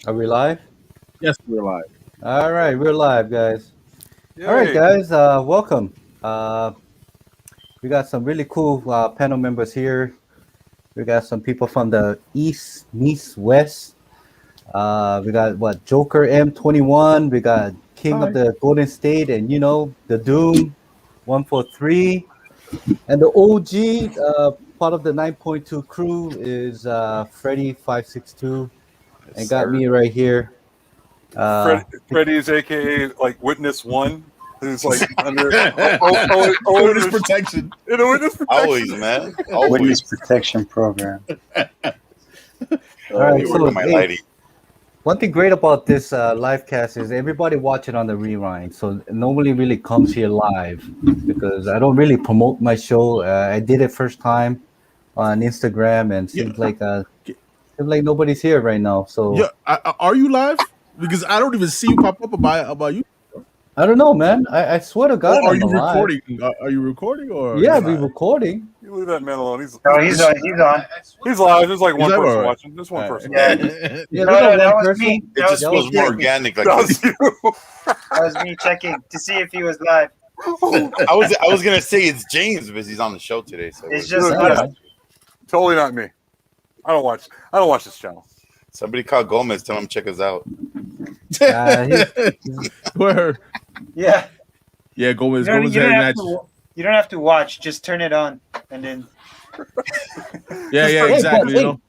Are we live? Yes, we're live. All right, we're live, guys. All right, Yay. guys, welcome. We got some really cool panel members here. We got some people from the East, West. We got what Joker M21. We got King of Hi. the Golden State, and the Doom 143, and the OG part of the 9.2 crew is Freddy 562, and got me right here. Freddy's AKA like Witness One, who's like under Witness protection. in a witness protection. Always, man. Always. Witness protection program. All right, You so work on my hey, lighting. one thing great about this live cast is everybody watching on the rewind. So nobody really comes here live because I don't really promote my show. I did it first time on Instagram, and seems like nobody's here right now. So Yeah, are you live? Because I don't even see you pop up about you. I don't know, man. I swear to God, Or are I'm you alive. recording? Are you recording or? Yeah, you're we're live? recording. You leave that man alone. He's No, he's on. He's on. he's live. There's like one live? person Alright. watching. There's one person. Yeah. Yeah, No, there's no, not that one was person. me. It That just was feels me. more organic. Like That was you. That was me checking to see if he was live. I was gonna say it's James because he's on the show today. So It's just Yeah. us. Totally not me. I don't watch this channel. somebody call Gomez, tell him check us out. Where? Yeah. Yeah, Gomez. You don't, Gomez you, don't had have that. to, you don't have to watch. Just turn it on, and then Yeah, Hey, exactly. but, You know,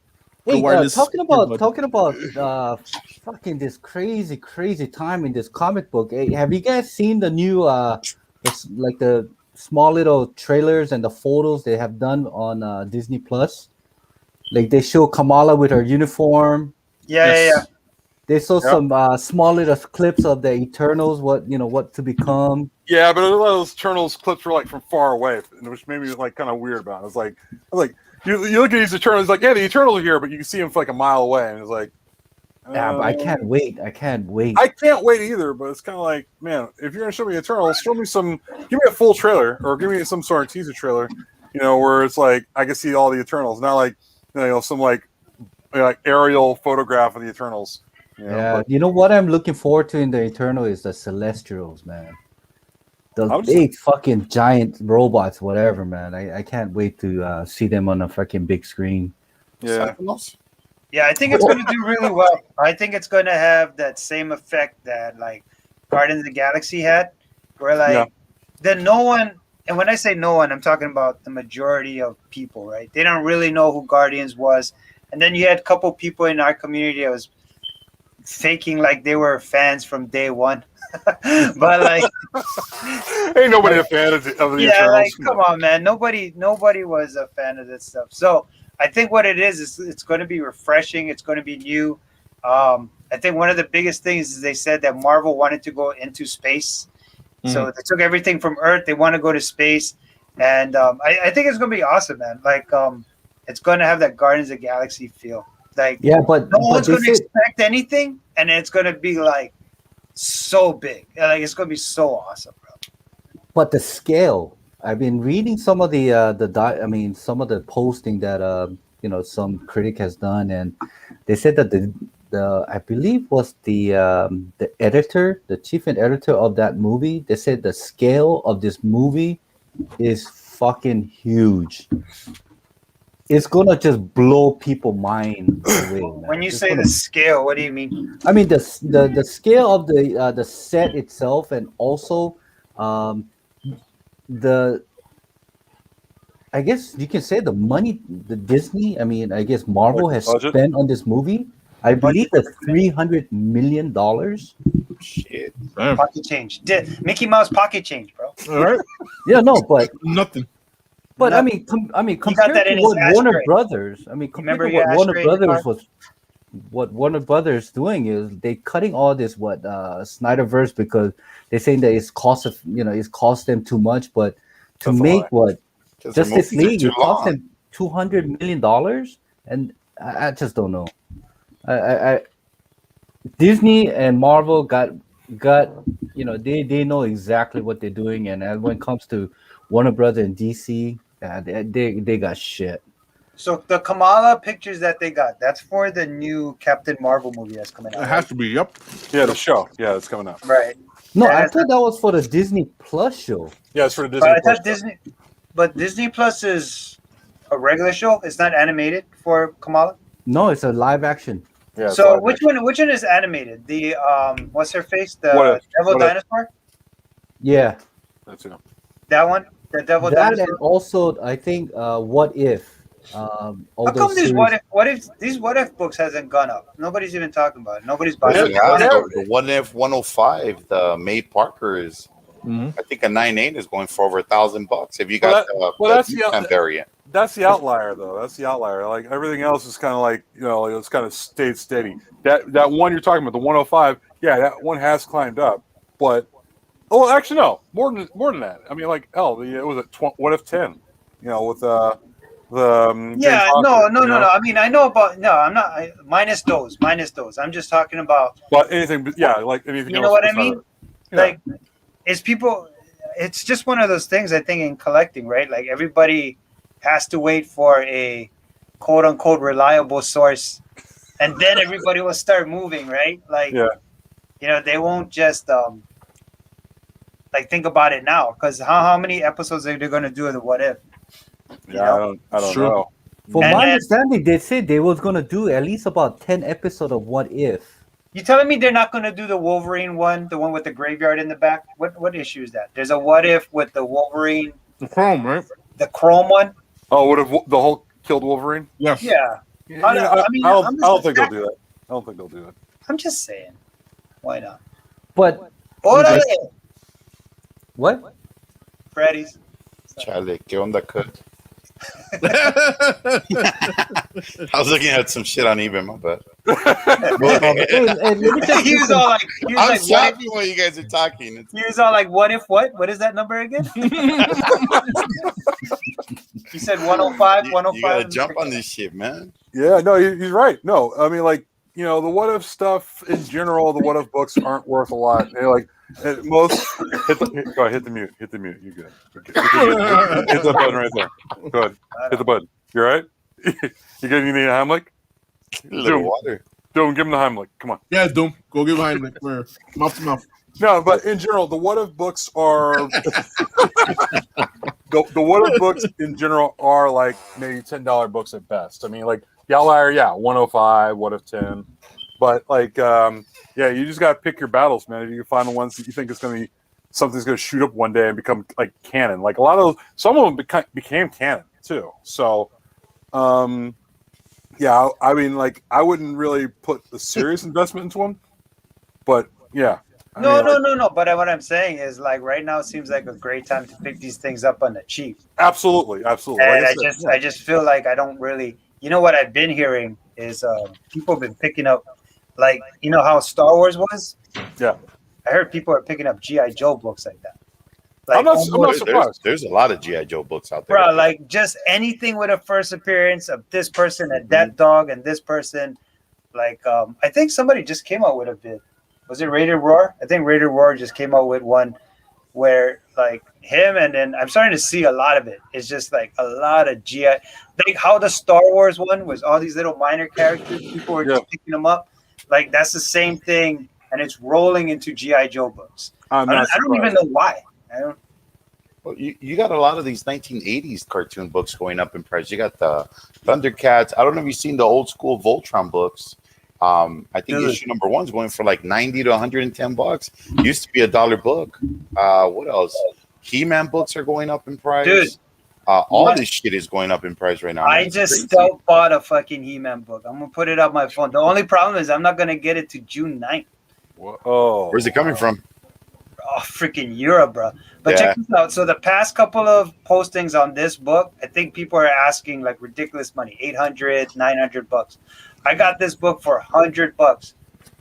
Hey, The wireless talking earbud. about fucking this crazy time in this comic book. Hey, have you guys seen the new like the small little trailers and the photos they have done on Disney Plus? Like they show Kamala with her uniform. yeah. They show Yeah. some small little clips of the Eternals, what to become. Yeah, but a lot of those Eternals clips were like from far away, which made me like kind of weird about it. I was like, you look at these Eternals, like, yeah, the Eternals are here, but you can see them for like a mile away, and it's like, Yeah, but I can't wait. I can't wait. I can't wait either, but it's kind of like, man, if you're gonna show me Eternals, show me give me a full trailer or give me some sort of teaser trailer, where it's like I can see all the Eternals, not like some like aerial photograph of the Eternals. Yeah, but you know what I'm looking forward to in the Eternal is the Celestials, man. Those I'm just- big fucking giant robots, whatever, man. I can't wait to see them on a fucking big screen. yeah, Sentinels? Yeah, I think it's going to do really well. I think it's going to have that same effect that like Guardians of the Galaxy had, where like Yeah. then no one. And when I say no one, I'm talking about the majority of people, right? They don't really know who Guardians was, and then you had a couple people in our community that was faking like they were fans from day one. But like, ain't nobody a fan of the yeah, Eternals. like come on, man. Nobody was a fan of this stuff. So I think what it is it's going to be refreshing. It's going to be new. I think one of the biggest things is they said that Marvel wanted to go into space. So they took everything from Earth. They want to go to space, and I think it's going to be awesome, man. Like it's going to have that Guardians of the Galaxy feel. Like Yeah, but no one's they going to said- expect anything, and it's going to be like so big. Like it's going to be so awesome, bro. but the scale. I've been reading some of some of the posting that some critic has done, and they said that the I believe was the editor, the chief and editor of that movie. They said the scale of this movie is fucking huge. It's gonna just blow people's mind away. Man. When you It's say gonna- the scale, what do you mean? I mean the scale of the set itself, and also the I guess you can say the money the Disney. I mean, I guess Marvel Like has budget? spent on this movie. I believe that $300 million. Shit. Damn. Pocket change. Mickey Mouse pocket change, bro. All right. Yeah, no, but Nothing. But No. I mean, got compared that to in his what Warner ashtray. Brothers, I mean, compared Remember to your what Warner ashtray in the Brothers car? was, what Warner Brothers doing is they cutting all this Snyderverse because they're saying that it's cost them too much, but to That's a make lie. what 'Cause the Justice movies are League too it cost long. them $200 million, and I just don't know. I Disney and Marvel got they know exactly what they're doing, and when it comes to Warner Brothers and DC, they got shit. So the Kamala pictures that they got, that's for the new Captain Marvel movie that's coming out. It has to be. Yep. Yeah, the show. Yeah, it's coming out. Right. No, Yeah, I that's thought that was for the Disney Plus show. Yeah, it's for the But Disney. I Plus thought Disney, but Disney Plus is a regular show. It's not animated for Kamala. No, it's a live action. Yeah, it's So live which action. one is animated? The what's her face? The What if- Devil what if- Dinosaur? Yeah, That's it. That one? The Devil that Dinosaur? and also I think What If. How come these what if these what if books hasn't gone up? Nobody's even talking about it. Nobody's buying Yes, it. it has. Yeah. The What If 105, the May Parker is, Mhm. I think a 9.8 is going for over $1,000 if you Well, got that's the the- UConn variant. That's the outlier, though. That's the outlier. Like everything else is kind of like like it's kind of stayed steady. That one you're talking about, the 105, yeah, that one has climbed up, but actually no, more than that. I mean, like it was at What If 10, with the James Yeah, Foster, no. you know? I mean, I know about I'm not minus those. I'm just talking about But anything, like anything. you else know what I besides mean? it. Yeah. Like it's people it's just one of those things I think in collecting, right? Like everybody has to wait for a quote unquote reliable source and then everybody will start moving, right? Like Yeah. they won't just like think about it now because how many episodes are they going to do of the What If? I don't Sure. know. From And my then- understanding, they said they was gonna do at least about 10 episodes of What If. You telling me they're not going to do the Wolverine one, the one with the graveyard in the back? What issue is that? There's a What If with the Wolverine, The Chrome, right? the Chrome one. Oh, what if the Hulk killed Wolverine? Yes. Yeah, Yeah, I don't- I, I mean, I I'm don't, just I don't think they'll a- do that. I don't think they'll do that. I'm just saying. Why not? But Orale, what? Freddy's. Chale, ¿qué onda, cut? I was looking at some shit on eBay, my bad. Hey, let me just He was all like, I'm what if, stopping while you guys are talking. he was all like, what if what? What is that number again? He said 105, You 105. gotta jump on this shit, man. Yeah, no, he's right. No, I mean, like, the What If stuff in general, the What If books aren't worth a lot. They're like, at most, go ahead, hit the mute. Hit the mute. You're good. Okay. Hit the button right there. Go ahead. Hit the button. You all right? You need a Heimlich? A little Dude. water. Don't give him the Heimlich. Come on. Yeah, Doom. Go give Heinrich for mouth to mouth. No, but in general, the What If books are the What If books in general are like maybe $10 books at best. I mean, like the Outlier, 105, What If 10, but like, you just gotta pick your battles, man. If you can find the ones that you think is gonna be something's gonna shoot up one day and become like canon. Like a lot of those, some of them became canon too. So, I mean, like I wouldn't really put a serious investment into them, but yeah. I No. But what I'm saying is, like, right now it seems like a great time to pick these things up on the cheap. Absolutely. And Like I just feel like I don't really. What I've been hearing is people have been picking up, like, how Star Wars was. Yeah. I heard people are picking up GI Joe books like that. I'm not There's, surprised. there's a lot of G.I. Joe books out there. Bro, like just anything with a first appearance of this person and that dog and this person. Like, I think somebody just came out with a bid. Was it Rated Roar? I think Rated Roar just came out with one where like him, and then I'm starting to see a lot of it. It's just like a lot of GI, like how the Star Wars one was all these little minor characters. People were just picking them up. Like that's the same thing, and it's rolling into GI Joe books. I don't even know why. I don't. Well, you got a lot of these 1980s cartoon books going up in price. You got the Thundercats. I don't know if you've seen the old school Voltron books. I think issue number 1 is going for like $90 to $110. Used to be $1 book. What else? He-Man books are going up in price. Dude, all this shit is going up in price right now. I It's just crazy. still bought a fucking He-Man book. I'm gonna put it on my phone. The only problem is I'm not gonna get it to June 9th. Oh, Where's it coming from? Oh, freaking Europe, bro. But check this out. So the past couple of postings on this book, I think people are asking like ridiculous money, $800, $900. I got this book for $100.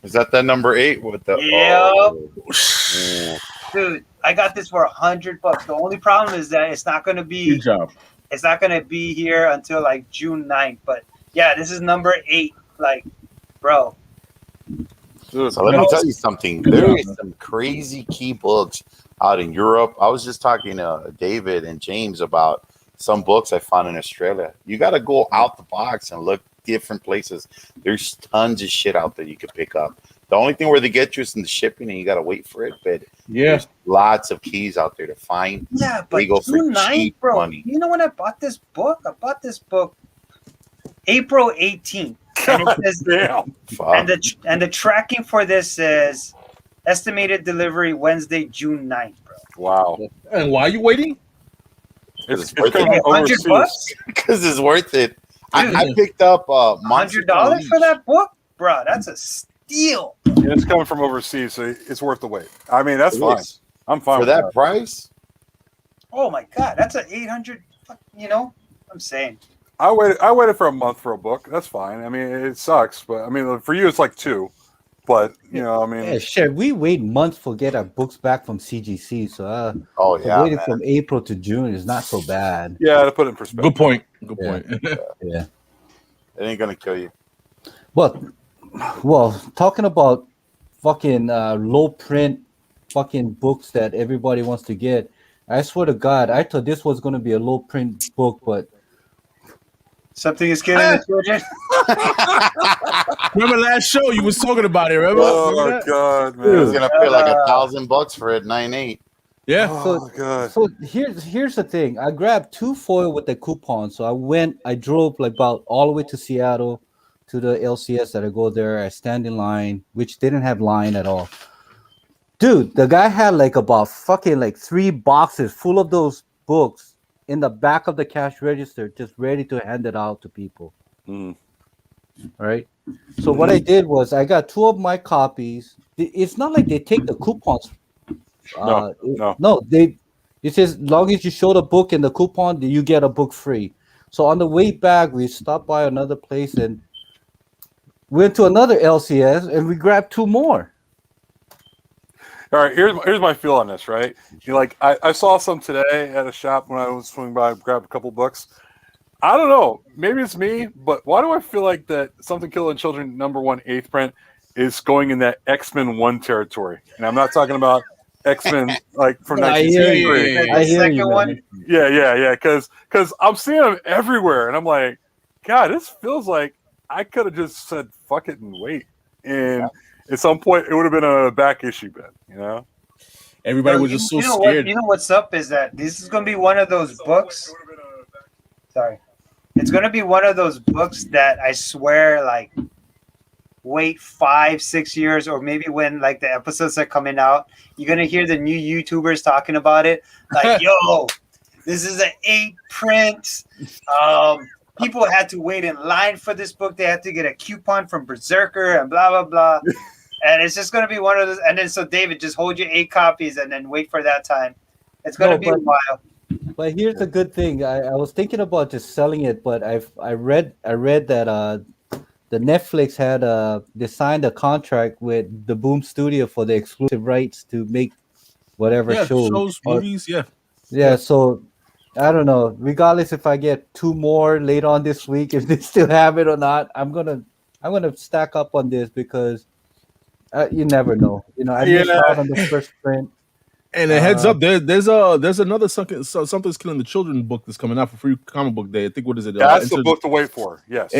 Is that number 8 with the? Yep. Oh. Dude, I got this for $100. The only problem is that it's not gonna be Good job. it's not gonna be here until like June 9th. But yeah, this is number 8. Like, bro. Dude, So let me tell you something. There is some crazy key books out in Europe. I was just talking to David and James about some books I found in Australia. You got to go out the box and look different places. There's tons of shit out there you could pick up. The only thing where they get you is in the shipping, and you got to wait for it. But Yeah. there's lots of keys out there to find. Yeah, but They go for June 9th, cheap bro. money. You know when I bought this book? I bought this book April 18th. And it says, Damn. Fuck. and the tracking for this is estimated delivery Wednesday, June 9th, bro. Wow. And why are you waiting? It's worth coming it. from 100 overseas. bucks? Because it's worth it. I Dude. picked up Monster $100 for Unleashed. that book? Bro, that's a steal. Yeah, it's coming from overseas, so it's worth the wait. I mean, that's It fine. is. I'm fine For with that price. Oh my god, that's a 800, you know? I'm saying. I waited for a month for a book. That's fine. I mean, it sucks, but I mean, for you, it's like 2. But you know, I mean, Yeah, shit. We wait months for get our books back from CGC, so Oh yeah, waiting man. from April to June is not so bad. yeah, to put it in perspective. Good point. Good Yeah. point. Yeah. It ain't gonna kill you. Well, talking about fucking low print fucking books that everybody wants to get. I swear to God, I thought this was going to be a low print book, but Something is killing the children. Remember last show you was talking about it, remember? Oh Remember my that? god, He was man! gonna pay like $1,000 for it, 9.8. Yeah. Oh my god. so here's the thing. I grabbed 2 foil with the coupon, so I drove like about all the way to Seattle to the LCS that I go there. I stand in line, which didn't have line at all. Dude, the guy had like about fucking like 3 boxes full of those books in the back of the cash register, just ready to hand it out to people. Mm. Right. So what I did was I got 2 of my copies. It's not like they take the coupons. No. It says long as you show the book in the coupon, you get a book free. So on the way back, we stopped by another place and went to another LCS and we grabbed 2 more. All right, here's my feel on this. Right, I saw some today at a shop when I was swinging by, grabbed a couple books. I don't know, maybe it's me, but why do I feel like that Something Killing Children #1 8th print is going in that X-Men 1 territory? And I'm not talking about X-Men like from I hear 1963. you. The I hear second you, one, man. Yeah, because I'm seeing them everywhere, and I'm like, God, this feels like I could have just said fuck it and wait, and at some point it would have been a back issue bin, you know. Everybody Bro, was just so you know scared. What, you know what's up is that this is going to be one of those books. Sorry. It's going to be one of those books that I swear, like, wait 5-6 years, or maybe when like the episodes are coming out, you're going to hear the new YouTubers talking about it. Like, yo, this is an 8 print. People had to wait in line for this book. They had to get a coupon from Berserker and blah, blah, blah. And it's just going to be one of those. And then so, David, just hold your 8 copies and then wait for that time. It's going to be a while. But here's the good thing. I was thinking about just selling it, but I read that the Netflix had they signed a contract with the Boom Studio for the exclusive rights to make whatever Yeah, show. shows, movies, yeah. Yeah, so I don't know. Regardless if I get 2 more later on this week, if they still have it or not, I'm gonna stack up on this because you never know. You know, I missed out on the first print. And a heads up, there's another Something's Killing the Children book that's coming out for free comic book day. I think what is it? That's the book to wait for. Yes.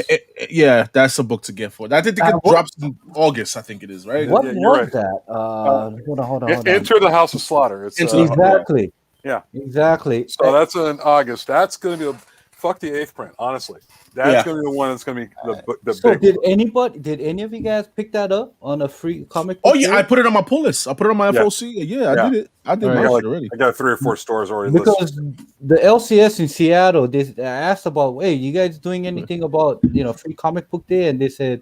Yeah, that's a book to get for. I think it drops in August. I think it is, right? What Yeah, was you're right. that? Hold on. Enter the House of Slaughter. It's Exactly. Yeah. Exactly. So that's in August. That's going to be fuck the 8th print. Honestly, that's going to be the one that's going to be the So big. did any of you guys pick that up on a free comic? Oh book yeah, day? I put it on my pull list. I put it on my Yeah. FOC. Yeah, I Yeah. did it. I did All my right. shit already. I got 3 or 4 stores already listed. Because the LCS in Seattle, I asked about, hey, you guys doing anything about free comic book day? And they said,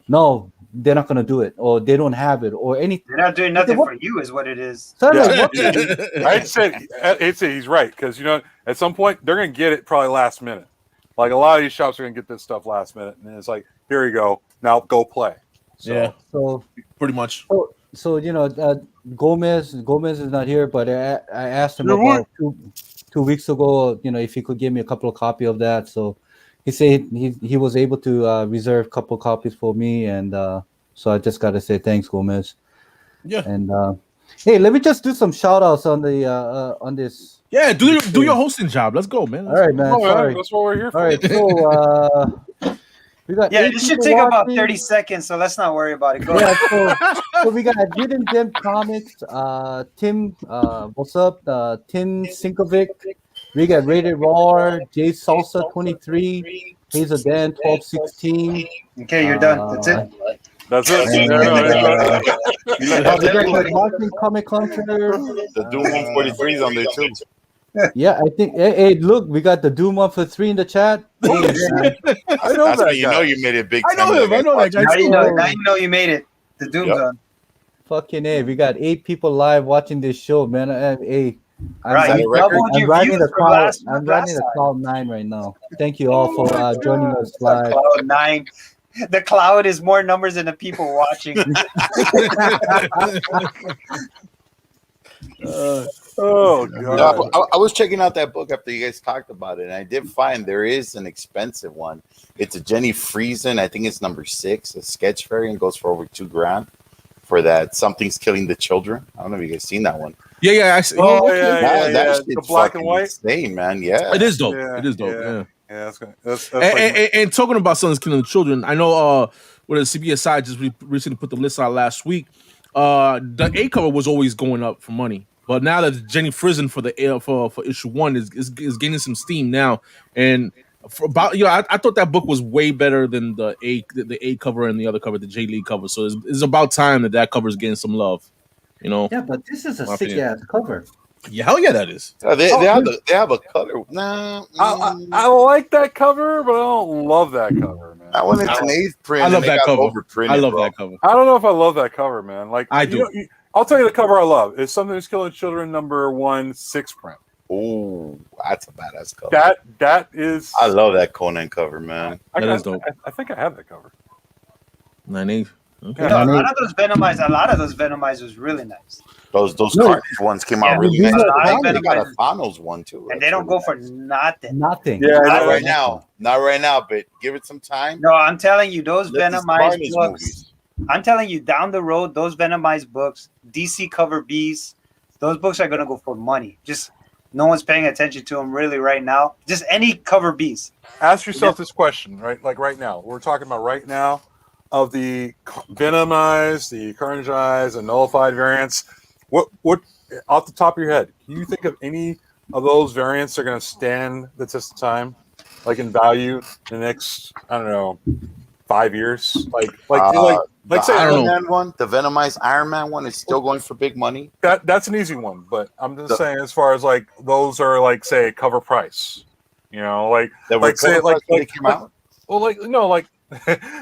no, they're not gonna do it, or they don't have it, or anything. They're not doing nothing What- for you, is what it is. So I'm Yeah. like, what? I'd say he's right because at some point they're going to get it probably last minute. Like a lot of these shops are going to get this stuff last minute, and it's like, here you go, now go play. So, Yeah, So pretty much. Gomez is not here, but I asked him You about 2 weeks ago, if he could give me a couple of copies of that. So he said he was able to reserve a couple of copies for me, and so I just got to say thanks, Gomez. Yeah. And Hey, let me just do some shout outs on the on this. Yeah, do your hosting job. Let's go, man. All right, man. Oh, man, Sorry. that's what we're here for. All right, so we got Yeah, 8 this should people take about watching. 30 seconds, so let's not worry about it. Go Yeah, ahead. so we got Hidden Gem Comics, Tim, what's up? Tim Sinkovic. We got Rated Raw, Jay Salsa 23, Hazel Dan 1216. Okay, you're done. That's it. That's it. And, Yeah, no, we got the Martin Comic Hunter. The Doom 143 is on there too. Yeah, I think. Hey, look, we got the Doom 143 in the chat. Hey, man. I know That's how that you guy. know you made it big I know time. him. I know that guy. Now you know you made it. The Doom's Yep. on. Fucking A. We got 8 people live watching this show, man. Hey, Right, that you a record? doubled I'm your riding views the from cloud. last I'm riding the time. cloud 9 right now. Thank you all for joining us live. Cloud 9. The cloud is more numbers than the people watching. Oh, No, God. I was checking out that book after you guys talked about it, and I did find there is an expensive one. It's a Jenny Friesen. I think it's number 6, a sketch variant, goes for over $2,000 for that. Something's Killing the Children. I don't know if you guys seen that one. Yeah. I see. Oh, okay. yeah. That The shit's black and fucking white? insane, man. Yeah, It is dope. Yeah, It is dope. yeah. Yeah. Yeah, that's good. That's And, like, and talking about Something's Killing the Children, I know what the CBSI just recently put the list out last week. The A cover was always going up for money, but now that Jenny Friesen for the for issue 1 is gaining some steam now, and for about I thought that book was way better than the A cover and the other cover, the J Lee cover. So it's about time that cover is getting some love. You know, Yeah, but this is a My sick opinion. ass cover. yeah, hell yeah, that is. They have a color. Nah, I like that cover, but I don't love that cover, man. that one it's an 8th print. I love and they that got cover. overprinted, I love bro. that cover. I don't know if I love that cover, man. Like I do. I'll tell you the cover I love. It's Something's Killing Children number 1 6 print. Oh, that's a badass cover. That is. I love that Conan cover, man. That is dope. I think I have that cover. 9/8. Okay. Yeah. No, a lot of those Venomized was really nice. Those No. Carnage ones came out Yeah, really these nice. are They got a Venomized. Thanos one too. And That's they don't really go for nice. nothing. Nothing. Yeah, I Not know. right now. Not right now, but give it some time. No, I'm telling you, those Let these Venomized Carnage books. movies. I'm telling you, down the road, those Venomized books, DC cover Bs, those books are gonna go for money. Just no one's paying attention to them really right now. Just any cover Bs. Ask yourself this question, right? Like right now, we're talking about right now of the Venomized, the Carnageized, and Nullified variants. What off the top of your head, can you think of any of those variants that are going to stand the test of time, like in value, in the next, I don't know, 5 years? Like The say I don't Iron know. Man one, the Venomized Iron Man one is still going for big money. that's an easy one, but I'm just saying as far as like those are like say cover price, you know, like That were Like, say, cool like- when they came out. well, like no, like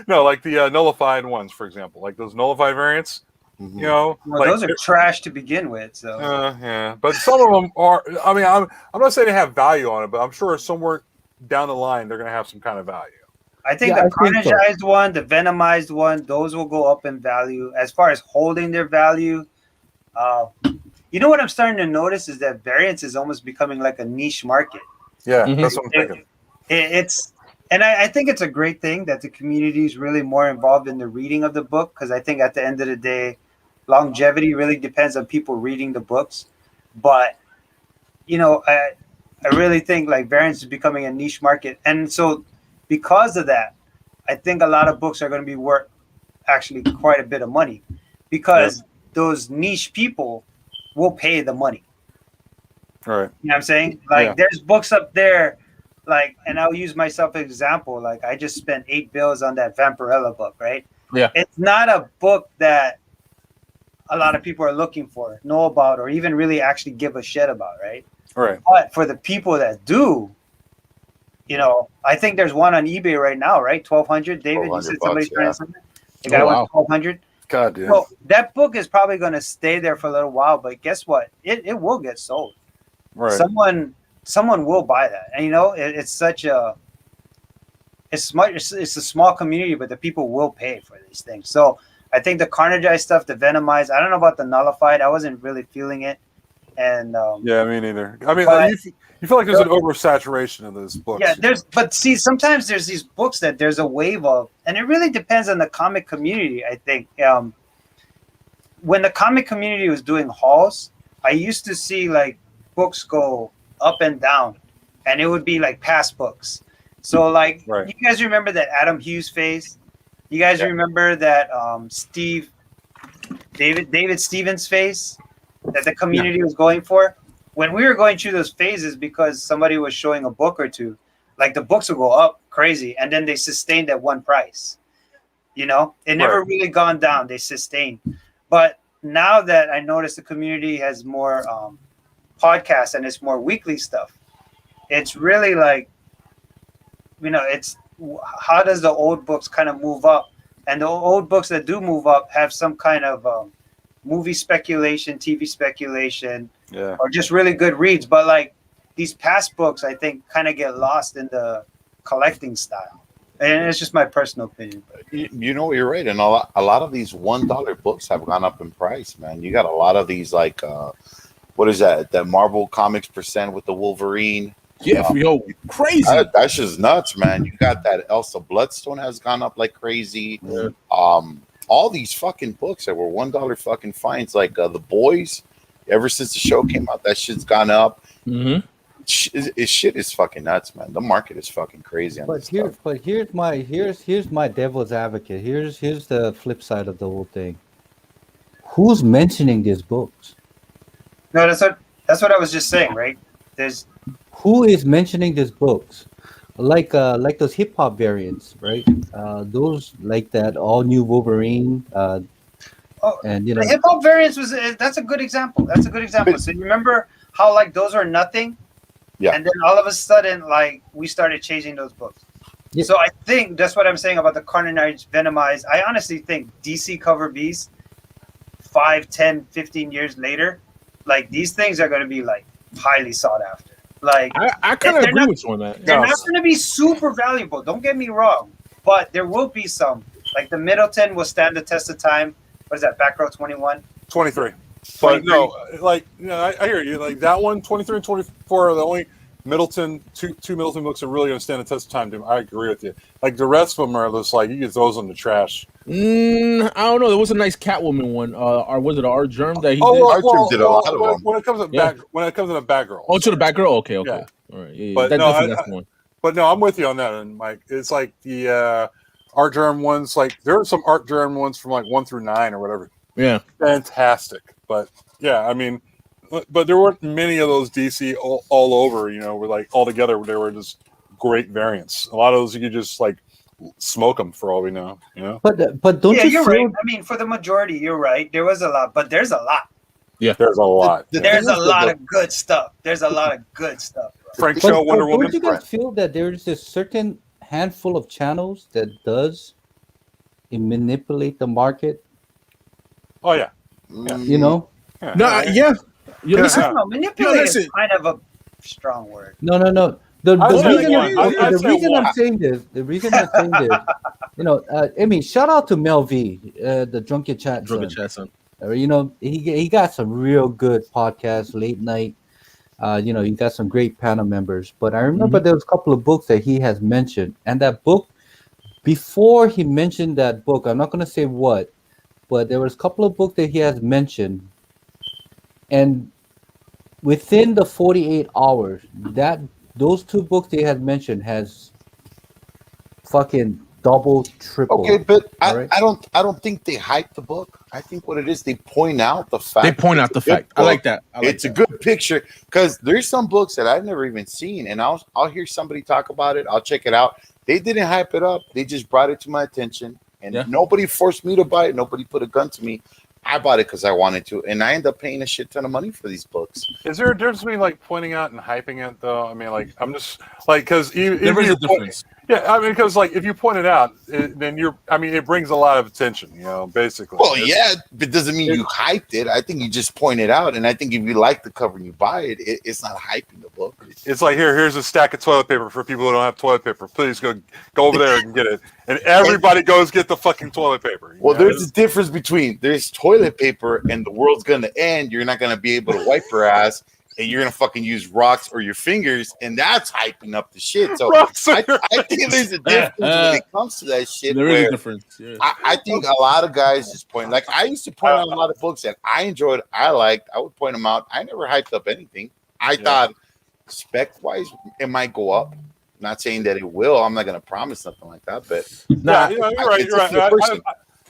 no, like the nullified ones, for example, like those nullified variants, Mhm. you know, Well, like those are trash to begin with. So yeah, but some of them are. I mean, I'm not saying they have value on it, but I'm sure somewhere down the line they're going to have some kind of value. I think Yeah, the I think so. Carnageized one, the Venomized one, those will go up in value. As far as holding their value, you know what I'm starting to notice is that variants is almost becoming like a niche market. Yeah, Mhm. that's what I'm thinking. I think it's a great thing that the community is really more involved in the reading of the book, because I think at the end of the day, longevity really depends on people reading the books. But you know, I really think like variants is becoming a niche market, and so because of that, I think a lot of books are going to be worth actually quite a bit of money, because those niche people will pay the money. All right. You know what I'm saying? Like Yeah. there's books up there, like, and I'll use myself as an example. Like I just spent $8 on that Vampirella book, right? Yeah. It's not a book that a lot of people are looking for, know about, or even really actually give a shit about, right? All right. But for the people that do, you know, I think there's one on eBay right now, right? 1,200. David, you said somebody's $1,200, trying yeah. something. The guy Oh, wants wow. 1,200. God damn. So that book is probably going to stay there for a little while, but guess what? It will get sold. Right. Someone will buy that, and you know it's such a it's a small community, but the people will pay for these things. So I think the Carnageized stuff, the Venomized, I don't know about the Nullified. I wasn't really feeling it, and Yeah, me neither. I mean, But- you feel like there's an oversaturation of those books. yeah, but see, sometimes there's these books that there's a wave of, and it really depends on the comic community. I think when the comic community was doing hauls, I used to see like books go up and down, and it would be like past books. So like, Right. you guys remember that Adam Hughes phase? You guys remember that David Stevens phase that the community was going for? When we were going through those phases, because somebody was showing a book or two, like the books would go up crazy, and then they sustained at one price. You know, it never really gone down. They sustained. But now that I notice the community has more podcasts and it's more weekly stuff, it's really like, you know, it's how does the old books kind of move up? And the old books that do move up have some kind of movie speculation, TV speculation, or just really good reads. But like these past books, I think kind of get lost in the collecting style. And it's just my personal opinion. You know, you're right. And a lot of these $1 books have gone up in price, man. You got a lot of these, like, what is that? That Marvel Comics % with the Wolverine. Yeah, crazy. That's just nuts, man. You got that Elsa Bloodstone has gone up like crazy. Yeah. All these fucking books that were $1 fucking finds, like The Boys, ever since the show came out, that shit's gone up. Mm-hmm. Shit is fucking nuts, man. The market is fucking crazy on this stuff. Here's my devil's advocate. Here's the flip side of the whole thing. Who's mentioning these books? No, that's what I was just saying, right? Who is mentioning these books? Like those hip hop variants, right? Those like that all new Wolverine. And you know, the hip hop variants that's a good example. That's a good example. So you remember how like those are nothing? Yeah. And then all of a sudden, like, we started chasing those books. Yeah. So I think that's what I'm saying about the Carnage Venomized. I honestly think DC cover Bs 5, 10, 15 years later, like, these things are going to be, like, highly sought after. Like, I kind of agree with you on that. They're not going to be super valuable. Don't get me wrong. But there will be some. Like, the Middleton will stand the test of time. What is that, Back Row 21? 23. But no, like, you know, I hear you. Like that one, 23 and 24 are the only Middleton, two Middleton books are really going to stand the test of time. Dude. I agree with you. Like the rest of them are just like, you get those in the trash. I don't know. There was a nice Catwoman one. Or was it Art Germ that he did? Archer did a lot of them. When it comes to Batgirl. Oh, to the Batgirl? Okay. Yeah. All right. Yeah, but that's the one. But no, I'm with you on that. And Mike, it's like the Art Germ ones. Like there are some Art Germ ones from like 1 through 9 or whatever. Yeah. Fantastic. But yeah, I mean, but there weren't many of those DC all over, you know, were like all together, they were just great variants. A lot of those you could just like smoke them for all we know, you know. But don't you you're feel... right. I mean, for the majority, you're right. There was a lot, but there's a lot. Yeah, there's a lot. There's a lot of good stuff. There's a lot of good stuff. Frank Show, Wonder Woman. Don't you guys feel that there's a certain handful of channels that does manipulate the market? Oh yeah. You know. Yeah. No, yeah. You I don't know. Manipulate is kind of a strong word. No. The reason I'm saying this, you know, I mean, shout out to Mel V, the Drunken Chat Son. You know, he got some real good podcasts, late night. You know, he got some great panel members. But I remember there was a couple of books that he has mentioned, and that book, before he mentioned that book, I'm not going to say what, but there was a couple of books that he has mentioned, and within the 48 hours, those two books they had mentioned has fucking double, triple. Okay, but I don't think they hype the book. I think what it is, they point out the fact. They point out the fact. I like that. It's a good picture because there's some books that I've never even seen, and I'll hear somebody talk about it. I'll check it out. They didn't hype it up. They just brought it to my attention, and nobody forced me to buy it. Nobody put a gun to me. I bought it because I wanted to, and I end up paying a shit ton of money for these books. Is there a difference between like pointing out and hyping it, though? I mean, like I'm just like because there is a difference. Yeah, I mean, because like if you point it out, then it brings a lot of attention, you know, basically. Well, yeah, but it doesn't mean you hyped it. I think you just point it out, and I think if you like the cover and you buy it, it's not hyping the book. It's like here's a stack of toilet paper for people who don't have toilet paper. Please go over there and get it, and everybody goes get the fucking toilet paper. Well, there's a difference between there's toilet paper and the world's gonna end. You're not gonna be able to wipe your ass. and you're gonna fucking use rocks or your fingers, and that's hyping up the shit. So Rocks I think there's a difference when it comes to that shit. There is a where difference. Yeah. I think a lot of guys just point, like I used to point out a lot of books that I enjoyed, I liked. I would point them out. I never hyped up anything. I thought spec wise it might go up. Not saying that it will. I'm not gonna promise something like that, but Nah, Yeah, you're right. You're right.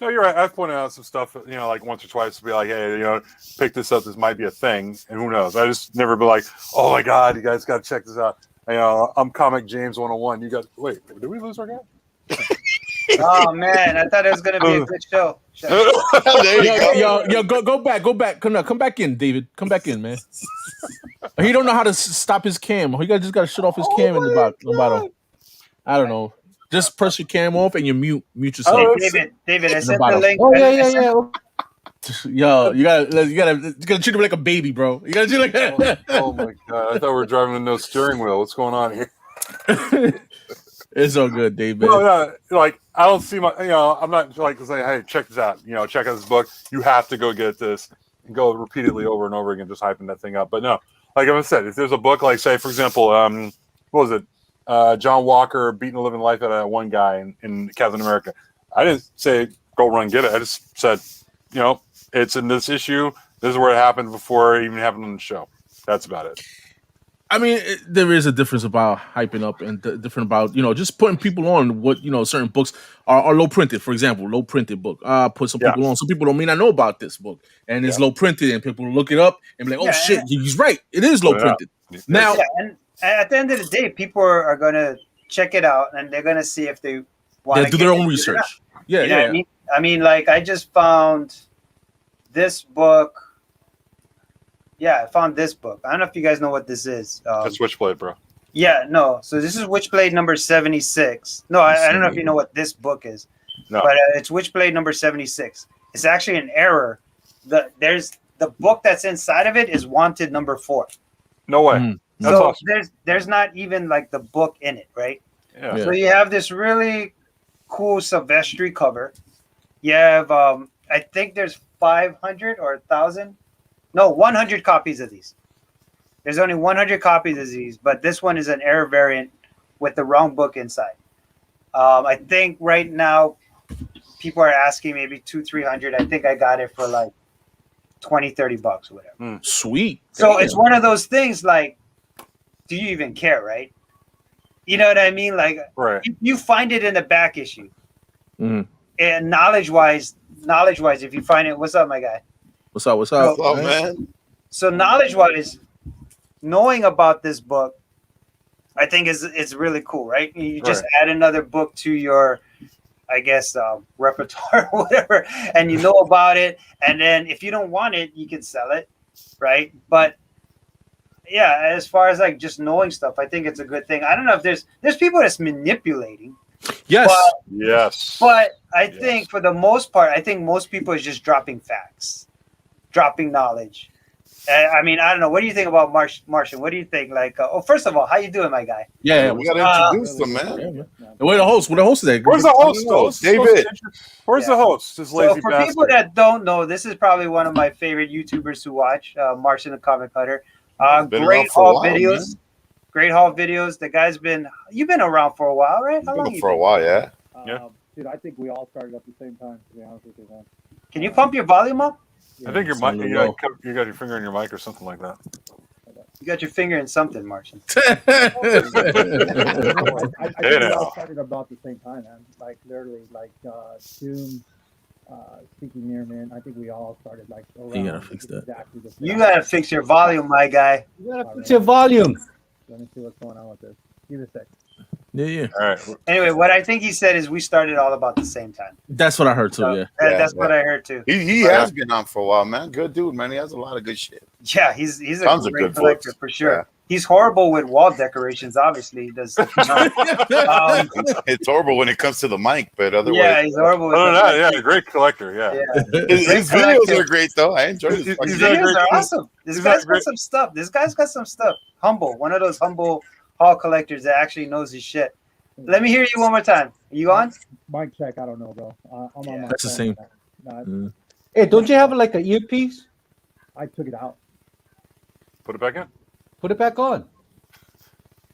No, you're right. I've pointed out some stuff, like once or twice to be like, hey, pick this up. This might be a thing, and who knows? I just never be like, oh my god, you guys got to check this out. I'm Comic James 101. You guys, wait, did we lose our guy? Oh man, I thought it was gonna be a good show. there you go. yo, go back. Come back in, David. Come back in, man. He don't know how to stop his cam. He just got to shut off his cam in the bottom. I don't know. Just press your cam off and you mute yourself. David, I sent the bottom. link. Oh yeah. Yo, you gotta treat him like a baby, bro. You gotta treat him like Oh my god! I thought we were driving with no steering wheel. What's going on here? It's all good, David. No, like I don't see my. I'm not like saying, hey, check this out. Check out this book. You have to go get this and go repeatedly over and over again, just hyping that thing up. But no, like I said, if there's a book, like say for example, what was it? John Walker beating the living life out of one guy in Captain America. I didn't say go run get it. I just said, it's in this issue. This is where it happened before it even happened on the show. That's about it. I mean, there is a difference about hyping up and different about, just putting people on what, certain books are low printed. For example, low printed book. Put some people on. Some people don't mean I know about this book. And it's low printed and people look it up and be like, oh shit, he's right. It is low printed. Now, and at the end of the day, people are going to check it out and they're going to see if they want to do their own research. Yeah, what I mean? I mean, like I just found this book. Yeah, I found this book. I don't know if you guys know what this is. That's Switchblade, bro. Yeah, no. So this is Witchblade number 76. No, I don't know if you know what this book is. No. But it's Witchblade number 76. It's actually an error. There's the book that's inside of it is Wanted number 4. No way. Mm. That's so awesome. there's not even like the book in it, right? Yeah. Yeah. So you have this really cool Silvestri cover. You have I think there's 500 or 1,000. No, 100 copies of these. There's only 100 copies of these, but this one is an error variant with the wrong book inside. I think right now people are asking maybe 200-300. I think I got it for like $20-30 or whatever. Sweet. So Damn. it's one of those things like, do you even care, right? You know what I mean? Like, Right. you find it in the back issue. Mhm. And knowledge-wise, if you find it, what's up, my guy? What's up? Oh man. So knowledge-wise, knowing about this book, I think it's really cool, right? You just add another book to your, I guess, repertoire or whatever, and you know about it. And then if you don't want it, you can sell it, right? But yeah, as far as like just knowing stuff, I think it's a good thing. I don't know if there's people that's manipulating. Yes. Yes. But I think for the most part, I think most people is just dropping facts, dropping knowledge. I mean, I don't know. What do you think about Martian? What do you think? Like, first of all, how you doing, my guy? Yeah. We gotta introduce them, man. Yeah, man. Where the host? Where the host is at? Where's the host? David. Where's the host? This So lazy for bastard. people that don't know, this is probably one of my favorite YouTubers to watch, Martian the Comic Cutter. Been Great around for a haul while, videos. man. Great haul videos. The guy's you've been around for a while, right? How long Been you for a been? while, yeah. Yeah. Dude, I think we all started at the same time, to be honest with you, man. Can you pump your volume up? I think your Sound mic. a You little got your finger in your mic or something like that. You got your finger in something, Martian. I think Hey, we now. all started about the same time, man. Like, literally, like, Doom, Speaking Near, man. I think we all started, like, around gotta fix that. exactly the same You gotta fix your volume, my guy. You gotta fix your volume. Let me see what's going on with this. Give it a sec. Yeah. All right. Anyway, what I think he said is we started all about the same time. That's what I heard too. So, Yeah. that's what I heard too. He has been on for a while, man. Good dude, man. He has a lot of good shit. Yeah, he's a Tons of great good collector books. for sure. Yeah. He's horrible with wall decorations. Obviously, he does. It's horrible when it comes to the mic, but otherwise, Yeah, he's horrible with Oh, that. no, yeah, great collector. Yeah. Yeah. his Great videos collector. are great though. I enjoy his He's fucking His got a videos great- are awesome. This he's guy's got great- got some stuff. This guy's got some stuff. Humble, one of those humble hall collectors that actually knows his shit. Let me hear you one more time. Are you on? Mic check, I don't know, bro. I'm on my That's the phone same. right now. No, Hey, don't you have like an earpiece? I took it out. Put it back in. Put it back on.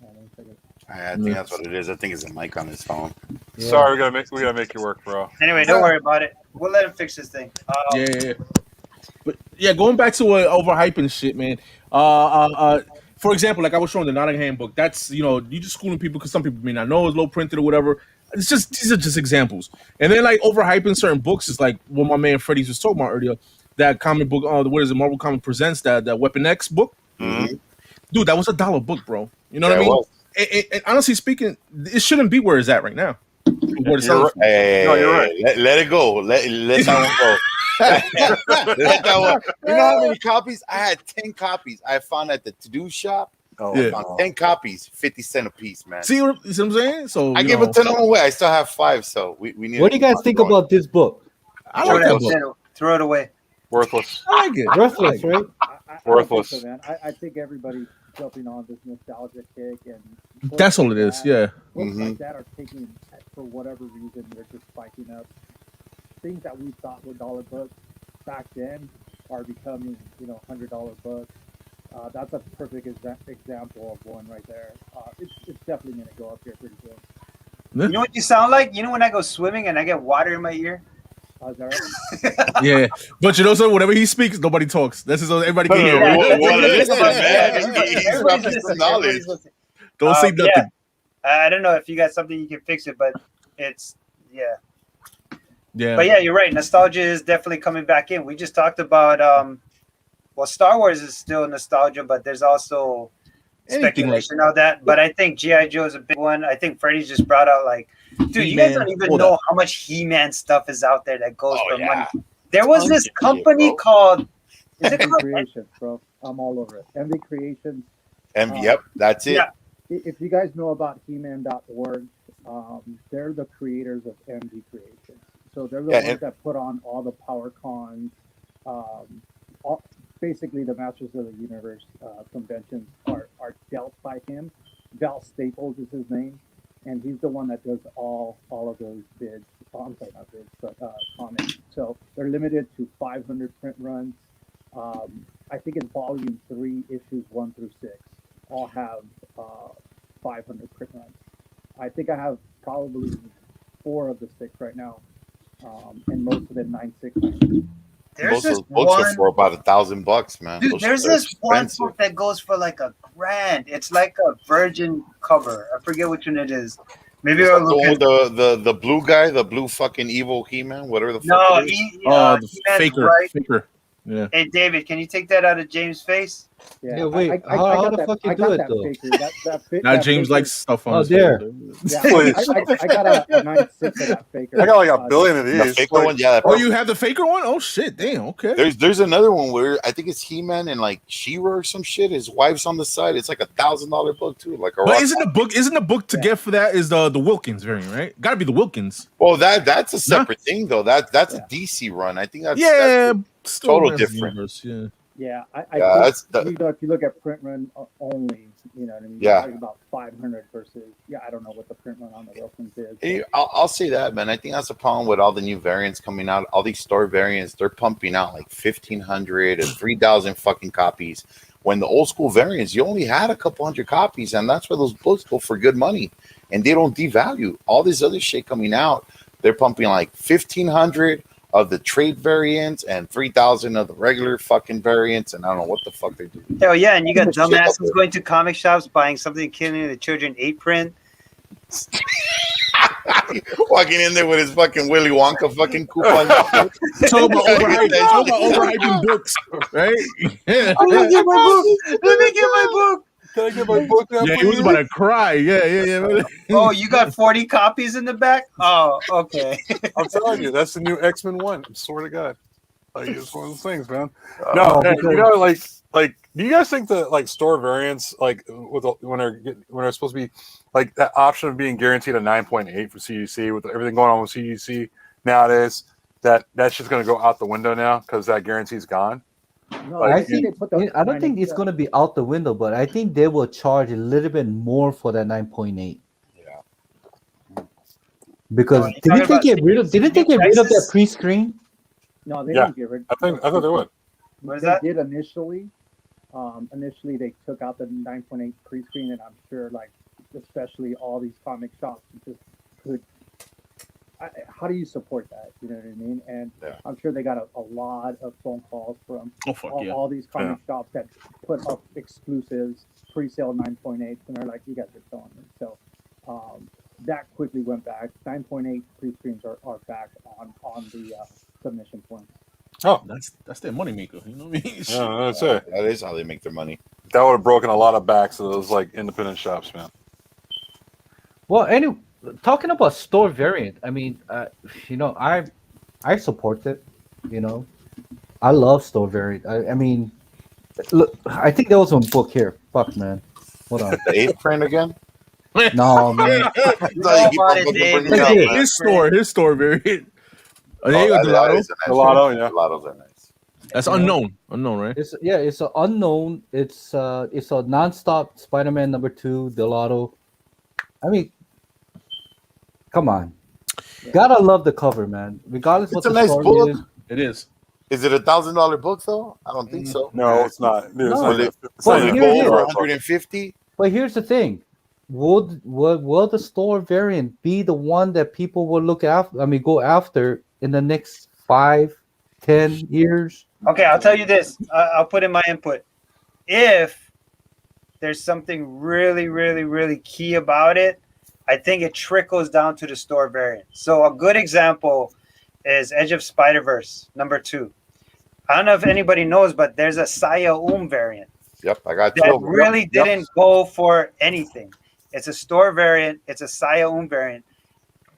Hold on a second. I think that's what it is. I think it's a mic on his phone. Yeah. Sorry, we gotta make you work, bro. Anyway, don't worry about it. We'll let him fix this thing. Yeah. But yeah, going back to overhyping shit, man. For example, like I was showing the Nottingham book. That's you just schooling people because some people may not know it's low printed or whatever. It's just these are just examples. And then like overhyping certain books is like what my man Freddie was talking about earlier. That comic book, what is it? Marvel Comics Presents that Weapon X book. Mm-hmm. Dude, that was $1 book, bro. You know what I Yeah, it mean? was. And honestly speaking, it shouldn't be where it's at right now. Where it's You're selling. Hey, No, you're right. Let it go. Let that one go. Let that one. You know how many copies? I had 10 copies. I found at the to-do shop. Oh, Yeah. I found 10 copies, 50 cents a piece, man. See what I'm saying? So I gave a 10 away. I still have 5, so we need. What do you guys think about this book? I like that book. Throw it away. Worthless. I like it. Worthless, right? I Worthless. don't think so, man. I think everybody's jumping on this nostalgia kick, and That's all it is. Yeah. books Mhm. like that are taking, for whatever reason, they're just spiking up. Things that we thought were dollar books back then are becoming, $100 books. That's a perfect example of one right there. It's definitely going to go up here pretty soon. You know what you sound like? You know when I go swimming and I get water in my ear? Is that right? Yeah. But you know, so whenever he speaks, nobody talks. This is everybody can hear. What it is, man. Everybody's He's listening, dropping some everybody's knowledge. listening. Don't say nothing. Yeah. I don't know if you got something you can fix it, but it's Yeah. But yeah, you're right. Nostalgia is definitely coming back in. We just talked about Star Wars is still nostalgia, but there's also Anything like speculation of that. But I think G.I. Joe is a big one. I think Freddie's just brought out dude, you guys He-Man, don't even hold know up. how much He-Man stuff is out there that goes Oh, for yeah. money. There was Tons this of company shit, bro. called is it Envy called Creations, bro. I'm all over it. Envy Creations. And yep, that's it. Yeah. If you guys know about He-Man.org, they're the creators of Envy Creations. So they're the ones that put on all the PowerCons. Basically, the Masters of the Universe conventions are dealt by him. Val Staples is his name, and he's the one that does all of those bids. I'm sorry, not bids, but comics. So they're limited to 500 print runs. I think it's volume 3, issues 1 through 6. All have 500 print runs. I think I have probably 4 of the 6 right now, and most of them 9.6. There's Most of this those books are one for about $1,000, man. dude, Those there's are this one expensive. book that goes for like $1,000. It's like a virgin cover. I forget which one it is. Maybe Is I'll that the look one at with the blue guy, the blue fucking evil He-Man, whatever the fuck. No, it is. the He-Man's faker. right. Faker. Yeah. Hey David, can you take that out of James' face? Yeah, wait, how the fuck you do it, though? Now James likes stuff on Oh, his there. face. Yeah, Please. I got a 9.6 of that faker. I got like a billion of The these. faker Like, one, yeah. Oh, you have the faker one? Oh shit, damn. Okay. There's another one where I think it's He-Man and like She-Ra or some shit. His wife's on the side. It's like $1,000 book too. Like a But rock- isn't the book to get for that is the Wilkins variant, right? Gotta be the Wilkins. well, that's a separate thing though. That's a DC run. I think that's Yeah, that's still total Master different. Universe, yeah. Yeah, I Yeah, think, that's the- if you look at print run only, you know what I mean? Yeah. You're talking about 500 versus, I don't know what the print run on the Wilkins is. Hey, I'll say that, man. I think that's the problem with all the new variants coming out. All these store variants, they're pumping out like 1,500 and 3,000 fucking copies. When the old school variants, you only had a couple hundred copies, and that's where those books go for good money, and they don't devalue. All this other shit coming out, they're pumping like 1,500 of the trade variants and 3,000 of the regular fucking variants, and I don't know what the fuck they're doing. Hell yeah, and you got Shit out dumbasses there. going to comic shops buying something killing the children 8 print. Walking in there with his fucking Willy Wonka fucking coupon. Talk about overhyping books, right? Yeah. Let me get my book. Can I get my book now, Yeah, he was please? about to cry. Yeah. Oh, you got 40 copies in the back? Oh, okay. I'm telling you, that's the new X-Men 1. I swear to God. Like, it's one of those things, man. No, hey, you know, like, do you guys think that like store variants, like when they're supposed to be like that option of being guaranteed a 9.8 for CGC with everything going on with CGC nowadays, that's just going to go out the window now because that guarantee's gone? No, Like, I think they put the I don't think it's 97. going to be out the window, but I think they will charge a little bit more for that 9.8. Yeah. Because Oh, you're talking about didn't they get rid of that prices? pre-screen? No, they Yeah, didn't get rid I thought they would. What is They that? did initially, Initially, they took out the 9.8 pre-screen, and I'm sure, like, especially all these comic shops just could. How do you support that? You know what I mean? And Yeah. I'm sure they got a lot of phone calls from Oh fuck yeah. all these comic shops that put up exclusives, pre-sale 9.8, and they're like, "You guys are killing me." So that quickly went back. 9.8 pre-screens are back on the submission form. Oh, That's their moneymaker. You know what I mean? yeah, that's it. That is how they make their money. That would have broken a lot of backs of those like independent shops, man. Well, anyway, talking about store variant, I mean, I support it. You know, I love store variant. I mean, look, I think there was one book here. Fuck, man. Hold on. The 8th print again? No, man. His store variant. Oh, there you go, that Delato. is a nice Delato, one. yeah. Delatos are nice. That's You know? unknown, right? It's an unknown. It's a nonstop Spider-Man #2 Delato. I mean, come on, gotta love the cover, man. Regardless It's what a the nice story book. is. It is. Is it $1,000 book though? I don't think so. No, it's not. Dude, it's No. like it's Well, like here a it is. Over $50 book. 150. But here's the thing: will the store variant be the one that people will look after? I mean, go after in the next 5-10 years? Okay, I'll tell you this. I'll put in my input. If there's something really, really, really key about it, I think it trickles down to the store variant. So a good example is Edge of Spider-Verse #2. I don't know if anybody knows, but there's a Saya variant Yep, I got two that of them. really Yep. didn't go for anything. It's a store variant. It's a Saya variant.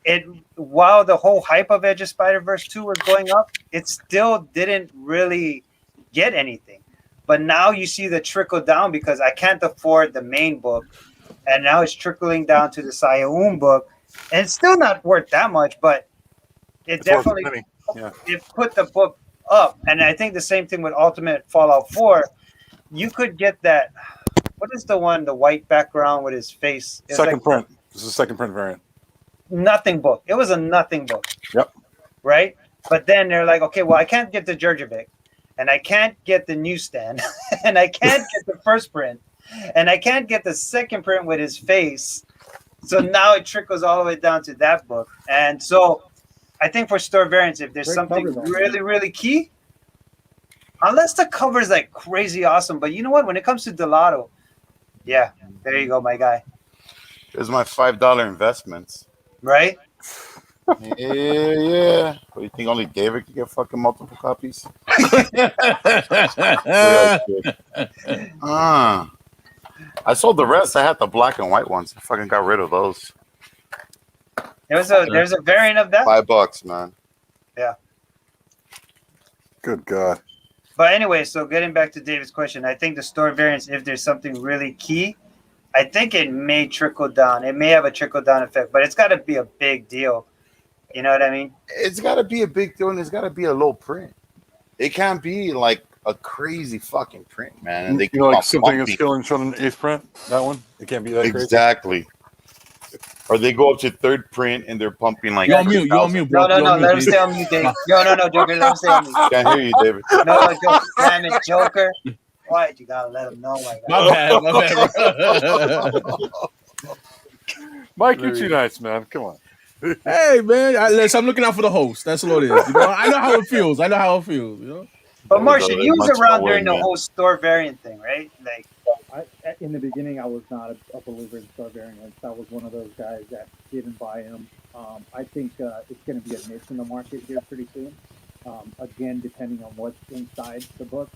It while the whole hype of Edge of Spider-Verse 2 was going up, it still didn't really get anything. But now you see the trickle down because I can't afford the main book, and now it's trickling down to the Saya book, and it's still not worth that much, but it It's worth a definitely penny. Yeah. it put the book up. And I think the same thing with Ultimate Fallout 4. You could get that. What is the one, the white background with his face? It's Second like print. This is a second print variant. nothing book. It was a nothing book. Yep. Right? But then they're like, okay, well, I can't get the Jurjevic, and I can't get the newsstand, and I can't get the first print, and I can't get the second print with his face. So now it trickles all the way down to that book. And so I think for store variants, if there's Great something cover, though, really, really key, unless the cover is like crazy awesome, but you know what? When it comes to Delato, yeah, there you go, my guy. Here's my $5 investments. Right? Yeah. What do you think? Only David can get fucking multiple copies? I sold the rest. I had the black and white ones. I fucking got rid of those. There's a variant of that. $5, man. Good God. But anyway, so getting back to David's question, I think the store variants, if there's something really key, I think it may trickle down. It may have a trickle down effect, but it's got to be a big deal. You know what I mean? It's got to be a big deal, and it's got to be a low print. It can't be like a crazy fucking print, man. And they You know, keep like on something pumping. that's killing from an 8th print. That one. It can't be that crazy. Exactly. Or they go up to 3rd print and they're pumping like. You on mute, bro. No, You on mute, let him Dave. stay on mute, Dave. No, Joker, let him stay on mute. Can't hear you, David. No, Joker, damn it, Joker. Why you gotta let him know like that? My bad, bro. Mike, you're too nice, man. Come on. Hey, man, listen, I'm looking out for the host. That's what it is. You know, I know how it feels. You know. But Martian, you was Much around more during the man. whole store variant thing, right? Like, In the beginning, I was not a believer in store variants. I was one of those guys that didn't buy them. I think it's going to be a niche in the market here pretty soon. Again, depending on what's inside the book.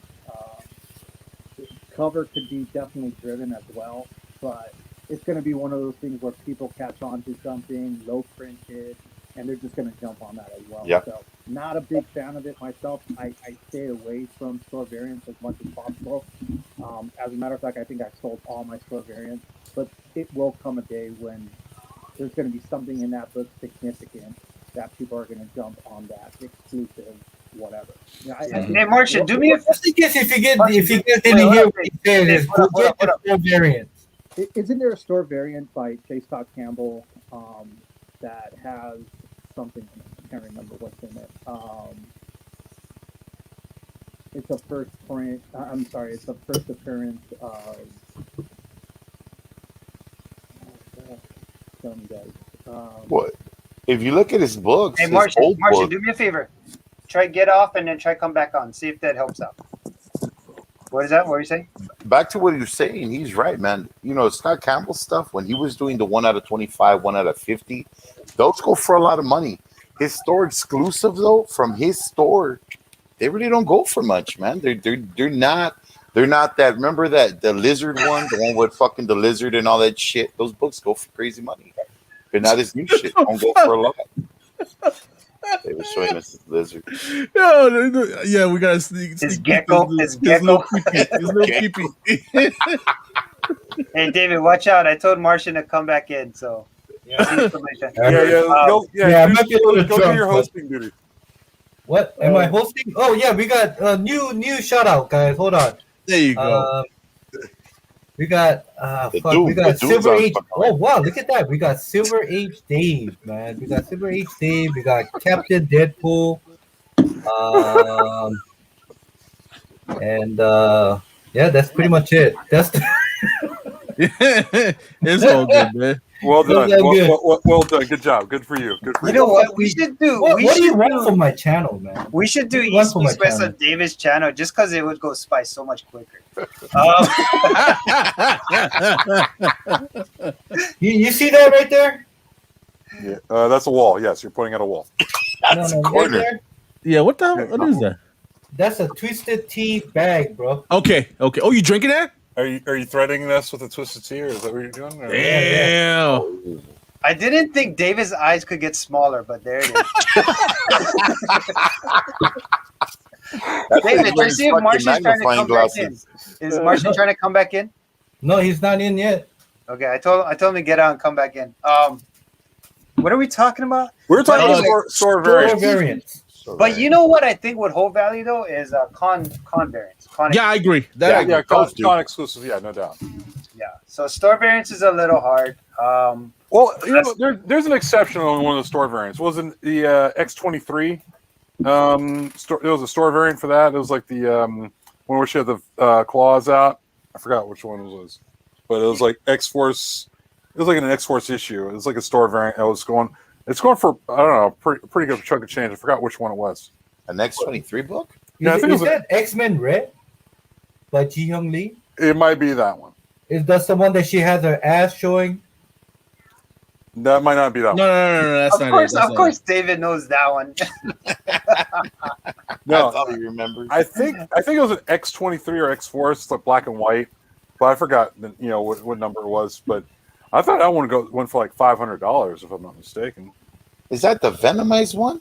The cover could be definitely driven as well, but it's going to be one of those things where people catch on to something low printed, and they're just going to jump on that as well. Yeah. So, not a big fan of it myself. I stay away from store variants as much as possible. As a matter of fact, I think I sold all my store variants, but it will come a day when there's going to be something in that book significant that people are going to jump on that exclusive whatever. Yeah, hey, Martian, do me a Just in case if you get any here, what he said is Hold go up, get the full variant. Isn't there a store variant by Chase Scott Campbell that has something in it? I can't remember what's in it. it's a first print. I'm sorry, it's a first appearance of some guys. What? If you look at his books, Hey, his Martian, old book, do me a favor. Try get off and then try come back on. See if that helps out. What is that? What are you saying? back to what he was saying, he's right, man. You know, Scott Campbell stuff, when he was doing the 1 out of 25, 1 out of 50, those go for a lot of money. His store exclusive, though, from his store, they really don't go for much, man. They're not that. Remember that the lizard one, the one with fucking the lizard and all that shit? Those books go for crazy money. They're not his new shit. Don't go for a lot. They were showing us the lizard. Yeah, we gotta sneak. His sneak gecko. peek His his little gecko. peepee, his little peepee. Hey, David, watch out. I told Martian to come back in. So, Yeah, go Yeah, I might be a little do drunk, your but- hosting duty. What am I hosting? Oh yeah, we got a new shout out, guys. Hold on. There you go. We got The fuck, dude- we the got dude's Silver on Age. fucking- Oh wow, look at that. We got Silver Age Dave, man. We got Silver Age Dave. We got Captain Deadpool. And yeah, that's pretty much it. That's It's all good, man. Well done. Those are good. Well done. Good job. Good for you. Good for you you. know what? We should do. what we do you should want do. from my channel, man? We should do What do you want East from my Meets West channel? on David's channel just because it would go spice so much quicker. You see that right there? Yeah, that's a wall. Yes, you're pointing at a wall. That's a right corner. there. Yeah, what is that? That's a Twisted Tea bag, bro. Okay. Oh, you drinking that? Are you threading this with a twisted tea, or is that what you're doing? Or- Damn. I didn't think David's eyes could get smaller, but there it is. David, try to see if Fucking Martian's trying to magnifying come back in. glasses. Is Martian trying to come back in? No, he's not in yet. Okay, I told him to get out and come back in. What are we talking about? We're talking But about store Store variants. variants. But you know what I think would hold value though is con variants. Yeah, I agree. That Yeah, those do. con exclusive. Yeah, no doubt. Yeah. So store variants is a little hard. Well, you know, there's an exception on one of the store variants. Wasn't the X23? It was a store variant for that. It was like the one where she had the claws out. I forgot which one it was, but it was like X Force. It was like an X Force issue. It was like a store variant. It's going for I don't know, pretty good chunk of change. I forgot which one it was. An X23 book? Yeah, I Is, think it is was a- that X-Men Red by Ji Hyung Lee? It might be that one. Is that the one that she has her ass showing? That might not be that No, that's Of not course, it. That's of not course, David knows that one. one. I No, thought he remembered. I think it was an X23 or X Force. It's like black and white, but I forgot what number it was. But I thought that one went for like $500 if I'm not mistaken. Is that the Venomized one?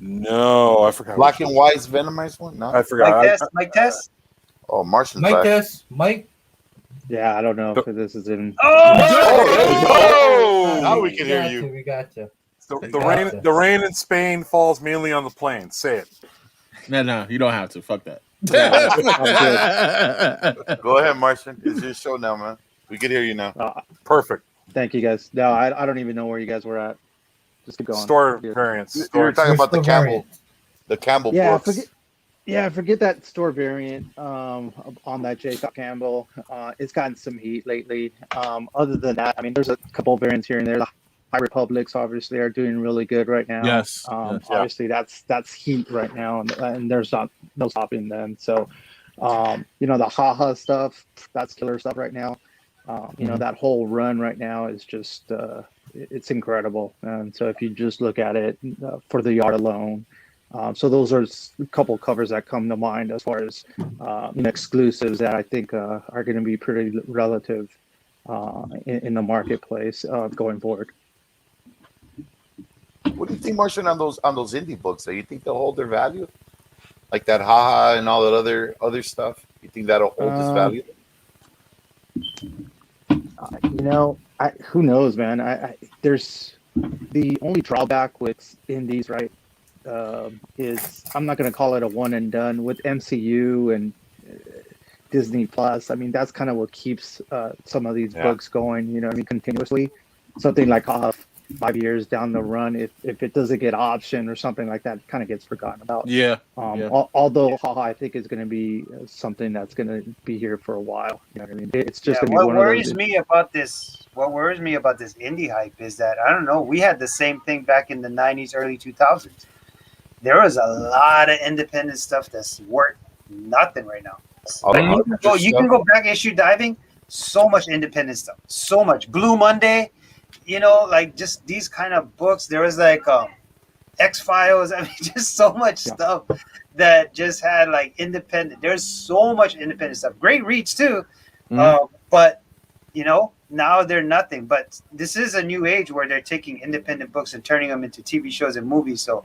No, I forgot. Black which and one. White's Venomized one? No. I forgot. Mike Tess. Oh, Martian's Mike back. Tess, Mike. Yeah, I don't know if this is in. Oh! Now we can hear Gotcha, you. We gotcha. The rain in Spain falls mainly on the plains. Say it. No, you don't have to. Fuck that. Go ahead, Martian. It's your show now, man. We can hear you now. Perfect. Thank you guys. No, I don't even know where you guys were at. Just keep going. Store Yeah. variants. You were Store- talking about the Crystal Campbell, the Campbell Yeah, books. forget that store variant on that Jacob Campbell. It's gotten some heat lately. Other than that, I mean, there's a couple of variants here and there. The High Republics obviously are doing really good right now. Yes, yes. Obviously that's heat right now, and there's no stopping them. So, the haha stuff, that's killer stuff right now. That whole run right now is just it's incredible. And so if you just look at it for the art alone. So those are a couple covers that come to mind as far as exclusives that I think are going to be pretty relative in the marketplace going forward. What do you think, Martian, on those indie books? Do you think they'll hold their value? Like that haha and all that other stuff? You think that'll hold its value? Who knows, man? I there's the only drawback with indies, right? Is I'm not going to call it a one and done with MCU and Disney Plus. I mean, that's kind of what keeps some of these books going. Continuously. Something like 5 years down the run, if it doesn't get option or something like that, it kind of gets forgotten about. Yeah. Although Haha, I think is going to be something that's going to be here for a while. You know what I mean? It's just going to be what one of worries those. me about this, what worries me about this indie hype is that I don't know. We had the same thing back in the '90s, early 2000s. There was a lot of independent stuff that's worth nothing right now. All the You hundred can go back issue diving. So much independent stuff. So much Blue Monday. You know, like just these kind of books. There was like X-Files. I mean, just so much stuff that just had like independent. There's so much independent stuff. Great reads too. But you know, now they're nothing. But this is a new age where they're taking independent books and turning them into TV shows and movies. So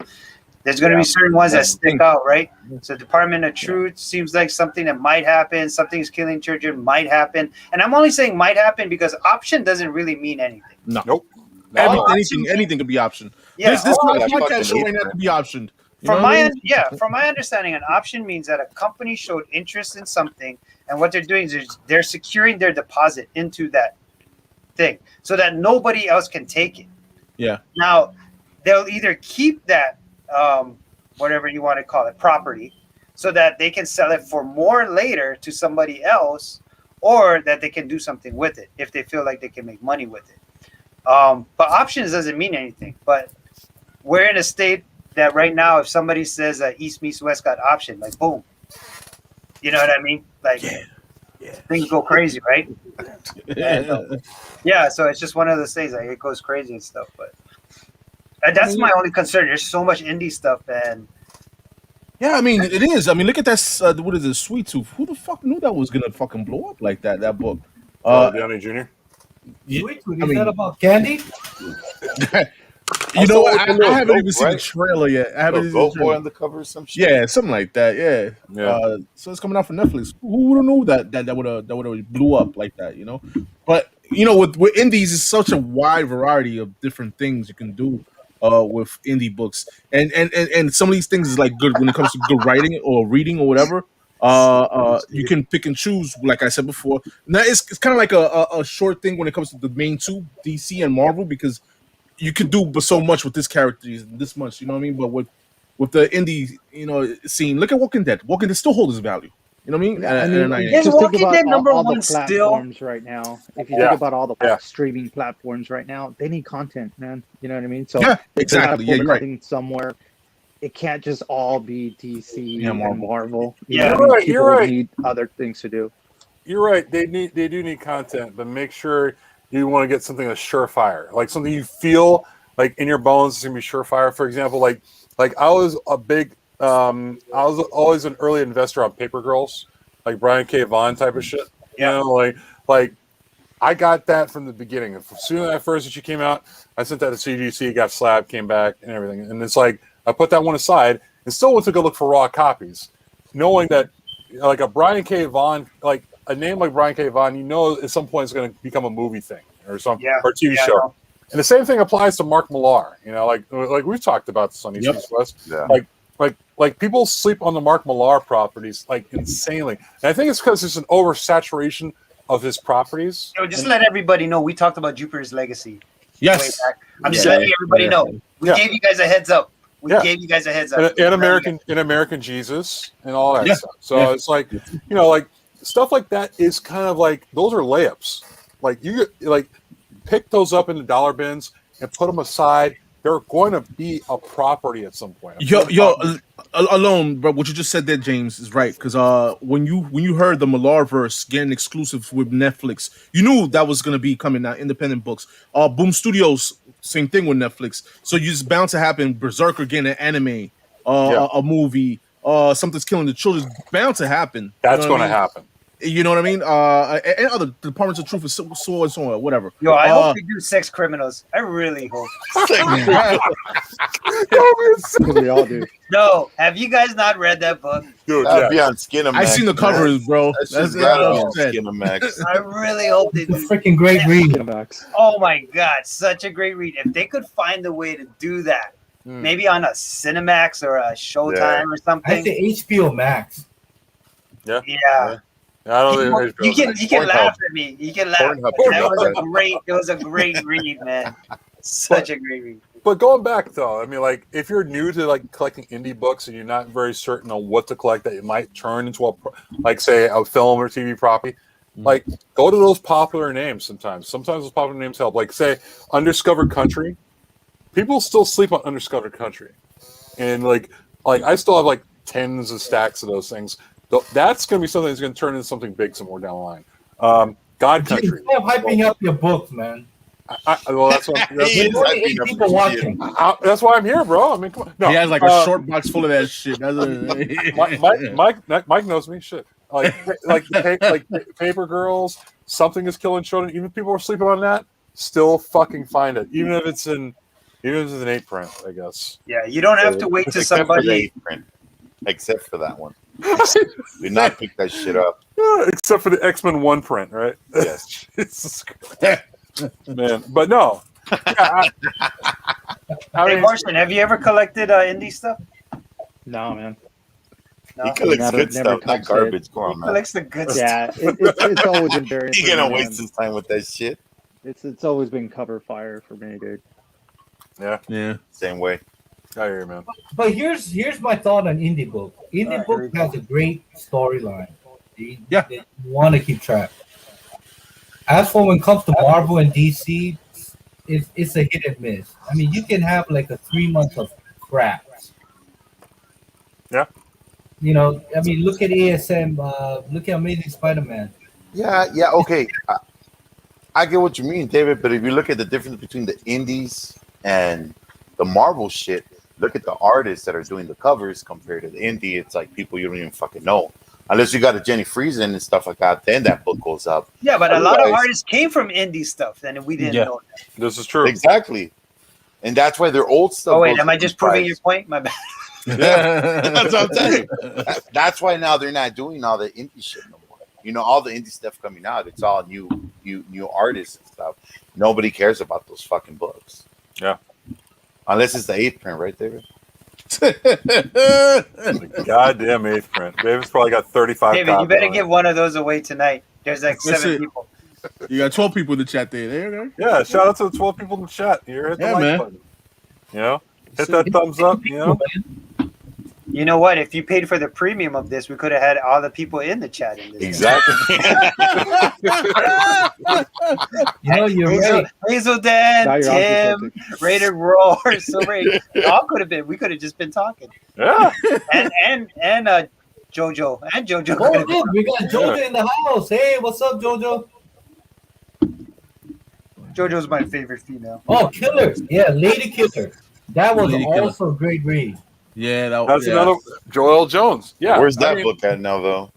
there's going to be certain ones that stick out, right? So Department of Truth seems like something that might happen. Something's killing children might happen. And I'm only saying might happen because option doesn't really mean anything. No. Nope. Anything could be optioned. Yeah. This podcast show right now could be optioned. From my understanding, an option means that a company showed interest in something, and what they're doing is they're securing their deposit into that thing so that nobody else can take it. Yeah. Now, they'll either keep that, whatever you want to call it, property, so that they can sell it for more later to somebody else, or that they can do something with it if they feel like they can make money with it. But options doesn't mean anything. But we're in a state that right now, if somebody says East meets West got option, like boom, you know what I mean? Like things go crazy, right? Yeah. So it's just one of those things. Like it goes crazy and stuff. But that's my only concern. There's so much indie stuff, and yeah, I mean it is. I mean, look at that. What is it, Sweet Tooth? Who the fuck knew that was gonna fucking blow up like that? That book. Downey Jr. Sweet Tooth, is that about candy? You know what? I little haven't goat, even seen the right? trailer yet. I haven't even seen Go the trailer. Boy on the cover or some shit. Yeah, something like that. Yeah. Yeah. So it's coming out for Netflix. Who would have known that would have blew up like that? You know. But you know, with indies, it's such a wide variety of different things you can do with indie books, and some of these things is like good when it comes to good writing or reading or whatever. You can pick and choose, like I said before. Now it's kind of like a short thing when it comes to the main two, DC and Marvel, because you could do but so much with this character, this much, you know what I mean? But with the indie, you know, scene, look at Walking Dead. Walking Dead still holds its value. You know what I mean? Is Just think Walking about Dead number all one the still? platforms right now. If you Yeah. think about all the Yeah. streaming platforms right now, they need content, man. You know what I mean? So Yeah, they gotta exactly. pull Yeah, the you're right. cutting somewhere. It can't just all be DC and Marvel. Marvel. You Yeah. know what I You're mean? right, you're People right. need other things to do. You're right. They do need content, but make sure you want to get something that's surefire, like something you feel like in your bones is gonna be surefire. For example, like I was a big, I was always an early investor on Paper Girls, like Brian K. Vaughan type of shit. You know, like I got that from the beginning. As soon as that first issue came out, I sent that to CGC, got slabbed, came back, and everything. And it's like I put that one aside and still went to go look for raw copies, knowing that like a Brian K. Vaughan, like a name like Brian K. Vaughan, you know, at some point it's going to become a movie thing or something, or a TV show. No. And the same thing applies to Mark Millar. You know, like we've talked about this on East East West. Yeah. Like people sleep on the Mark Millar properties like insanely, and I think it's because there's an oversaturation of his properties. Yo, just let everybody know we talked about Jupiter's Legacy. Yes. way back. I'm just letting everybody know. We Yeah. gave you guys a heads up. We Yeah. gave you guys a heads up. And American Jesus and all that Yeah. stuff. So Yeah. it's like, you know, like stuff like that is kind of like those are layups. Like you like pick those up in the dollar bins and put them aside. They're going to be a property at some point. Alone, bro. What you just said there, James, is right. Because when you heard the Millarverse getting exclusive with Netflix, you knew that was gonna be coming out. Independent books. Boom Studios, same thing with Netflix. So you just bound to happen. Berserker getting an anime, a movie, something's killing the children. It's bound to happen. That's going to happen. You know what I mean? And other Departments of Truth and so and so on, whatever. Yo, I hope they do sex criminals. I really hope. We all do. No, have you guys not read that book? Dude, That'd yeah. be on Skinamax. I seen the covers, bro. That's That's just gotta be what I on said. Skinamax. I really hope they It's a do. freaking great read. Cinemax. Oh my god, such a great read. If they could find a way to do that, Hmm. maybe on a Cinemax or a Showtime or I something. say HBO Max. Yeah. I don't think You can Pornhub. laugh at me. You can laugh. Pornhub. It was a great read, man. Such a great read. But going back though, I mean, like if you're new to like collecting indie books and you're not very certain on what to collect, that it might turn into like say a film or TV property, like go to those popular names. Sometimes those popular names help. Like say Undiscovered Country, people still sleep on Undiscovered Country, and like I still have like tens of stacks of those things. That's going to be something that's going to turn into something big somewhere down the line. God Country. Stop hyping up your books, man. Well, that's what. There's only 8 people watching. That's why I'm here, bro. I mean, come on. No, He has like a short box full of that shit. Mike knows me. Shit, like Paper Girls. Something is killing children. Even if people are sleeping on that, still fucking find it. Even if it's an 8 print, I guess. Yeah, you don't have to wait to Except for the somebody. 8 print. Except for that one. Do not pick that shit up. Except for the X-Men 1 print, right? Yes. Jesus Christ. Man, but no. Yeah, I Hey, mean, Martian, have you ever collected indie stuff? No, man. No. He collects Never- good never stuff, not touched garbage. Come He on, man. collects the good stuff. Yeah, it's always been very. He gonna waste his time with that shit. It's always been cover fire for me, dude. Yeah. Same way. I hear you, man. But here's my thought on indie book. Indie book has a great storyline. Yeah. You want to keep track. As for when it comes to Marvel and DC, it's a hit and miss. I mean, you can have like a 3 months of crap. Yeah. You know, I mean, look at ASM. Look at Amazing Spider-Man. Yeah, okay. I get what you mean, David, but if you look at the difference between the indies and the Marvel shit, look at the artists that are doing the covers compared to the indie. It's like people you don't even fucking know. Unless you got a Jenny Friesen and stuff like that, then that book goes up. Yeah, but a lot of Otherwise- artists came from indie stuff, and we didn't Yeah. know that. This is true. Exactly. And that's why their old stuff. Oh wait, goes am I up just in proving price. your point? My bad. Yeah, that's what I'm telling you. That's why now they're not doing all the indie shit no more. You know, all the indie stuff coming out, it's all new artists and stuff. Nobody cares about those fucking books. Yeah. Unless it's the 8th print, right, David? Goddamn 8th print. David's probably got 35. David, you copies better on it. give one of those away tonight. There's like That's 7 it. people. You got 12 people in the chat there. There you go. Yeah, shout out to the 12 people in the chat. Here, hit the Yeah, like man. button. You know, hit that thumbs up. You know, You know what? If you paid for the premium of this, we could have had all the people in the chat in this. Exactly. You know, you're right. Hazel Dan, Now you're onto Tim, something. Rated Roar, Silver Age. All could have been. We could have just been talking. yeah. And Jojo. And Jojo could Oh, have been. look, we got Jojo in the house. Hey, what's up, Jojo? Jojo's my favorite female. Oh, Killer. Yeah, Lady Killer. That was Lady Killer. also a great read. Yeah, That's yeah. another Joel Jones. Yeah. Where's that I mean, book at now, though?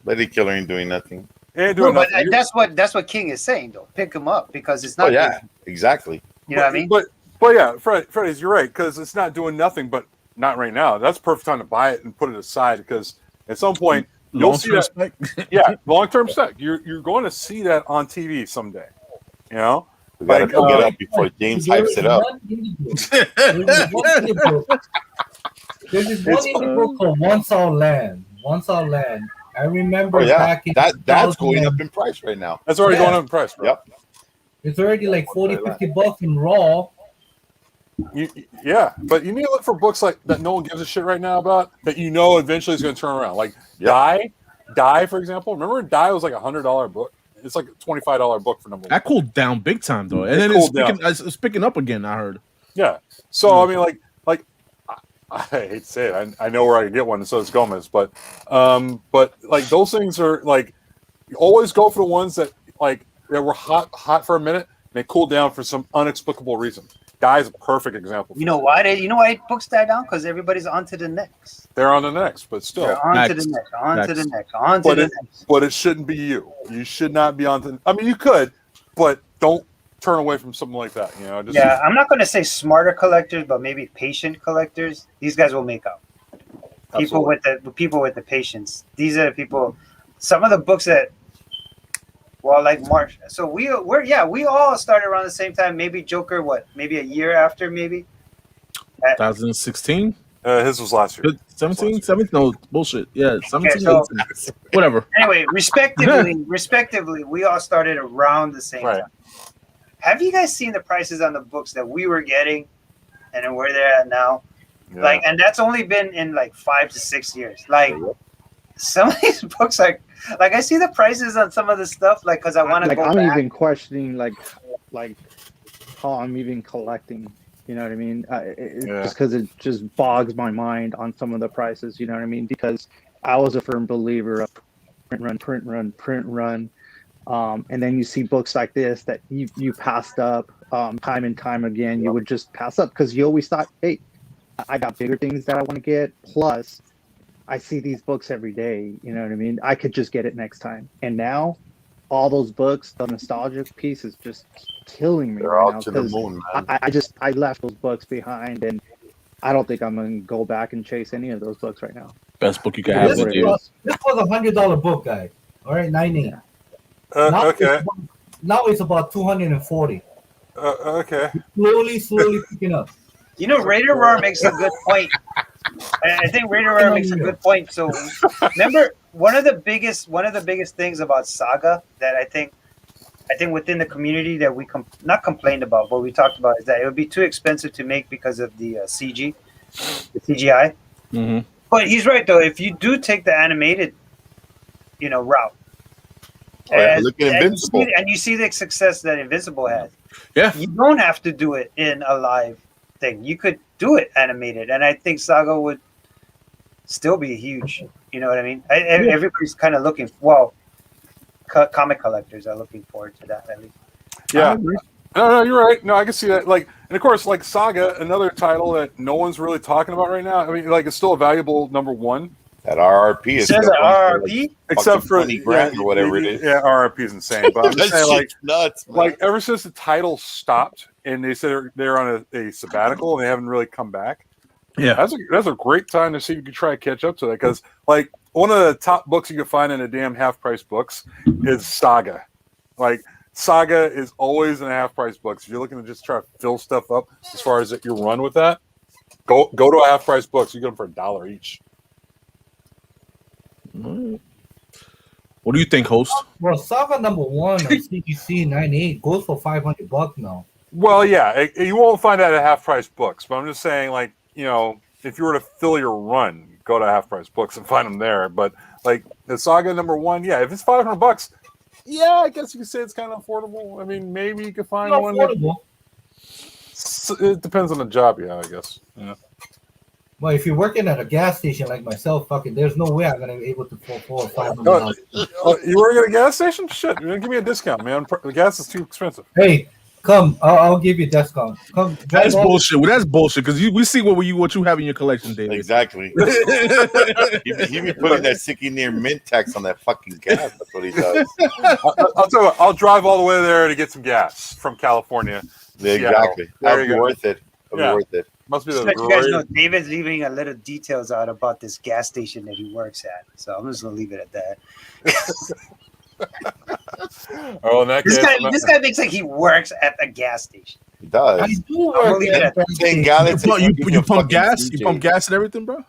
Lady Killer ain't doing nothing. Ain't No, doing but nothing. that's what King is saying though. Pick him up because it's Oh, not. yeah, exactly. You know what I mean? But yeah, Freddy's, you're right, because it's not doing nothing, but not right now. That's the perfect time to buy it and put it aside, because at some point you'll see Long-term that. spec. Yeah, long-term spec. You're going to see that on TV someday. You know, We gotta Like, pick it uh, up before James There hypes is it up. one indie book. There's this one indie book called Once Our Land. Once Our Land. I remember Oh, yeah. back in That's going 2000, up in price right now. that's already Yeah. going up in price, bro. Yep. It's already like 40, 50 bucks in raw. Yeah, but you need to look for books like that no one gives a shit right now about, that you know eventually is going to turn around. Like Yep. Die, for example. Remember, Die was like $100 book. It's like a $25 book for number one. That cooled down big time though, and It then cooled down. it's picking up again. I heard. Yeah. So I mean, like I hate to say it. I know where I can get one, and so does Gomez. But like those things are like, you always go for the ones that like that were hot for a minute, and they cooled down for some inexplicable reason. Guy's a perfect example. You know why? You know why books die down? Because everybody's on to the next. They're on the next, but still. They're on to Next. the next. On to the Next. next. On to But the it, next. but it shouldn't be you. You should not be on to. I mean, you could, but don't turn away from something like that. You know. Just, Yeah, I'm not going to say smarter collectors, but maybe patient collectors. These guys will make up. People with the patience. These are the people. Some of the books that, well, like March. So we all started around the same time. Maybe Joker, maybe a year after, maybe. 2016. His was last year. 17? 17? No, bullshit. Yeah, 17. so- 18. Whatever. Anyway, respectively, we all started around the same Right. time. Have you guys seen the prices on the books that we were getting and then where they're at now? Yeah. Like, and that's only been in like 5 to 6 years. Like, some of these books are like, I see the prices on some of the stuff, like, because I want to Like go I'm back. even questioning like how I'm even collecting. You know what I mean? Yeah. Just because it just bogs my mind on some of the prices. You know what I mean? Because I was a firm believer of print run. And then you see books like this that you passed up time and time again. You would just pass up because you always thought, hey, I got bigger things that I want to get. Plus, I see these books every day. You know what I mean? I could just get it next time. And now, all those books, the nostalgic piece is just killing me They're right all now to the 'cause moon, man. I left those books behind, and I don't think I'm gonna go back and chase any of those books right now. Best book you can It have. is what it dude. is. This was $100 book, guys. All right, 98. Now Okay. Now it's about 240. Okay. Slowly picking up. You know, Raider Roar makes a good point. I think Raider Roar makes a good point. So remember, one of the biggest things about Saga that I think within the community that we not complained about, but we talked about is that it would be too expensive to make because of the CGI. Mm-hmm. But he's right though. If you do take the animated, route, Oh, yeah, and- look at and Invincible. you see the success that Invincible has. Yeah. You don't have to do it in a live thing. You could do it animated, and I think Saga would still be huge. You know what I mean? Everybody's kind of looking. Well, comic collectors are looking forward to that at least. Yeah. No, you're right. No, I can see that. Like, and of course, like Saga, another title that no one's really talking about right now. I mean, like, it's still a valuable number one, That RRP It is says still an going for, like, RRP. except for 20 grand or whatever it is. Yeah, RRP is insane. But I'm just That saying, like, shit's nuts, man. like ever since the title stopped and they said they're on a sabbatical and they haven't really come back. Yeah. That's a great time to see if you can try to catch up to that, because like one of the top books you can find in a damn half price books is Saga. Like Saga is always in a half price books. If you're looking to just try to fill stuff up as far as your run with that, go to a half price books. You get them for $1 each. What do you think, host? Well, Saga number 1 on CGC 98 goes for $500 now. Well, yeah, you won't find that at half price books, but I'm just saying, like, if you were to fill your run, go to half price books and find them there. But like the Saga number 1, yeah, if it's $500, yeah, I guess you could say it's kind of affordable. I mean, maybe you could find Not one. affordable. It depends on the job you have, I guess. Yeah. Well, if you're working at a gas station like myself, fucking, there's no way I'm gonna be able to afford $500. You work at a gas station? Shit, give me a discount, man. The gas is too expensive. Hey, come, I'll give you a discount. Come, That's drive all- bullshit. Well, that's bullshit because we see what you have in your collection, David. Exactly. he be putting that sicky near mint tax on that fucking gas. That's what he does. I'll tell you what, I'll drive all the way there to get some gas from California. Yeah, Seattle. exactly. There That'll you be go. worth it. It'll Yeah. be worth it. Must be Just the to let you guys know, great. David's leaving a little details out about this gas station that he works at. So I'm just gonna leave it at that. Oh, in that This case, guy makes like he works at a gas station. He does. I do I'm work leaving it at at that Saying station. gallons You, is pump, fucking you your pump fucking gas? CJ. You pump gas and everything, bro?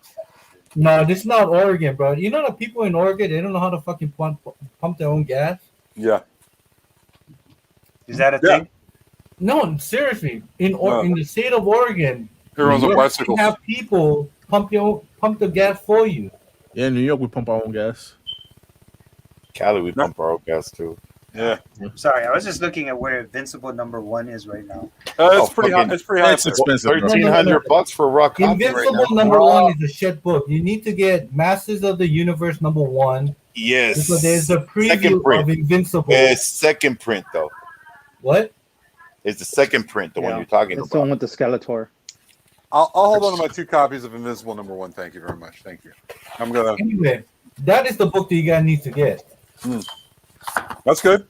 No, this is not Oregon, bro. You know the people in Oregon, they don't know how to fucking pump their own gas. yeah. Is that a Yeah. thing? No, seriously, in No. in the state of Oregon, Everyone's on you bicycles. have people pump the gas for you. Yeah, in New York, we pump our own gas. Cali, we pump our own gas too. Yeah. Sorry, I was just looking at where Invincible number 1 is right now. It's pretty fucking- high. It's pretty high. It's up there. expensive, bro. $1,300 for raw copy right Invincible now. number 1 is a shit book. You need to get Masters of the Universe number 1 Yes. because there's a preview Second print. of Invincible. It's second print though. What? It's the second print, the one Yeah. you're talking It's the one about. with the Skeletor. I'll hold on to my 2 copies of Invincible number 1. Thank you very much. Thank you. I'm gonna. Anyway, that is the book that you guys need to get. That's good.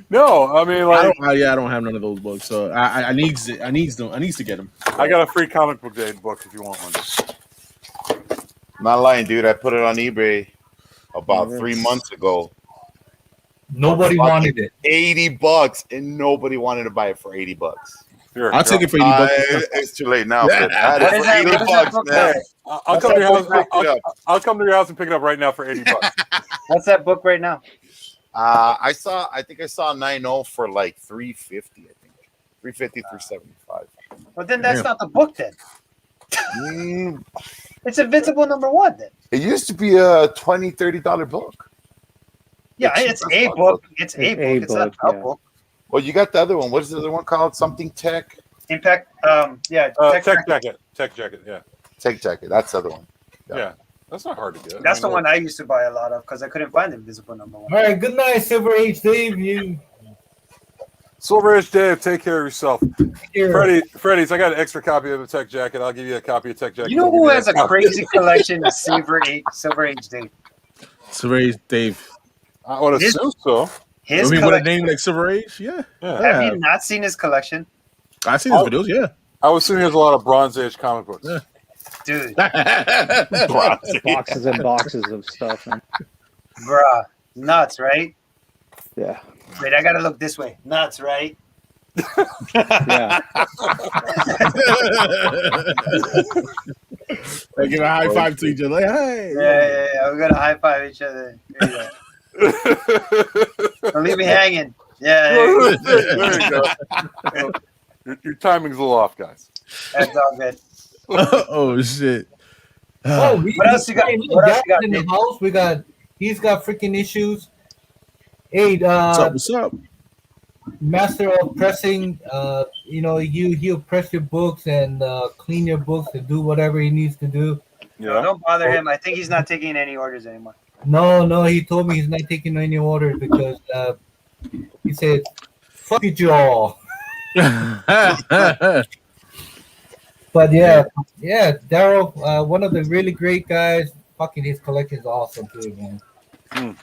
No, I mean, like, I don't have none of those books, so I need to get them. I got a free comic book day book if you want one. Not lying, dude. I put it on eBay about 3 months ago. Nobody Fucking wanted it. $80 and nobody wanted to buy it for $80. Here, I'll take it for $80. It's too late now. But What is that? What is that book? man. I'll come to your house. Pick it up. I'll come to your house and pick it up right now for $80. What's that book right now? I think I saw 9.0 for like 350. I think 350, 375. Well, then that's not the book. Then Mm, it's Invincible #1. Then it used to be a $20, $30 book. yeah, it's a book. It's a It's book. a It's not book, a yeah. book. Well, you got the other one. What is the other one called? Something Tech. Impact. Yeah. Tech jacket. Tech jacket. Yeah. Tech Jacket. That's the other one. Yeah. That's not hard to get. That's the one I used to buy a lot of because I couldn't find Invisible #1. All right, good night, Silver Age Dave. You Silver Edge Dave, take care of yourself. here. Freddy's, I got an extra copy of the Tech Jacket. I'll give you a copy of Tech Jacket. You know I'll who give has a crazy collection of Silver Age Dave? Silver Age Dave. I would His- assume so. His I mean, with a collection. name like Silver Age, yeah. Yeah. Have you not seen his collection, I see those videos, yeah. I would assume he has a lot of Bronze Age comic books. Yeah. dude? Boxes and boxes of stuff. Man. Bruh, nuts, right? Yeah. Wait, I gotta look this way. Nuts, right? Yeah. They give a high five to each other. Like, hey. Yeah. We're gonna high five each other. There you go. Don't leave me hanging. Yeah, There you go. Your timing's a little off, guys. that's all good. Oh shit. Oh, What else you got? What else you got, in the Dave? house? He's got freaking issues. Hey, What's up? What's up? master of pressing. He'll press your books and clean your books and do whatever he needs to do. Yeah. Don't bother him. I think he's not taking any orders anymore. No, he told me he's not taking any orders because he said, "Fuck it, y'all." But yeah, Daryl, one of the really great guys. Fucking his collection is awesome too, man.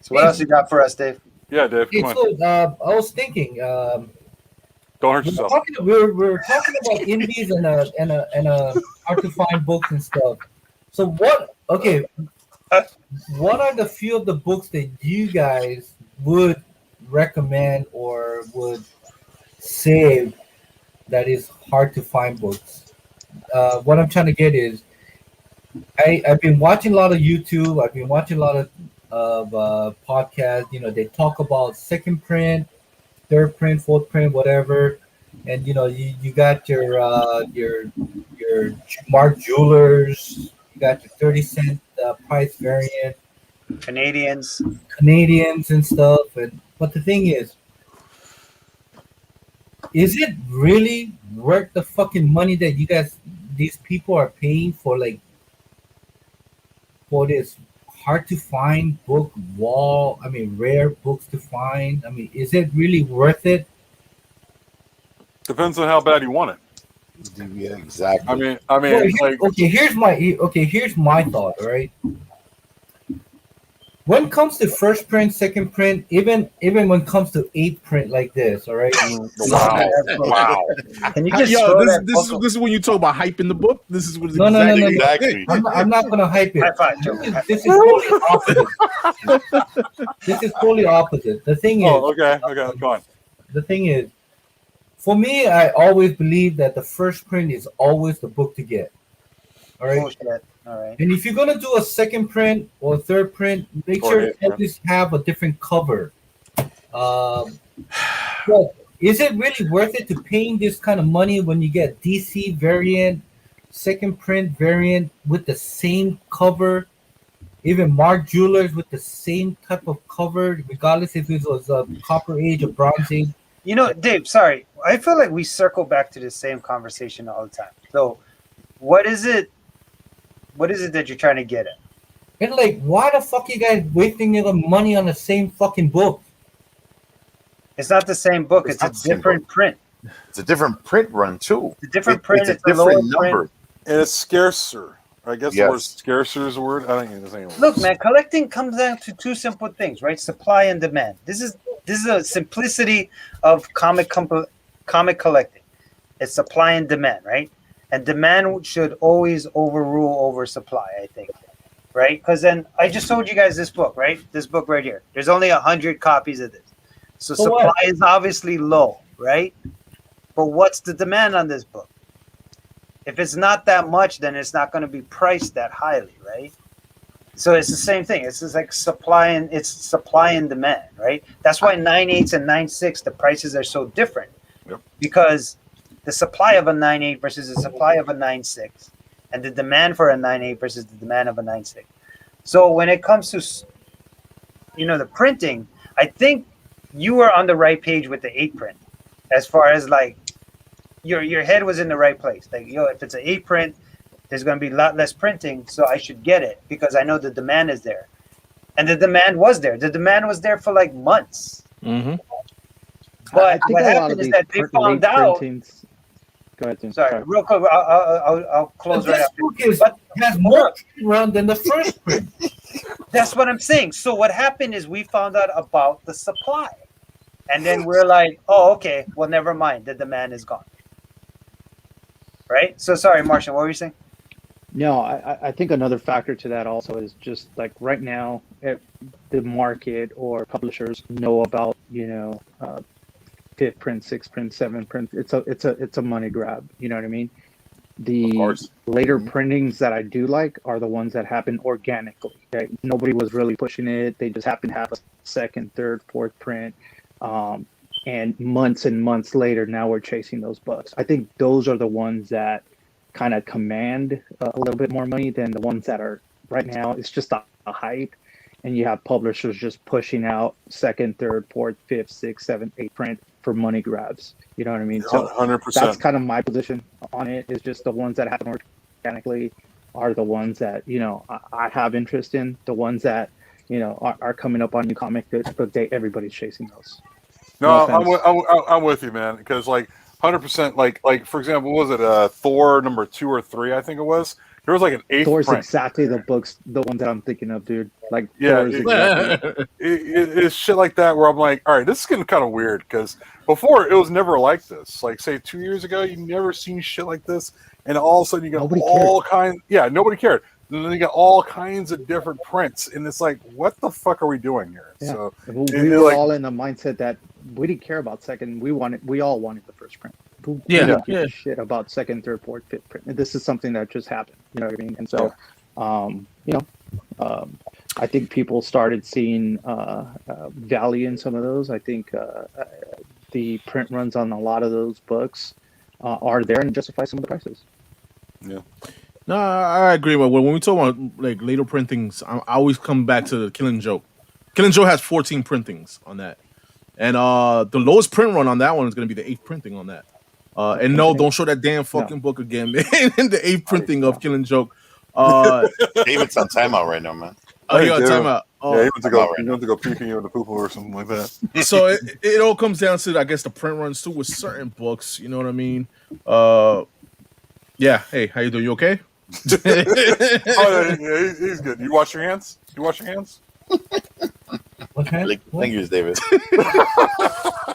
So what else you got for us, Dave? Yeah, Dave, Hey, come on. so I was thinking, Don't hurt yourself. we're talking about indies and hard to find books and stuff. So what? Okay, what are the few of the books that you guys would recommend or would say that is hard to find books? What I'm trying to get is, I've been watching a lot of YouTube. I've been watching a lot of podcasts. You know, they talk about second print, third print, fourth print, whatever. And you got your Mark Jewelers. You got your 30-cent price variant, Canadians. Canadians and stuff. But the thing is it really worth the fucking money that these people are paying for this hard to find book wall? I mean, rare books to find. I mean, is it really worth it? Depends on how bad you want it. Yeah, exactly. I mean, Well, here's my thought. All right. When it comes to first print, second print, even when it comes to 8th print like this, all right. wow. Can you just Yo, throw this that book is when you talk about hyping the book. This is what No. Exactly. I'm not gonna hype it. High five, Joe. This is totally opposite. This is totally opposite. The thing is, Oh, okay. Go on. the thing is, for me, I always believe that the first print is always the book to get. All right. Bullshit. All right. And if you're gonna do a second print or third print, make Or sure eighth to print. always have a different cover. But is it really worth it to paying this kind of money when you get DC variant, second print variant with the same cover, even Mark Jewelers with the same type of cover, regardless if it was a Copper Age or Bronze Age? You know, Dave, sorry. I feel like we circle back to the same conversation all the time. So what is it that you're trying to get at? And why the fuck you guys wasting your money on the same fucking book? It's not the same book. It's It's not a the same different print. It's a different print run too. It's a different print. It's It's a a lower different print. number. And it's scarcer. I guess Yes. the word scarcer is a word. I don't think it's the same. Look, man, collecting comes down to two simple things, right? Supply and demand. This is a simplicity of comic collecting. It's supply and demand, right? And demand should always overrule over supply, I think, right? Because then I just told you guys this book, right? This book right here. There's only 100 copies of this, so So supply what? is obviously low. right? But what's the demand on this book? If it's not that much, then it's not going to be priced that highly, right? So it's the same thing. It's just like supply and demand, right? That's why 9.8s and 9.6, the prices are so different. Yep. Because the supply of a 9.8 versus the supply of a 9.6, and the demand for a 9.8 versus the demand of a 9.6. So when it comes to, the printing, I think you were on the right page with the 8 print, as far as like your head was in the right place. Like, if it's an 8 print, there's going to be a lot less printing, so I should get it because I know the demand is there. And the demand was there. The demand was there for like months. Mm-hmm. But what happened is that they found out. Go ahead, Tim. Sorry, real quick. I'll close right This after. book has more run than the first print. That's what I'm saying. So what happened is we found out about the supply, and then we're like, oh, okay, well, never mind. The demand is gone. Right. So sorry, Martian. What were you saying? No, I think another factor to that also is just like right now, the market or publishers know about, 5th print, 6th print, 7th print. It's a money grab. You know what I mean? The later printings that I do like are the ones that happen organically. Okay? Nobody was really pushing it. They just happen to have a 2nd, 3rd, 4th print. And months later, now we're chasing those bucks. I think those are the ones that kind of command a little bit more money than the ones that are right now. It's just a hype, and you have publishers just pushing out 2nd, 3rd, 4th, 5th, 6th, 7th, 8th print for money grabs. You know what I mean? So 100%. that's kind of my position on it. Is just the ones that happen organically are the ones that I have interest in. The ones that are coming up on new comic book day. Everybody's chasing those. No, I'm with you, man. Because like 100%, like for example, was it Thor number 2 or 3? I think it was. There was like an 8th Thor's print. exactly the ones that I'm thinking of, dude. Like, Yeah, Thor's exactly. It's shit like that where I'm like, all right, this is getting kind of weird because before it was never like this. Like, say 2 years ago, you never seen shit like this, and all of a sudden you got Nobody all kinds. Yeah, nobody cared. And then you got all kinds of different prints, and it's like, what the fuck are we doing here? Yeah. So we were all in the mindset that we didn't care about 2nd. We all wanted the 1st print. We didn't give a shit about 2nd, 3rd, 4th, 5th print. And this is something that just happened. You know what I mean? And so, I think people started seeing value in some of those. I think the print runs on a lot of those books are there and justify some of the prices. Yeah. No, I agree. But when we talk about like later printings, I always come back to the Killing Joke. Killing Joke has 14 printings on that, and the lowest print run on that one is going to be the 8th printing on that. And no, don't show that damn fucking book again, man. In the 8th printing of Killing Joke. David's on timeout right now, man. Oh, you got timeout. Yeah, he went to go pee or the poo or something like that. So it all comes down to, I guess, the print runs too with certain books. You know what I mean? Yeah. Hey, how you doing? You okay? Oh, yeah, he's good. You wash your hands? Okay. Thank you, David.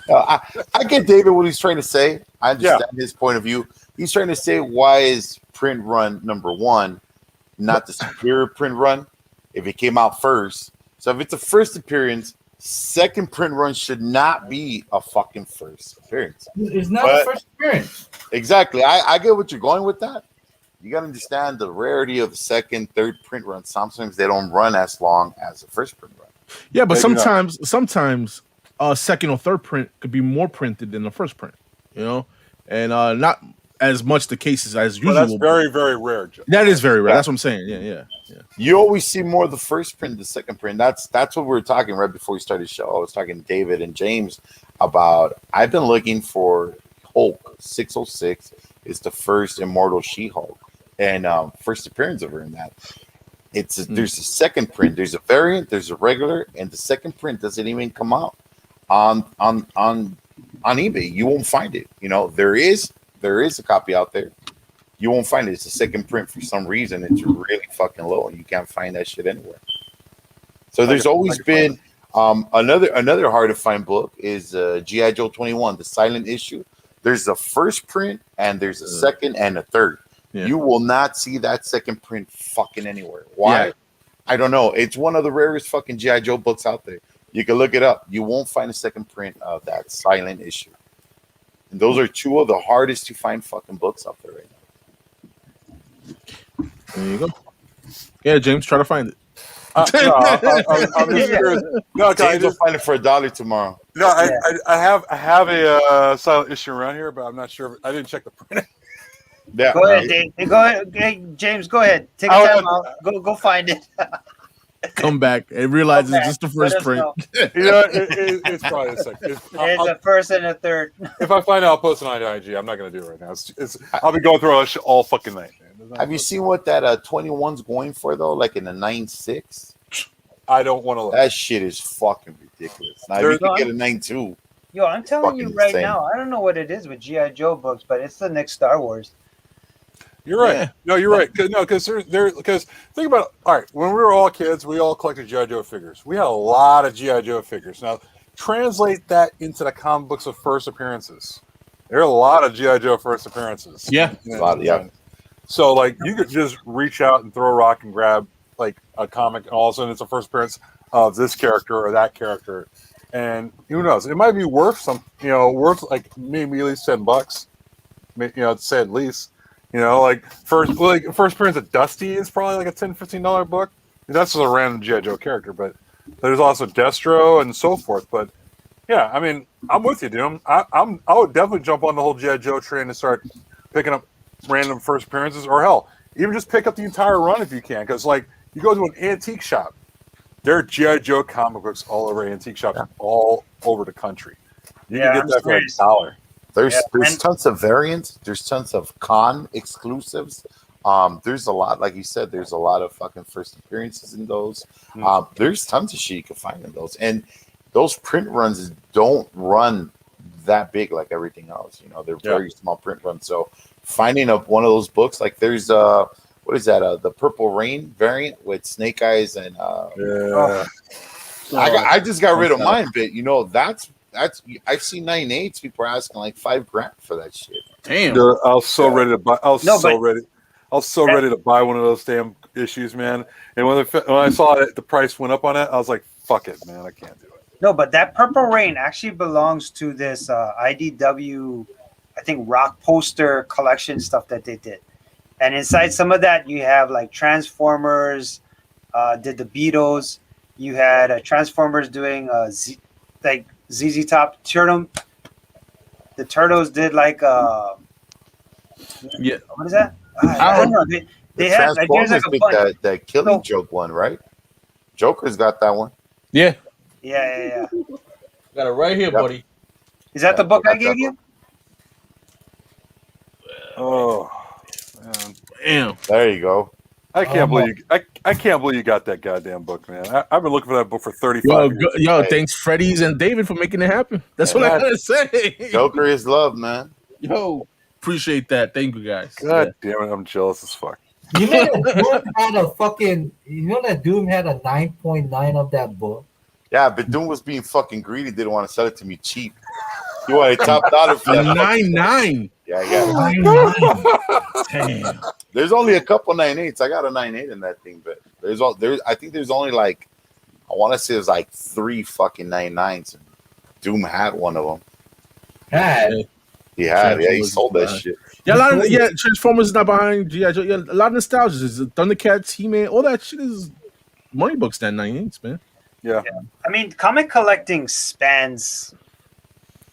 I get David what he's trying to say. I understand his point of view. He's trying to say, why is print run number 1 not the superior print run if it came out first? So if it's a first appearance, 2nd print run should not be a fucking first appearance. It's not a first appearance. Exactly. I get what you're going with that. You got to understand the rarity of the 2nd, 3rd print run. Sometimes they don't run as long as the 1st print run. Yeah, but sometimes a 2nd or 3rd print could be more printed than the 1st print, and not as much the cases as usual. Well, that's very, very rare, Joe. That is very rare. That's what I'm saying. Yeah. You always see more of the 1st print than the 2nd print. That's what we were talking right before we started the show. I was talking to David and James about, I've been looking for Hulk 606 is the first Immortal She-Hulk, and first appearance of her in that. There's a 2nd print, there's a variant, there's a regular, and the 2nd print doesn't even come out on eBay. You won't find it. There is a copy out there. You won't find it. It's a 2nd print for some reason. It's really fucking low, and you can't find that shit anywhere. So there's always been another hard to find book is G.I. Joe 21, the silent issue. There's a 1st print, and there's a 2nd and a 3rd. Yeah. You will not see that 2nd print fucking anywhere. Why? Yeah. I don't know. It's one of the rarest fucking G.I. Joe books out there. You can look it up. You won't find a 2nd print of that silent issue. And those are two of the hardest to find fucking books out there right now. There you go. Yeah, James, try to find it. No, I'm just curious. No, James will find it for $1 tomorrow. No, I have a silent issue around here, but I'm not sure. I didn't check the print. Yeah. Go ahead, Dave. Go ahead, hey, James. Go ahead. Take a time out. Go find it. Come back and realize Come it's just the first Let us print. know. It's probably a second. There's a first and a third. If I find out, I'll post it on IG. I'm not going to do it right now. I'll be going through all fucking night. Man. Have you seen what that 21's going for though? Like in the 9.6? I don't want to look. That shit is fucking ridiculous. Now you can get a 9.2. Yo, I'm telling you Fucking right insane. now, I don't know what it is with G.I. Joe books, but it's the next Star Wars. You're right. Yeah. No, you're right. Because think about it. All right. When we were all kids, we all collected GI Joe figures. We had a lot of GI Joe figures. Now, translate that into the comic books of first appearances. There are a lot of GI Joe first appearances. Yeah. You A know, lot, yeah. So, like, you could just reach out and throw a rock and grab like a comic, and all of a sudden it's a first appearance of this character or that character, and who knows? It might be worth worth like maybe at least $10. To say at least. Like first appearance of Dusty is probably like a $10-15 book. That's just a random G.I. Joe character, but there's also Destro and so forth. But yeah, I mean, I'm with you, Doom. I would definitely jump on the whole G.I. Joe train and start picking up random first appearances, or hell, even just pick up the entire run if you can. Because like you go to an antique shop, there are G.I. Joe comic books all over antique shops all over the country. You can get that for like $1. There's tons of variants. There's tons of con exclusives. There's a lot, like you said, there's a lot of fucking first appearances in those. There's tons of shit you can find in those. And those print runs don't run that big like everything else. They're very small print runs. So finding one of those books, like there's what is that? The Purple Rain variant with Snake Eyes and I just got rid of mine, but I've seen 9.8s. People are asking like $5,000 for that shit. Damn. Dude, I was so ready to buy. I was so ready to buy one of those damn issues, man. And when I saw that the price went up on it, I was like, "Fuck it, man! I can't do it." No, but that Purple Rain actually belongs to this IDW, I think, rock poster collection stuff that they did. And inside some of that, you have like Transformers, did the Beatles. You had Transformers doing ZZ Top Turtle. The Turtles did like yeah. what is that? I don't know. They had like there's like a bunch. that Killing Joke one, right? Joker's got that one. Yeah. Yeah. Got it right here, buddy. Is that the book I gave you? Oh, man. Damn. There you go. I can't believe you got that goddamn book, man. I've been looking for that book for 35 years. Yo, thanks Freddy's and David for making it happen. That's what I gotta say. Joker is love, man. Yo, appreciate that. Thank you guys. God damn it, I'm jealous as fuck. You know that Doom had a fucking. You know that Doom had a 9.9 of that book. Yeah, but Doom was being fucking greedy. Didn't want to sell it to me cheap. He wanted top dollar for that. 9.9. Yeah. Damn. There's only a couple 9.8s. I got a 9.8 in that thing, but I think there's only like, I want to say there's like 3 fucking 9.9s. And Doom had one of them. He sold that shit. Yeah, Transformers is not behind G.I. Joe. Yeah, a lot of nostalgia. Is Thundercats, He-Man, all that shit is money books. That 9.8s, man. Yeah. I mean, comic collecting spans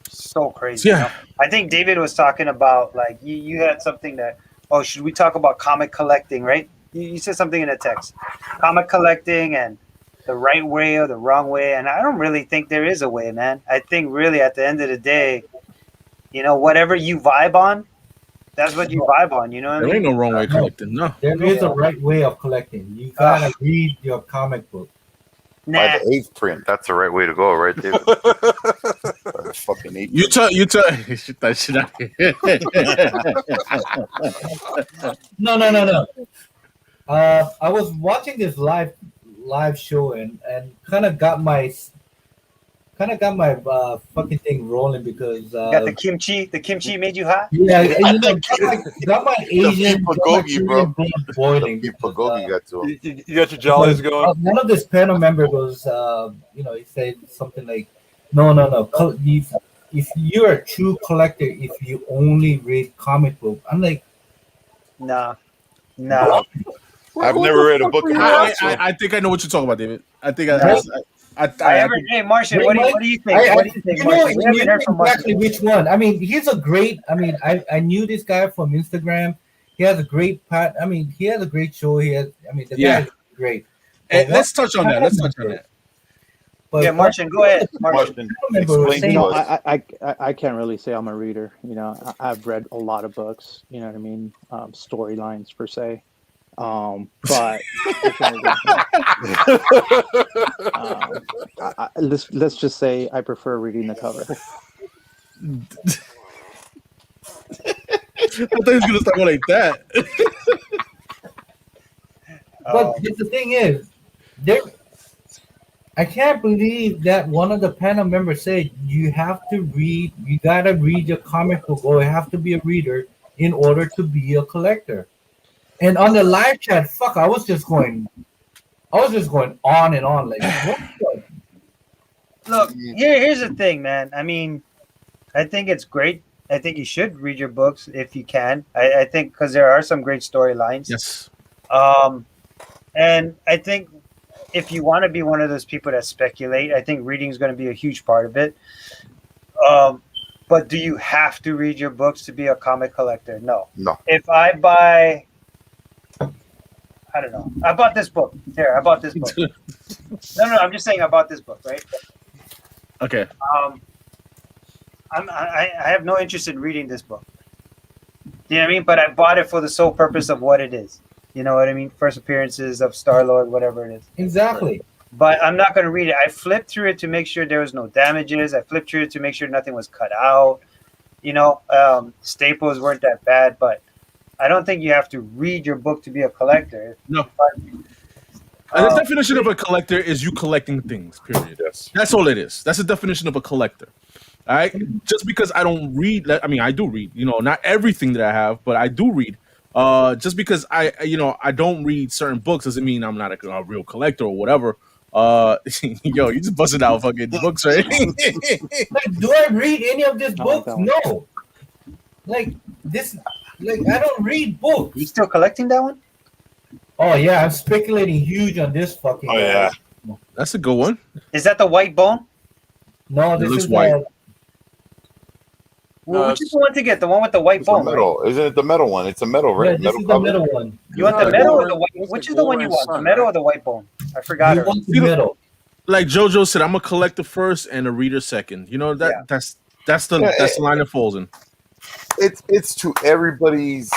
so crazy. Yeah. I think David was talking about like you had something that. Oh, should we talk about comic collecting? Right? You said something in the text. Comic collecting and the right way or the wrong way, and I don't really think there is a way, man. I think really at the end of the day, whatever you vibe on, that's what you vibe on. You know what I mean? There ain't no wrong way of collecting. No. There is a right way of collecting. You gotta read your comic book. By the 8th print, that's the right way to go, right, David? Fucking 8th. You shit that shit out here. No. I was watching this live show and kind of got my fucking thing rolling because got the kimchi made you hot. Yeah, got my Asian Bulgogi, bro. boiling. Bulgogi got to him. You got your jollies going. One of this panel member goes, he said something like, "No, if you're a true collector, if you only read comic book, I'm like, Nah. I've never read a book in my life. so- I think I know what you're talking about, David. I think Hey, Martian, what do you think? What do you think, you know, Martian? We you haven't know heard from exactly Martian. which one. I mean, he's a great. I mean, I knew this guy from Instagram. He has a great pat. I mean, he has a great show. He has. I mean, the Yeah. guy is great. Let's touch on that. Let's touch on that. But Yeah, Martian, go ahead. Martian. Explain You to know, us. I can't really say I'm a reader. You know, I've read a lot of books. You know what I mean? Storylines per se. But let's just say I prefer reading the cover. I thought he was gonna start going like that. But the thing is, there. I can't believe that one of the panel members said you have to read. You gotta read your comic book, or you have to be a reader in order to be a collector. And on the live chat, fuck, I was just going on and on like. What the- Look, here's the thing, man. I mean, I think it's great. I think you should read your books if you can. I think because there are some great storylines. Yes. And I think if you want to be one of those people that speculate, I think reading is going to be a huge part of it. But do you have to read your books to be a comic collector? No. No. If I buy, I don't know. I bought this book. Here, I bought this book. No, I'm just saying I bought this book, right? Okay. I have no interest in reading this book. You know what I mean? But I bought it for the sole purpose of what it is. You know what I mean? First appearances of Star-Lord, whatever it is. Exactly. But I'm not going to read it. I flipped through it to make sure there was no damages. I flipped through it to make sure nothing was cut out. You know, staples weren't that bad, but I don't think you have to read your book to be a collector. No. But, the definition of a collector is you collecting things, period. Yes. That's all it is. That's the definition of a collector. All right. Just because I don't read, I mean, I do read, you know, not everything that I have, but I do read. Just because I don't read certain books doesn't mean I'm not a real collector or whatever. Yo, you just busted out fucking books, right? Like, do I read any of these I books? don't. No. Like this. Like I don't read books. you still collecting that one? Oh yeah, I'm speculating huge on this fucking. Oh guy. yeah. That's a good one. Is that the white bone? No, It this looks is white. Well, which is the one to get? The one with the white It's the bone, right? metal. Isn't it the metal one? It's a metal, Yeah, right? this Metal is the cover? middle one. You want the Yeah, metal or Golden- the white? it's Which the is the one you Golden want? The Sun, metal right? or the white bone? I forgot You her. want the You know- middle. Like JoJo said, I'm a collector first and a reader second. You know that's the line it falls in. It's to everybody's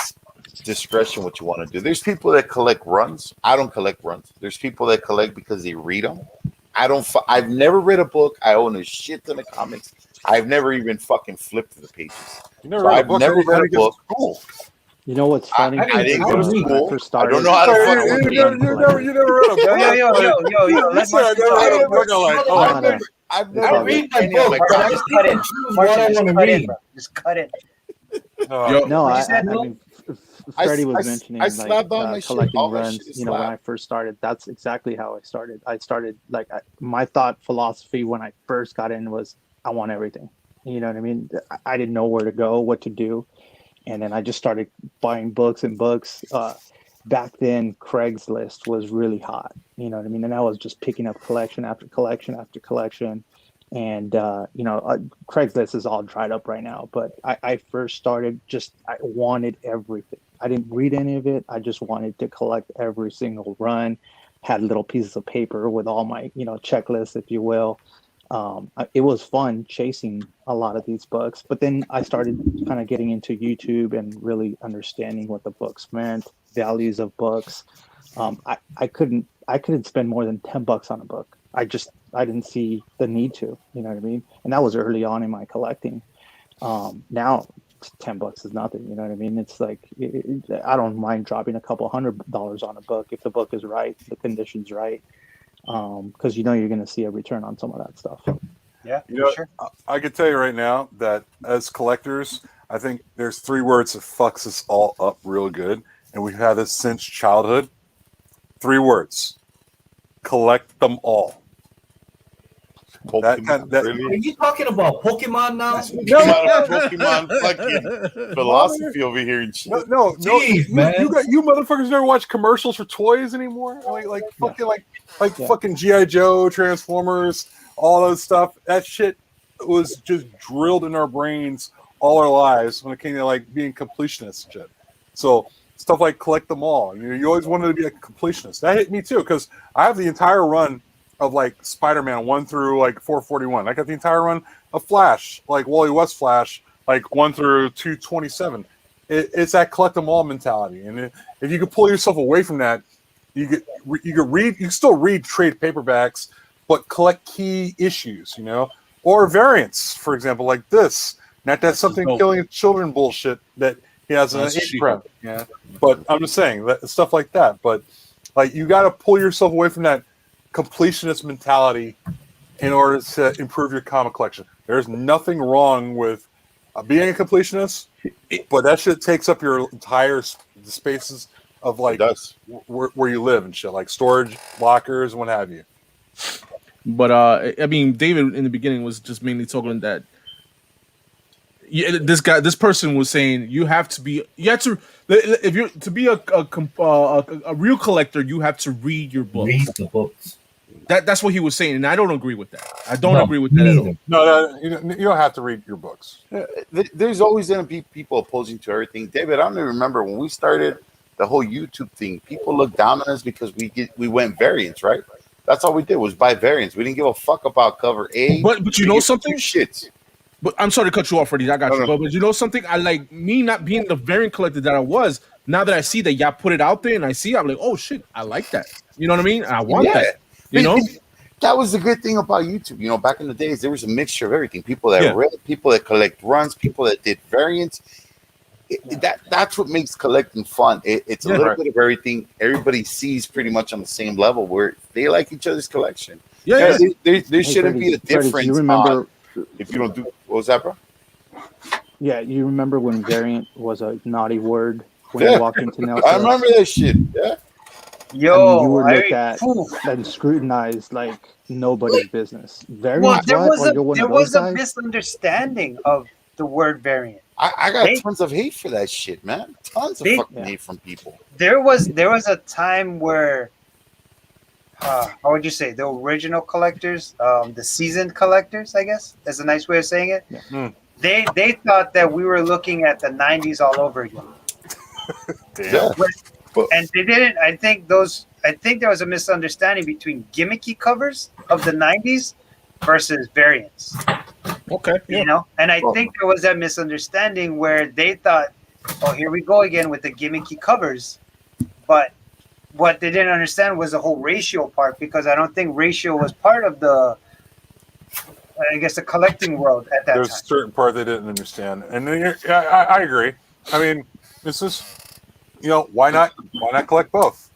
discretion what you want to do. There's people that collect runs. I don't collect runs. There's people that collect because they read them. I've never read a book. I own a shit ton of comics. I've never even fucking flipped the pages. You never So read a I've book. never Everybody read a gets book. to school. You know what's funny? I didn't go to read. When I school. first I started, don't know how to Sorry, fucking you read. never read a book. Yo. You Let said I Martian never read a talk. book. I'm like, oh, No, no. I've I never read my any of book, my but I comics. just pick and choose what I Martian, just want to cut in, read. bro. Just cut it. Yo, No, What you I said? mean, Freddie was I mentioning slapped like on my shit. collecting All my runs. shit is You know, when I slapped. first started, that's exactly how I started. I started like my thought philosophy when I first got in was I want everything. You know what I mean? I didn't know where to go, what to do, and then I just started buying books and books. Back then, Craigslist was really hot. You know what I mean? And I was just picking up collection after collection after collection. And Craigslist is all dried up right now. But I first started I wanted everything. I didn't read any of it. I just wanted to collect every single run. Had little pieces of paper with all my checklists, if you will. It was fun chasing a lot of these books. But then I started kind of getting into YouTube and really understanding what the books meant, values of books. I couldn't spend more than $10 on a book. I didn't see the need to, you know what I mean? And that was early on in my collecting. Now $10 is nothing, you know what I mean? It's like, I don't mind dropping a couple $100 on a book if the book is right, the condition's right. Because you're going to see a return on some of that stuff. Yeah, You know, sure. I can tell you right now that as collectors, I think there's 3 words that fucks us all up real good, and we've had this since childhood. 3 words: collect them all. That kind that, Are you talking about Pokemon now? Pokemon fucking philosophy over here and shit. no, Jeez, man. you motherfuckers never watch commercials for toys anymore? Like fucking Yeah. fucking G.I. Joe, Transformers, all those stuff. That shit was just drilled in our brains all our lives when it came to like being completionists and shit. So stuff like collect them all. You always wanted to be a completionist. That hit me too, because I have the entire run of like Spider-Man 1 through like 441. I got the entire run of Flash, like Wally West Flash, like 1 through 227. It's that collect them all mentality. And if you could pull yourself away from that, you could read. You can still read trade paperbacks, but collect key issues, or variants, for example, like this. Not that something killing children bullshit that he has an age prep. Yeah, but I'm just saying that stuff like that. But like you got to pull yourself away from that completionist mentality in order to improve your comic collection. There's nothing wrong with being a completionist, but that shit takes up your entire spaces of like where you live and shit, like storage lockers and what have you. But I mean, David in the beginning was just mainly talking that this person was saying if you're to be a real collector, you have to read your books. Read the books. That's what he was saying, and I don't agree with that. I don't agree with that at all. No, you don't have to read your books. There's always going to be people opposing to everything. David, I don't even remember when we started the whole YouTube thing. People looked down on us because we went variants, right? That's all we did was buy variants. We didn't give a fuck about cover A. But you know something? Shit. But I'm sorry to cut you off, Freddie. I got you. But you know something? I like me not being the variant collector that I was. Now that I see that y'all put it out there and I see, I'm like, oh shit, I like that. You know what I mean? I want that. That was the good thing about YouTube. Back in the days, there was a mixture of everything. People that read, people that collect runs, people that did variants. That's what makes collecting fun. It's a little bit of everything. Everybody sees pretty much on the same level where they like each other's collection. There shouldn't be a difference. You remember if you don't do what was that, bro? Yeah, you remember when variant was a naughty word when you walked into Nelson? I remember that shit. Yeah. You were looked at and scrutinized like nobody's business. Variant, there was a misunderstanding of the word variant. I got tons of hate for that shit, man. Tons of fucking hate from people. There was a time where, how would you say, the original collectors, the seasoned collectors, I guess that's a nice way of saying it. Yeah. They thought that we were looking at the 90s all over again. Damn. And they didn't. I think there was a misunderstanding between gimmicky covers of the 90s versus variants. Okay. And I think there was that misunderstanding where they thought, oh, here we go again with the gimmicky covers. But what they didn't understand was the whole ratio part, because I don't think ratio was part of the collecting world at that time. There's a certain part they didn't understand. And I agree. I mean, this is, why not collect both,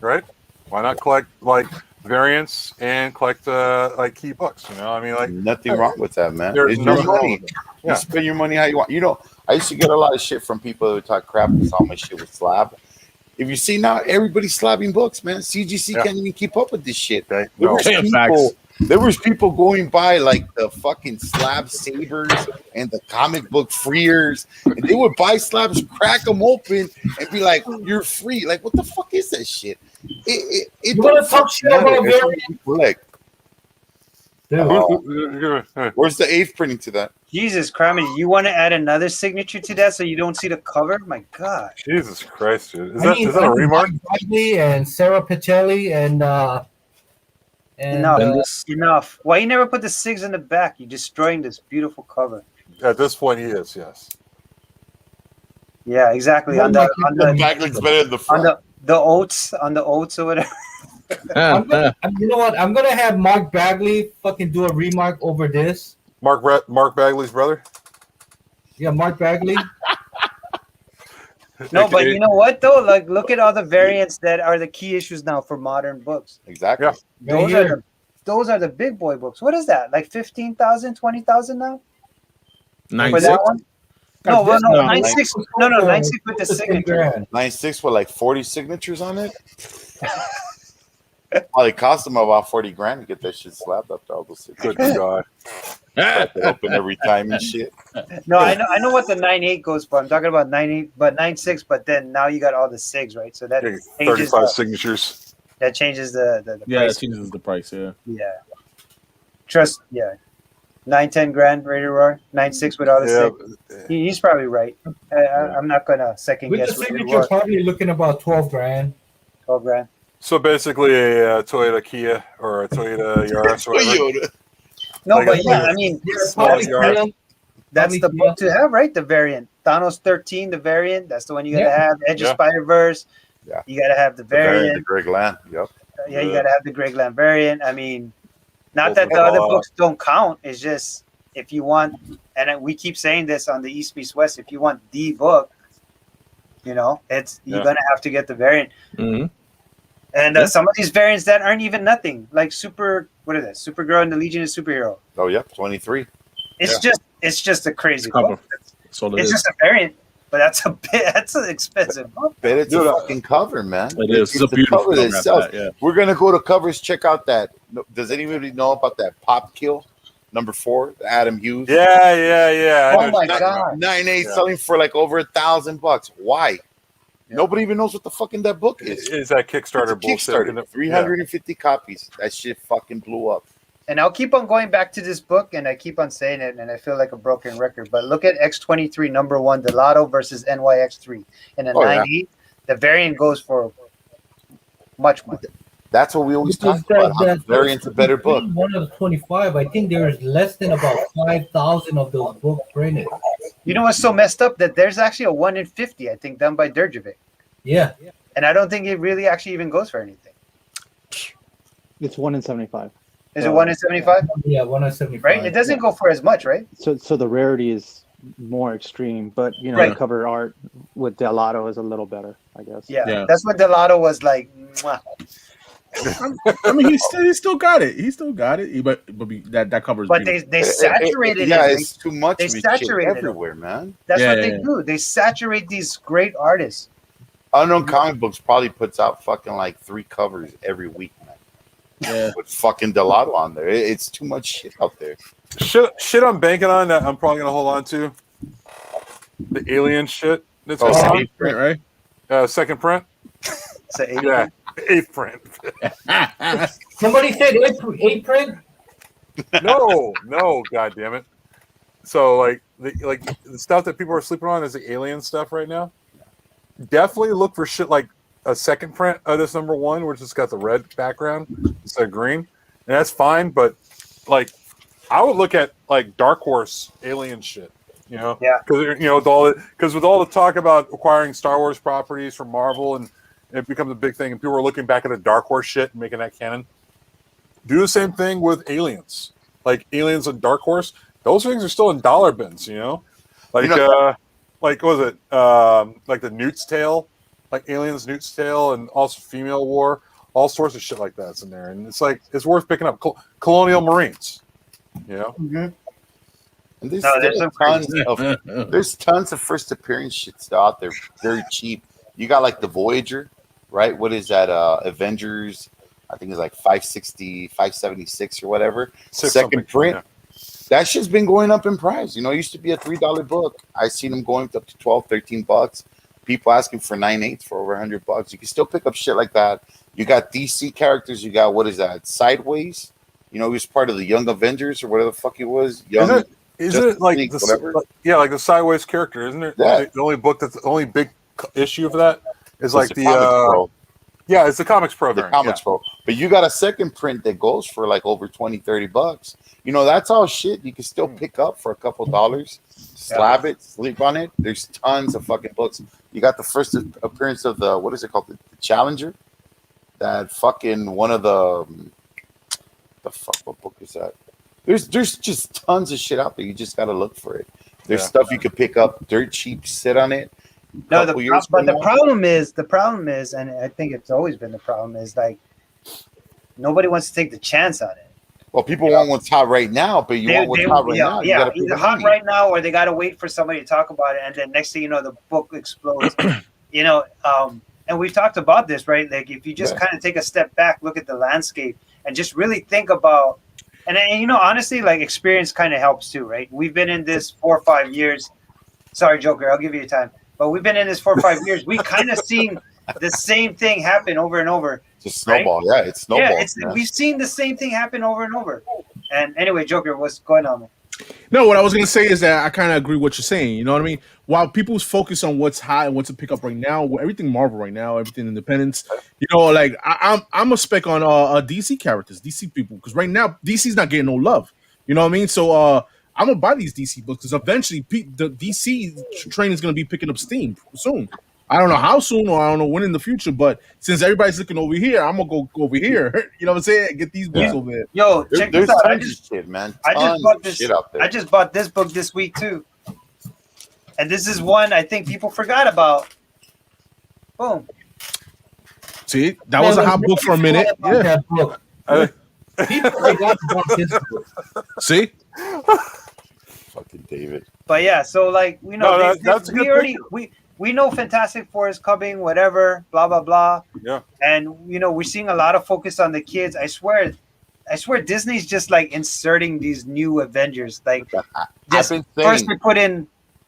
right? Why not collect like variants and collect like key books? I mean, like nothing wrong with that, man. There's it's no your money. Yeah. You spend your money how you want. I used to get a lot of shit from people that would talk crap and all my shit with slab. If you see now, everybody's slabbing books, man. CGC can't even keep up with this shit. Right? There was people going by like the fucking slab sabers and the comic book freers, and they would buy slabs, crack them open, and be like, "You're free." Like, what the fuck is that shit? You want to talk shit about variants? Where's the 8th printing to that? Jesus Christ, you want to add another signature to that so you don't see the cover? My God. Jesus Christ, dude. Is that a remark? And Sarah Pacelli and enough. Why you never put the SIGs in the back? You're destroying this beautiful cover. At this point, he is, yes. Yeah, exactly. The back looks better than the front. On the oats or whatever. You know what? I'm gonna have Mark Bagley fucking do a remark over this. Mark Bagley's brother? Yeah, Mark Bagley. No, but you know what though? Like, look at all the variants that are the key issues now for modern books. Exactly. Yeah. Those are the big boy books. What is that? Like 15,000, 20,000 now? 9.6. For that one? No, 9.6. No, 9.6 with the signature. 9.6 with like 40 signatures on it. Probably cost them about 40 grand to get that shit slapped up to all those Good God. crack it open every time and shit. No, I know what the 9.8 goes for. I'm talking about 9.8, but 9.6. But then now you got all the SIGs, right? So that Yeah, changes 35 the, signatures. that changes the Yeah, it price. changes the price. Yeah. Yeah. Trust. Yeah. 9-10 grand rated roar. 9.6 with all the Yeah. SIGs. He's probably right. I'm not gonna second With the guess rated signature, roar. probably looking about 12 grand. 12 grand. So basically, a Toyota Kia or a Toyota Yaris or whatever. Toyota. No, Like but a- yeah, I mean, Yeah, Small probably yard. Kia. that's the probably book to have, right? The variant. Thanos 13, the variant. That's the one you gotta Yeah. have. Edge Yeah. of Spider Verse. Yeah. You gotta have the The variant, variant. the Greg Land. Yep. Yeah, you gotta have the Greg Land variant. I mean, not Both that of the them. other books don't count. It's just if you want, and we keep saying this on the East Beast West. If you want the book, it's you're Yeah. gonna have to get the variant. Mm-hmm. And Yeah. some of these variants that aren't even nothing, like what is it? Supergirl and the Legion of Superhero. Oh, yep. 23. It's just a crazy Cover. book. That's all it It's is. just a variant, but that's an expensive book. Bet it's a Dude, fucking cover, man. It is. It's a the beautiful cover cover. itself. Yeah. We're gonna go to covers. Check out that. Does anybody know about that Pop Kill number 4, the Adam Hughes? Yeah. I Oh know my what you're talking God. about. 9.8 Yeah. selling for like over $1,000. Why? Yeah. Nobody even knows what the fucking that book is. Is that Kickstarter It's a bullshit? Kickstarter. 350 copies. That shit fucking blew up. And I'll keep on going back to this book, and I keep on saying it, and I feel like a broken record. But look at X23 number 1, Delato versus NYX3, and a Oh, yeah. 9.8. The variant goes for much more. That's what we always Because talk about. How the variant's a better book. One of the 25, I think there's less than about 5,000 of those books printed. You know what's so messed up? That there's actually a 1 in 50, I think, done by Derjovic. Yeah. And I don't think it really actually even goes for anything. It's 1 in 75. Is it 1 in 75? Yeah, 1 out of 75. Right? It doesn't go for as much, right? So the rarity is more extreme, but Right. the cover art with Delato is a little better, I guess. Yeah. Yeah. That's what Delato was like. Mwah. I mean, he still got it. He still got it. That covers. But they saturated Yeah, it. it's too much. they of it shit saturated it. everywhere, man. That's Yeah, what they yeah. do. They saturate these great artists. Unknown Comic Books probably puts out fucking like 3 covers every week, man. Yeah. With fucking Delato on there. It's too much shit out there. Shit I'm banking on that I'm probably gonna hold on to. The alien shit. That's Oh, going Print, right? on. Second print. So Yeah. 8th print. Somebay said 8 print. No, god damn it. So like the stuff that people are sleeping on is the alien stuff right now. Definitely look for shit like a second print of this number 1, which has got the red background instead of green. And that's fine, but like I would look at like Dark Horse alien shit. Yeah. Because with all the talk about acquiring Star Wars properties from Marvel and it becomes a big thing, and people are looking back at the Dark Horse shit and making that canon. Do the same thing with Aliens, like Aliens and Dark Horse. Those things are still in dollar bins, like like what was it, like the Newt's Tale, like Aliens, Newt's Tale, and also Female War, all sorts of shit like that's in there, and it's like it's worth picking up. Colonial Marines, Mhm. And there's, No, there's still some there's tons of first appearance shit still out there, very cheap. You got like the Voyager, right? What is that? Avengers, I think it's like 560, 576 or whatever. Second print. yeah. That shit's been going up in price. It used to be a $3 book. I seen them going up to $12, $13. People asking for 9/8 for over $100. You can still pick up shit like that. You got DC characters. You got, what is that? Sideways. He was part of the Young Avengers or whatever the fuck he was. Young. Isn't it like League, the whatever. like the Sideways character? Isn't it Yeah. the only book that's the only big issue of that is like It's Comics Pro. yeah, it's the Comics Pro. The variant, Comics Pro. But you got a second print that goes for like over $20, $30. That's all shit you can still pick up for a couple dollars. Slab it, sleep on it. There's tons of fucking books. You got the first appearance of the, what is it called? The Challenger. That fucking one of the fuck, what book is that? There's just tons of shit out there. You just gotta look for it. There's Yeah. stuff you could pick up dirt cheap, sit on it. No, Couple years but from the now. problem is, and I think it's always been the problem is like nobody wants to take the chance on it. Well, people want what's hot right now, but you want what's hot right now. You gotta pay either the hot money. right now or they got to wait for somebody to talk about it, and then next thing you know, the book explodes. And and we've talked about this, right? Like if you just Yeah. kind of take a step back, look at the landscape, and just really think about, and you know, honestly, like experience kind of helps too, right? We've been in this 4 or 5 years. Sorry, Joker, I'll give you time. But we've been in this 4 or 5 years. We kind of seen the same thing happen over and over. Just snowball. Yeah, it's snowball. Yeah, we've seen the same thing happen over and over. And anyway, Joker, what's going on, man? No, what I was gonna say is that I kind of agree with what you're saying. You know what I mean? While people's focus on what's hot and what's to pick up right now, everything Marvel right now, everything Independence, you know, like I'm a spec on DC characters, DC people, because right now DC's not getting no love. You know what I mean? So I'm gonna buy these DC books because eventually the DC train is gonna be picking up steam soon. I don't know how soon or I don't know when in the future, but since everybody's looking over here, I'm gonna go over here. You know what I'm saying? Get these books over there. Yo, check There's this out. tons of shit, man. I just Tons bought of this. shit out there. I just bought this book this week too, and this is one I think people forgot about. Boom. See, that was a hot book for a minute. Yeah. That book. People forgot about this book. See, Fucking David. But yeah, so like we know No, that's a we good already picture. we know Fantastic Four is coming, whatever, blah blah blah. Yeah. And you know we're seeing a lot of focus on the kids. I swear Disney's just like inserting these new Avengers. Like I've just been first saying we put in.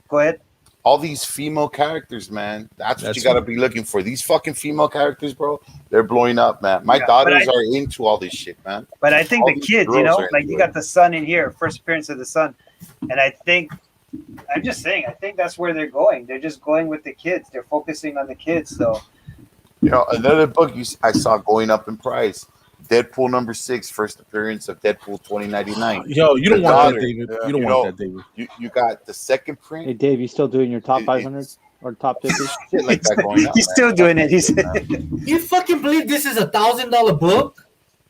Go ahead. all these female characters, man. That's what That's you gotta be looking for. These fucking female characters, bro. They're blowing up, man. My Yeah, daughters but are into all this shit, man. But I think All the these kids, you girls know, are like into you it. got the son in here, first appearance of the son, and I think I'm just saying, I think that's where they're going. They're just going with the kids. They're focusing on the kids. So You know, another book I saw going up in price. Deadpool #6, first appearance of Deadpool 2099. yo, you don't The want daughter, that, David. yeah. You don't You want know, that, David. You got the second print. Hey, Dave, you still doing your top It- 500 it's- or top 50? Shit like that going up. he's man. still doing it. He said, You fucking believe this is $1,000 book?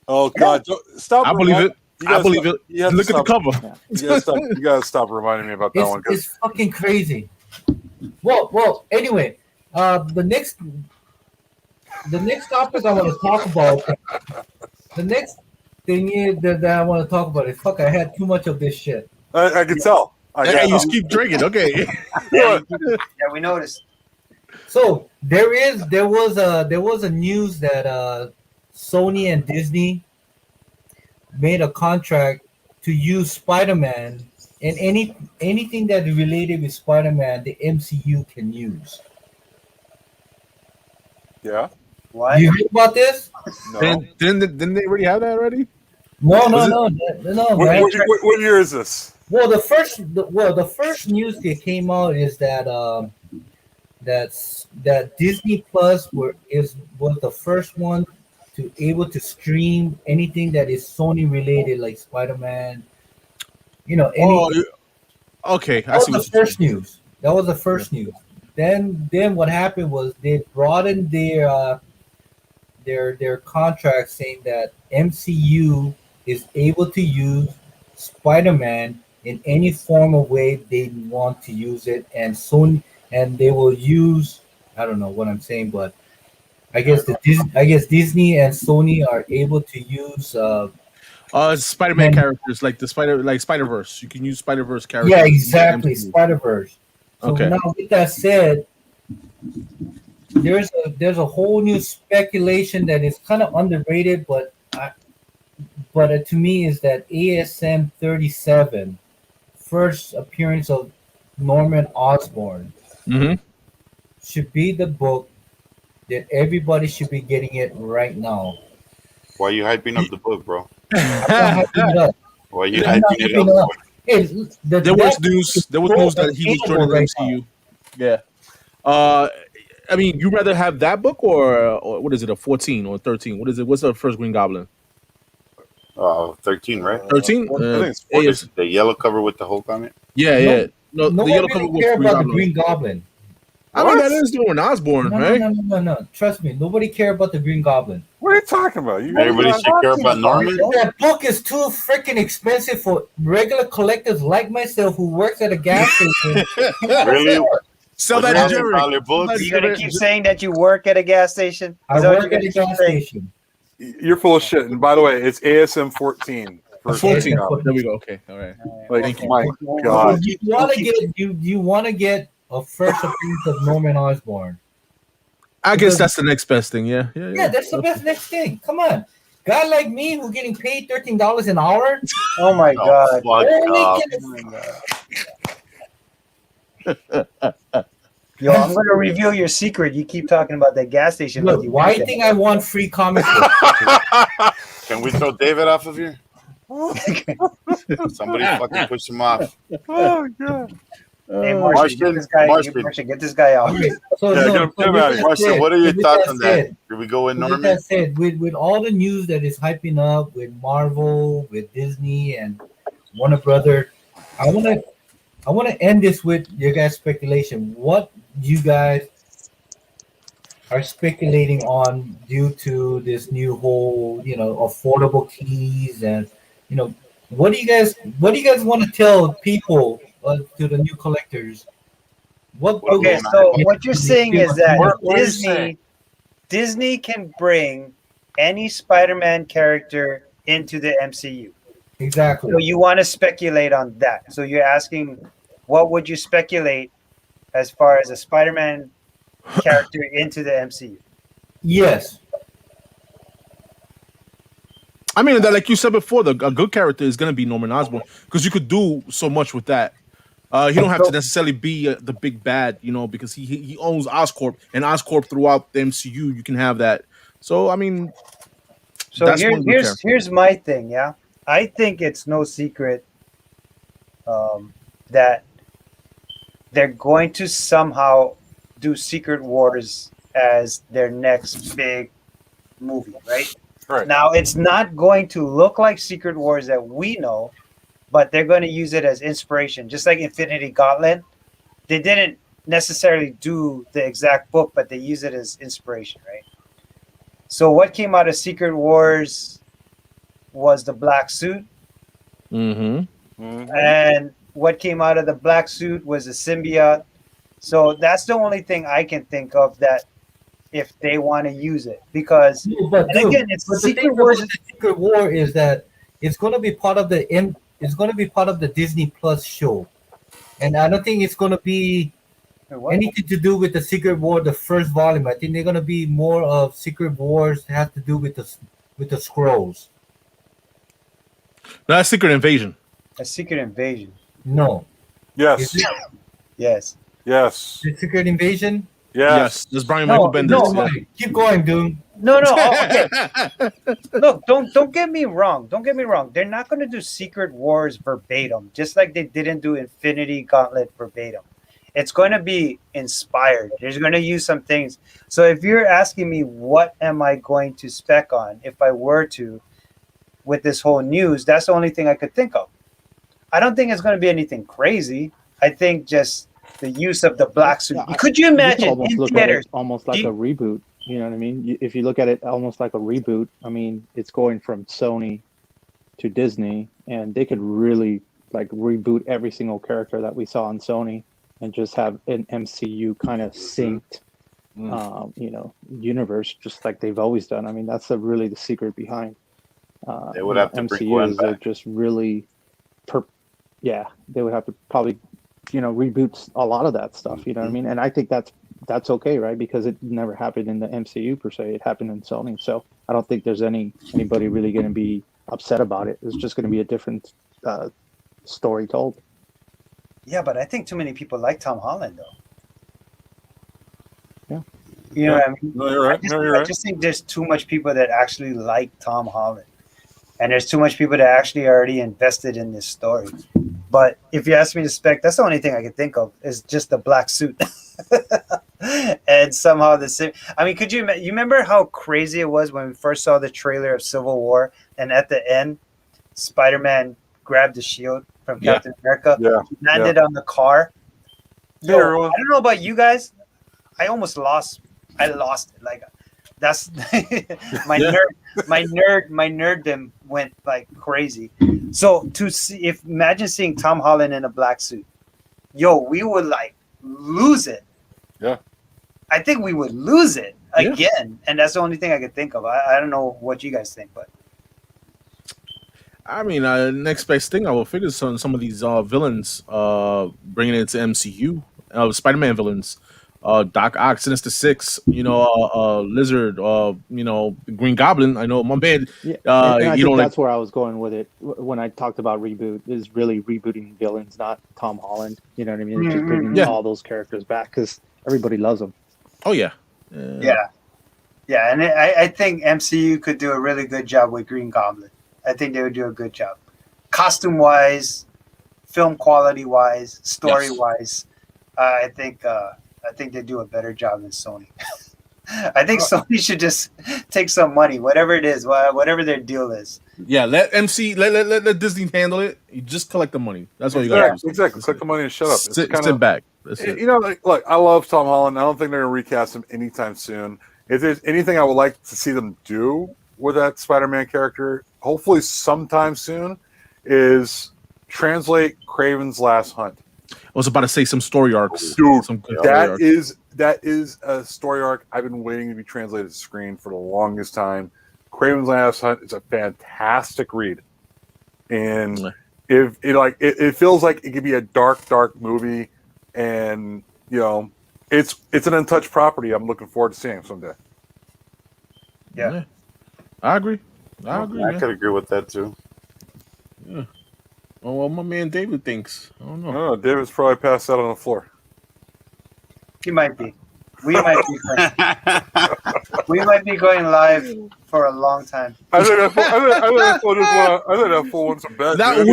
Oh God! Stop! I believe it. You I gotta believe stop- it. you have to Look at the stop- cover. You gotta stop reminding me about that one. 'Cause It's fucking crazy. Well. Anyway, the next topic I want to talk about. The next thing is that I want to talk about is fuck. I had too much of this shit. I can tell. I Hey, can you tell. just keep drinking. Okay. yeah, we noticed. So there was a news that Sony and Disney made a contract to use Spider-Man and anything that is related with Spider-Man, the MCU can use. Yeah. What? You heard about this? No. Didn't they already have that already? No, Was no, What, man. what year is this? Well, the first news that came out is that that Disney Plus was the first one to able to stream anything that is Sony related, like Spider-Man. You know, any. Okay. That I was see. the What you're first news. That was the first news. Then what happened was they broadened their contract, saying that MCU is able to use Spider-Man in any form of way they want to use it, and soon, and they will use. I don't know what I'm saying, but I guess Disney and Sony are able to use. Spider-Man And- characters like Spider-Verse. You can use Spider-Verse characters. Yeah, in the exactly. MCU. Spider-Verse. So Okay. now, with that said, there's a whole new speculation that is kind of underrated, but to me is that ASM 37, first appearance of Norman Osborn, Mhm. should be the book that everybody should be getting it right now. Why are you hyping up the book, bro? I'm not hyping it up. Why are you I'm not hyping it hyping it up? up. Hey, There was news. There was news that he was joining the MCU. Yeah. I mean, you rather have that book or what is it? A 14 or 13? What is it? What's the first Green Goblin? 13, right? 13. I think it's 14. The yellow cover with the Hulk on it. Yeah, No- yeah. No, No the yellow one cover really was care Green about the Goblin. Green Goblin. I mean, that is Norman Osborn, No, right? no. Trust me, nobody care about the Green Goblin. What are you talking about? You Everybody should care about Norman. That book is too freaking expensive for regular collectors like myself who works at a gas station. Really? Sell that to Jerry. $1,000 books? You're gonna keep saying that you work at a gas station? I Is that what work you're at a gonna gas keep saying? station. You're full of shit. And by the way, it's ASM 14. for 14. Goblin. There we go. Okay. All right. Like, Thank you. my God. You want to get a first appearance of Norman Osborn. I guess Because- that's the next best thing. Yeah. Yeah, that's the best next thing. Come on. Guy like me who's getting paid $13 an hour. Oh my Oh, god. fuck only up. can- Oh my god. Yo, I'm gonna reveal your secret. You keep talking about that gas station. Look, like you why work do you at. think I want free comic books? Can we throw David off of here? Somebody fucking push him off. Oh god. Hey, Martian, Martian, get this guy. Martian. Martian, get this guy out. Okay, so, Yeah, no, get him so out with of here. that Martian, said- what are your with thoughts that on said- that? Should we go in With Norman? that said, with all the news that is hyping up with Marvel, with Disney, and Warner Brother, I want to end this with your guys' speculation. What you guys are speculating on due to this new whole, affordable keys, and what do you guys want to tell people, to the new collectors? What Okay, Well, so what you're saying is that What are you saying? Disney can bring any Spider-Man character into the MCU. exactly? So you want to speculate on that. So you're asking, what would you speculate as far as a Spider-Man character into the MCU? Yes. I mean, that, like you said before, a good character is going to be Norman Osborn because you could do so much with that. He don't have to necessarily be the big bad, because he owns Oscorp, and Oscorp throughout the MCU, you can have that. So, I mean, So that's one good character. here's my thing. Yeah, I think it's no secret that they're going to somehow do Secret Wars as their next big movie, right? Right. Now, it's not going to look like Secret Wars that we know, but they're going to use it as inspiration, just like Infinity Gauntlet. They didn't necessarily do the exact book, but they use it as inspiration, right? So what came out of Secret Wars was the black suit, Mm-hmm. Mhm. and what came out of the black suit was a symbiote. So that's the only thing I can think of that if they want to use it, because No, but and dude, again, it's but the Secret thing Wars. about the Secret War is that it's going to be part of it's going to be part of the Disney Plus show, and I don't think it's going to be What? anything to do with the Secret War, the first volume. I think they're going to be more of Secret Wars that have to do with the scrolls. That's Secret Invasion. A Secret Invasion. No, Yes. is it Yes. Yes. the Secret Invasion? Yes. That's Brian No, Michael Bendis. no, yeah. Keep going, dude. No, no. Okay. Look, don't get me wrong. Don't get me wrong. They're not going to do Secret Wars verbatim, just like they didn't do Infinity Gauntlet verbatim. It's going to be inspired. They're going to use some things. So if you're asking me what am I going to spec on if I were to with this whole news, that's the only thing I could think of. I don't think it's going to be anything crazy. I think just the use of the black suit. Yeah, Could you You can imagine almost in look at theaters? it almost like Do a reboot. You know what I mean? If you look at it almost like a reboot, I mean, it's going from Sony to Disney, and they could really like reboot every single character that we saw on Sony and just have an MCU kind of synced, universe, just like they've always done. I mean, that's really the secret behind. They would have to bring MCU Gwen is they're back. just really, they would have to probably, reboot a lot of that stuff. You know what I mean? And I think that's okay, right? Because it never happened in the MCU per se. It happened in Sony. So I don't think there's anybody really going to be upset about it. It's just going to be a different story told. Yeah, but I think too many people like Tom Holland, though. Yeah. You know what I mean? No, you're right. I No, you're right. just think there's too much people that actually like Tom Holland. And there's too much people that actually already invested in this story. But if you ask me to spec, that's the only thing I can think of is just the black suit. And somehow the same. I mean, you remember how crazy it was when we first saw the trailer of Civil War, and at the end, Spider-Man grabbed the shield from Yeah. Captain America, Yeah. landed on the car. Yeah, Yo, everyone. I don't know about you guys. I lost it. Like that's my Yeah. my nerddom went like crazy. So to see, imagine seeing Tom Holland in a black suit, yo, we would like lose it. Yeah. I think we would lose it Yeah. again, and that's the only thing I could think of. I don't know what you guys think, but I mean, next best thing I will figure some of these villains bringing it to MCU, Spider-Man villains. Doc Ock, Sinister Six, Lizard, Green Goblin. I know my man. Yeah, and I you think know, that's where I was going with it when I talked about reboot. Is really rebooting villains, not Tom Holland. You know what I mean? It's just bringing Yeah. all those characters back because everybody loves them. oh yeah, Yeah, and I think MCU could do a really good job with Green Goblin. I think they would do a good job, costume wise, film quality wise, story wise. I think they do a better job than Sony. I think Sony should just take some money, whatever it is, whatever their deal is. yeah. Let Disney handle it. You just collect the money. That's all you got to do. Exactly. Collect the money and shut up. It's Sit kinda- back. That's it. You know, look, I love Tom Holland. I don't think they're going to recast him anytime soon. If there's anything I would like to see them do with that Spider-Man character, hopefully sometime soon, is translate Kraven's Last Hunt. I was about to say some story arcs. Dude, Some good story arcs. that is a story arc I've been waiting to be translated to screen for the longest time. Kraven's Last Hunt is a fantastic read, and if it feels like it could be a dark movie, and it's an untouched property. I'm looking forward to seeing someday. Yeah. I agree. I agree. I man. could agree with that too. Oh, well, my man David thinks. I don't know. Oh, David's probably passed out on the floor. He might be. We might be going live for a long time. I think that fool wants some bed. Not dude.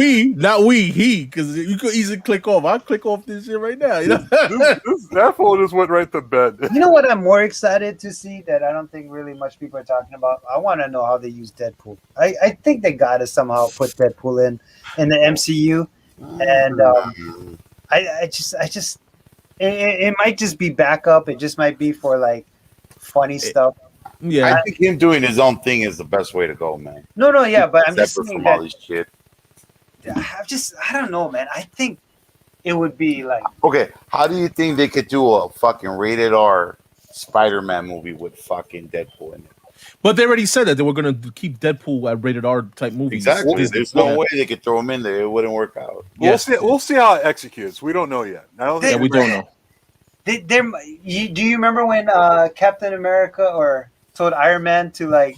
he, because you could easily click off. I'll click off this shit right now. That fool just went right to bed. You know what I'm more excited to see that I don't think really much people are talking about? I want to know how they use Deadpool. I think they got to somehow put Deadpool in the MCU, and I just it might just be backup. It just might be for like funny stuff. Yeah, I think him doing his own thing is the best way to go, man. No, yeah, but I'm just Separate saying from all that. this shit. I don't know, man. I think it would be like. Okay, how do you think they could do a fucking rated R Spider-Man movie with fucking Deadpool in it? but they already said that they were gonna keep Deadpool at rated R type movies. Exactly. Disney. There's no way they could throw him in there. It wouldn't work out. Yes. We'll see how it executes. We don't know yet. I don't Yeah, think we don't know. Do you remember when Captain America told Iron Man to like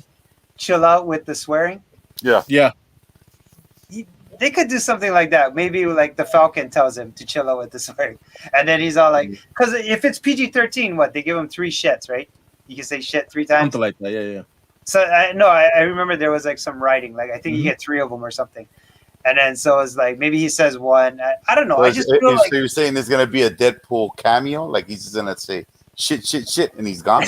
chill out with the swearing? Yeah, They could do something like that. Maybe like the Falcon tells him to chill out with the swearing, and then he's all like, because if it's PG-13, what they give him 3 shits, right? You can say shit 3 times. something like that. Yeah. So I remember there was like some writing, like I think you get 3 of them or something, and then so it's like maybe he says 1. I don't know. So I just feel like so you're saying there's gonna be a Deadpool cameo? Like he's just gonna say shit, and he's gone?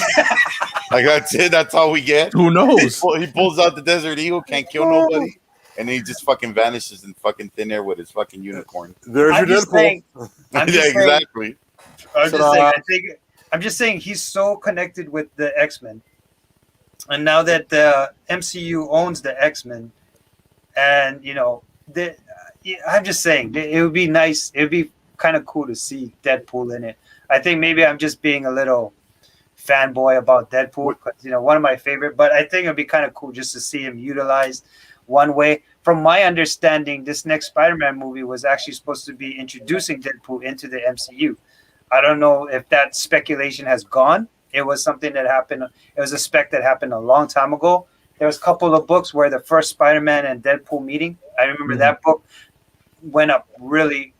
Like that's it? That's all we get? Who knows? He pulls out the Desert Eagle, can't kill nobody, and then he just fucking vanishes in fucking thin air with his fucking unicorn. there's I'm your just Deadpool. saying. I'm Yeah, just saying. exactly. I'm just saying he's so connected with the X-Men, and now that the MCU owns the X-Men, and I'm just saying it would be nice. It would be kind of cool to see Deadpool in it. I think maybe I'm just being a little fanboy about Deadpool because one of my favorite. But I think it'd be kind of cool just to see him utilized one way. From my understanding, this next Spider-Man movie was actually supposed to be introducing Deadpool into the MCU. I don't know if that speculation has gone. It was something that happened. It was a spec that happened a long time ago. There was a couple of books where the first Spider-Man and Deadpool meeting. I remember that book went up really,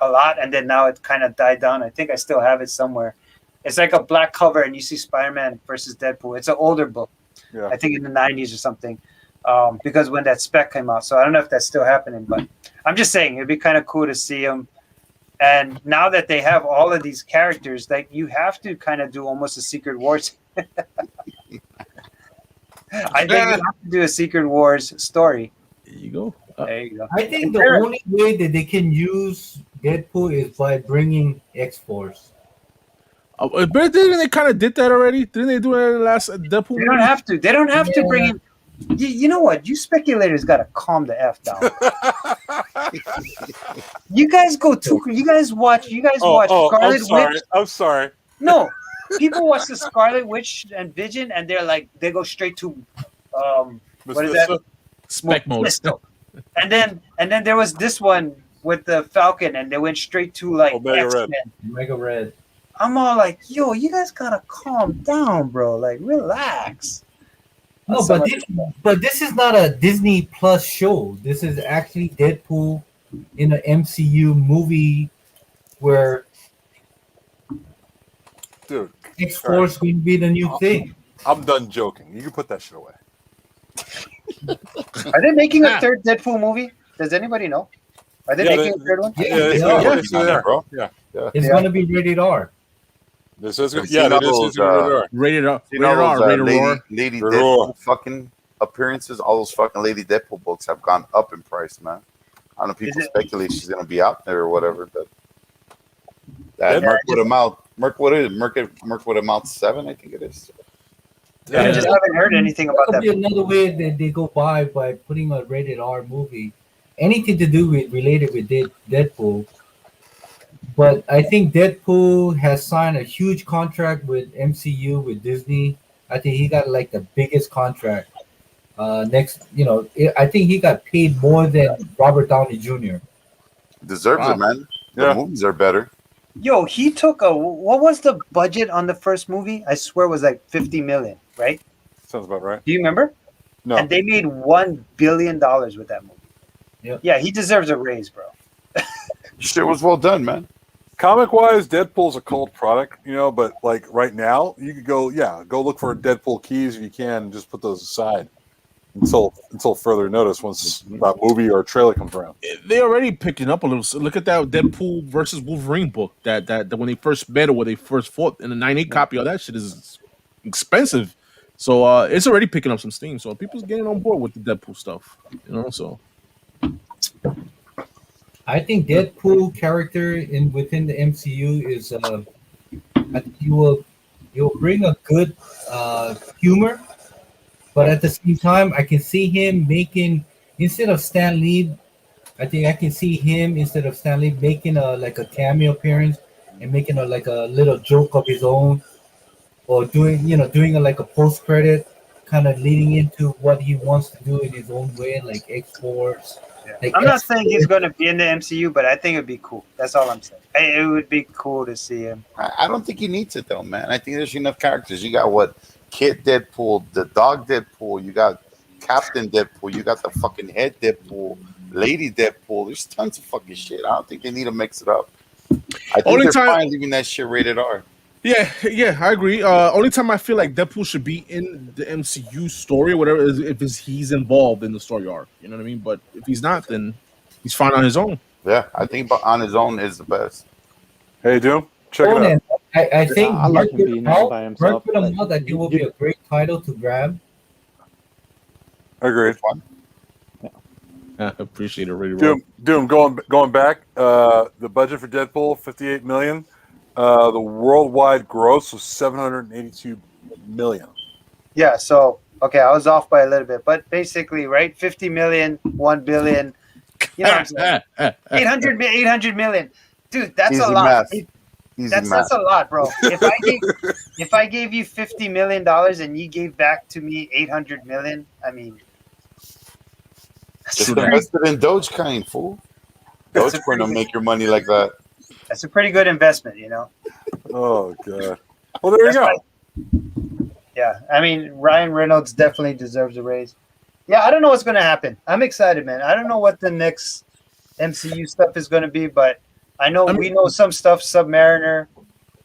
a lot, and then now it kind of died down. I think I still have it somewhere. It's like a black cover, and you see Spider-Man versus Deadpool. It's an older book. Yeah. I think in the 90s or something. Because when that spec came out, so I don't know if that's still happening, but I'm just saying it'd be kind of cool to see him. And now that they have all of these characters, like you have to kind of do almost a Secret Wars. I think you have to do a Secret Wars story. There you go. There you go. I think the only way that they can use Deadpool is by bringing X-Force. But didn't they kind of did that already? Didn't they do it in the last Deadpool? They don't have to. They don't have to bring in. You know what? You speculators got to calm the F down. You guys go to. You guys watch Scarlet Witch. I'm sorry. No, people watch the Scarlet Witch and Vision, and they're like, they go straight to, what is that? Spec mode. Mephisto. And then there was this one with the Falcon, and they went straight to like Omega Red. X-Men. Mega Red. I'm all like, yo, you guys gotta calm down, bro. Like, relax. No, but this is not a Disney Plus show. This is actually Deadpool in an MCU movie where Dude, X-Force is going to be the new thing. I'm done joking. You can put that shit away. Are they making a third Deadpool movie? Does anybody know? Are they making a third one? Yeah, it's yeah. they are. bro. Yeah. It's Yeah. going to be rated R. This is Have you yeah, seen that all is those, Rated R, You rated know R, those rated Lady R. Rated Deadpool R. fucking appearances? All those fucking Lady Deadpool books have gone up in price, man. I don't know. People Is it- speculate she's gonna be out there or whatever, but that Yeah, Merc with a mouth, Merc with a mouth 7, I think it is. I just haven't heard anything about That could that. be another way that they go by putting a rated R movie, anything to do with related with Deadpool. But I think Deadpool has signed a huge contract with MCU with Disney. I think he got like the biggest contract. I think he got paid more than Robert Downey Jr. Deserves Wow. it, man. The Yeah. movies are better. Yo, he took what was the budget on the first movie? I swear it was like 50 million, right? Sounds about right. Do you remember? No. And they made $1 billion with that movie. Yep. Yeah, he deserves a raise, bro. Shit was well done, man. Comic wise, Deadpool's a cult product, but like right now, you could go look for Deadpool keys if you can, and just put those aside until further notice once that movie or trailer comes around. They already picking up a little. So look at that Deadpool versus Wolverine book that when they first met or when they first fought, and the 9.8 copy of that shit is expensive. So it's already picking up some steam. So people's getting on board with the Deadpool stuff, So I think Deadpool character within the MCU is I think you'll bring a good humor, but at the same time I can see him making instead of Stan Lee, I think I can see him instead of Stan Lee making a cameo appearance and making a little joke of his own, or doing a post credit kind of leading into what he wants to do in his own way, like X-Force. Like I'm not saying he's going to be in the MCU, but I think it'd be cool. That's all I'm saying. It would be cool to see him. I don't think he needs it though, man. I think there's enough characters. You got Kid Deadpool, the dog Deadpool, you got Captain Deadpool, you got the fucking head Deadpool, Lady Deadpool. There's tons of fucking shit. I don't think they need to mix it up. I think Only they're time- fine leaving that shit rated R. yeah, I agree. Only time I feel like Deadpool should be in the MCU story or whatever is if he's involved in the story arc. You know what I mean? But if he's not, then he's fine on his own. Yeah, I think on his own is the best. Hey, Doom, check it out. I think I like him being Merc by himself. with a Like, Mouth, I think will be a great title to grab. Agreed. I appreciate it, really. Doom. Going back. The budget for Deadpool, $58 million. The worldwide gross was $782 million. Yeah, so, okay, I was off by a little bit, but basically, right? 50 million, 1 billion, you know what I'm saying? 800 million. Dude, that's Easy a lot. math. Easy That's math. a lot, bro. If I gave you $50 million and you gave back to me 800 million, I mean, Just invested in Dogecoin, fool. Dogecoin will make your money like that. that's a pretty good investment, Oh god. Well, there you That's go. right. Yeah, I mean, Ryan Reynolds definitely deserves a raise. Yeah, I don't know what's going to happen. I'm excited, man. I don't know what the next MCU stuff is going to be, but we know some stuff. Submariner.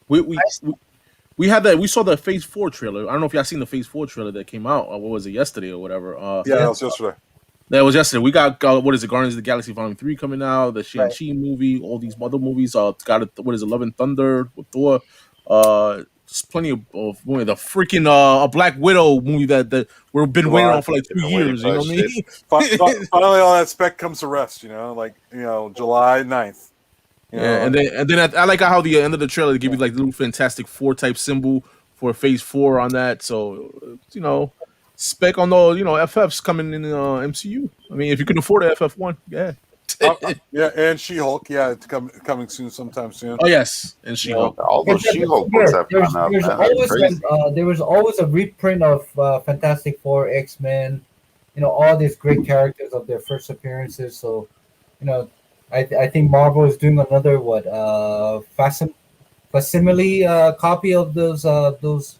We had that. We saw the Phase 4 trailer. I don't know if y'all seen the Phase 4 trailer that came out. Or what was it, yesterday or whatever? Yeah, that was yesterday. That was yesterday. We got what is it? Guardians of the Galaxy Volume 3 coming out. The Shang-Chi movie. All these other movies. Got what is it? Love and Thunder with Thor. There's plenty of the freaking a Black Widow movie that we've been waiting on for like 2 years. You know what I mean? Finally, all that spec comes to rest. July 9th. Yeah, and then I like how the end of the trailer they give you like the little Fantastic Four type symbol for Phase 4 on that. So spec on the FFs coming in MCU. I mean, if you can afford a FF1, yeah. Yeah, and She-Hulk. Yeah, it's coming soon, sometime soon. Oh yes, and She-Hulk. All those She-Hulk books have gone up. There was always a reprint of Fantastic Four, X-Men, all these great characters of their first appearances. So, I think Marvel is doing another facsimile copy of those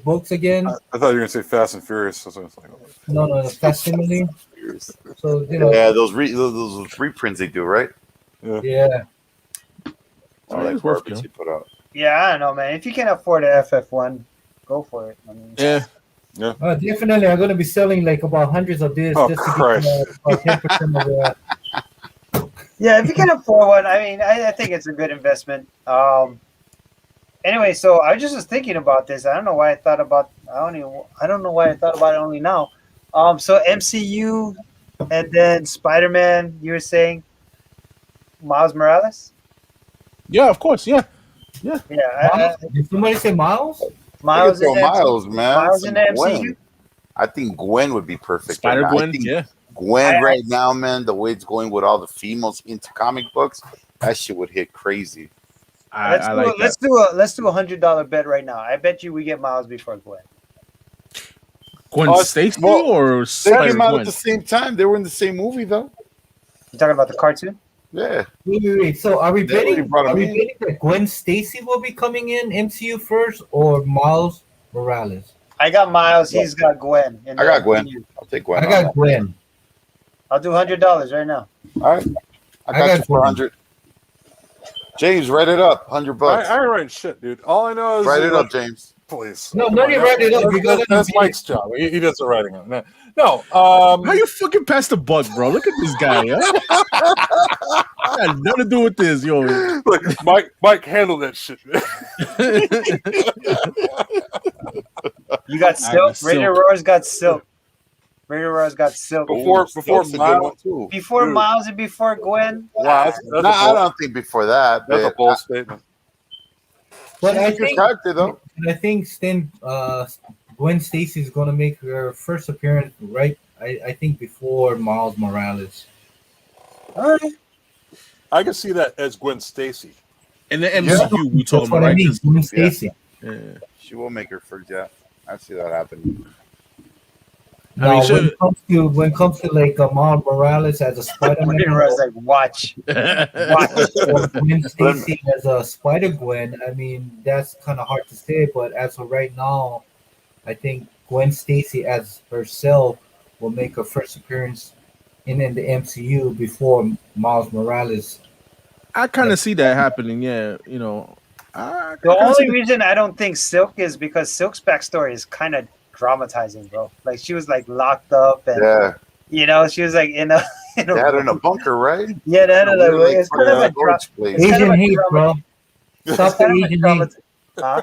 books again? I thought you were gonna say Fast and Furious. So it's like, No, facsimile. So Yeah, those reprints they do, right? yeah. All that It's worth garbage it. he put out. Yeah, I don't know, man. If you can afford an FF1, go for it. I mean, Yeah. Definitely, I'm gonna be selling like about hundreds of this Oh, just Christ. to get 10% of that. yeah, if you can afford one, I mean, I think it's a good investment. Anyway, so I just was thinking about this. I don't know why I thought about. I don't know why I thought about it only now. So MCU, and then Spider-Man. You were saying Miles Morales. Yeah, of course. Yeah. Yeah, Miles? Did somebody say Miles? Miles Look in at the Miles, man. Miles in the Some Gwen. MCU. I think Gwen would be perfect. Spider right now. I Gwen. think Yeah. Gwen I- right now, man, the way it's going with all the females into comic books, that shit would hit crazy. Let's I do like a, let's that. do a let's do $100 bet right now. I bet you we get Miles before Gwen. Gwen Oh, Stacy well, or They Spider came out at Gwen? the same time. They were in the same movie, though. You talking about the cartoon? Yeah. Wait. So are we They already betting? brought him Are we in. betting that Gwen Stacy will be coming in MCU first, or Miles Morales? I got Miles. He's got Gwen. in I the got Gwen. MCU. I'll take Gwen. I got Gwen. I'll do $100 right now. All right. I I got got you for Gwen. 100. James, write it up. $100. I ain't writing shit, dude. All I know is Write it up, James. please. No, Come no on, need to write it up. You gotta That's be- Mike's job. He does the writing. No. How you fucking pass the buck, bro? Look at this guy. Yo. Got nothing to do with this, yo. Look, Mike handled that shit. You got Silk. Silk. Raider Roar's got Silk. Raider Roar's got Silk. Before Silk's a good Miles- one, too. Before Dude. Miles and before Gwen. Wow, that's No, a I bold, don't think before that. that's a But bold statement. But she's I a good think character, though. I think Gwen Stacy is gonna make her first appearance right. I think before Miles Morales. All right. I can see that as Gwen Stacy. In the MCU, we That's talking what about, I right? mean. Gwen Stacy. Yeah. She will make her first, yeah. I see that happening. I mean, Now, should- when it comes to like Miles Morales as a Spider-Man, Raider Roar's like, watch. or Gwen Stacy as a Spider Gwen, I mean that's kind of hard to say. But as of right now, I think Gwen Stacy as herself will make her first appearance in the MCU before Miles Morales. I kind of see that happening. Yeah, you know. I The kinda see only reason I don't think Silk is because Silk's backstory is kind of dramatizing, bro. Like she was like locked up and Yeah. you know, she was like in a They had her in a bunker, right? yeah, that is Really, like, it's kind of a storage place. It's kind Asian of a hate, drama- bro. Stop the kind of a Asian drama- hate. Huh?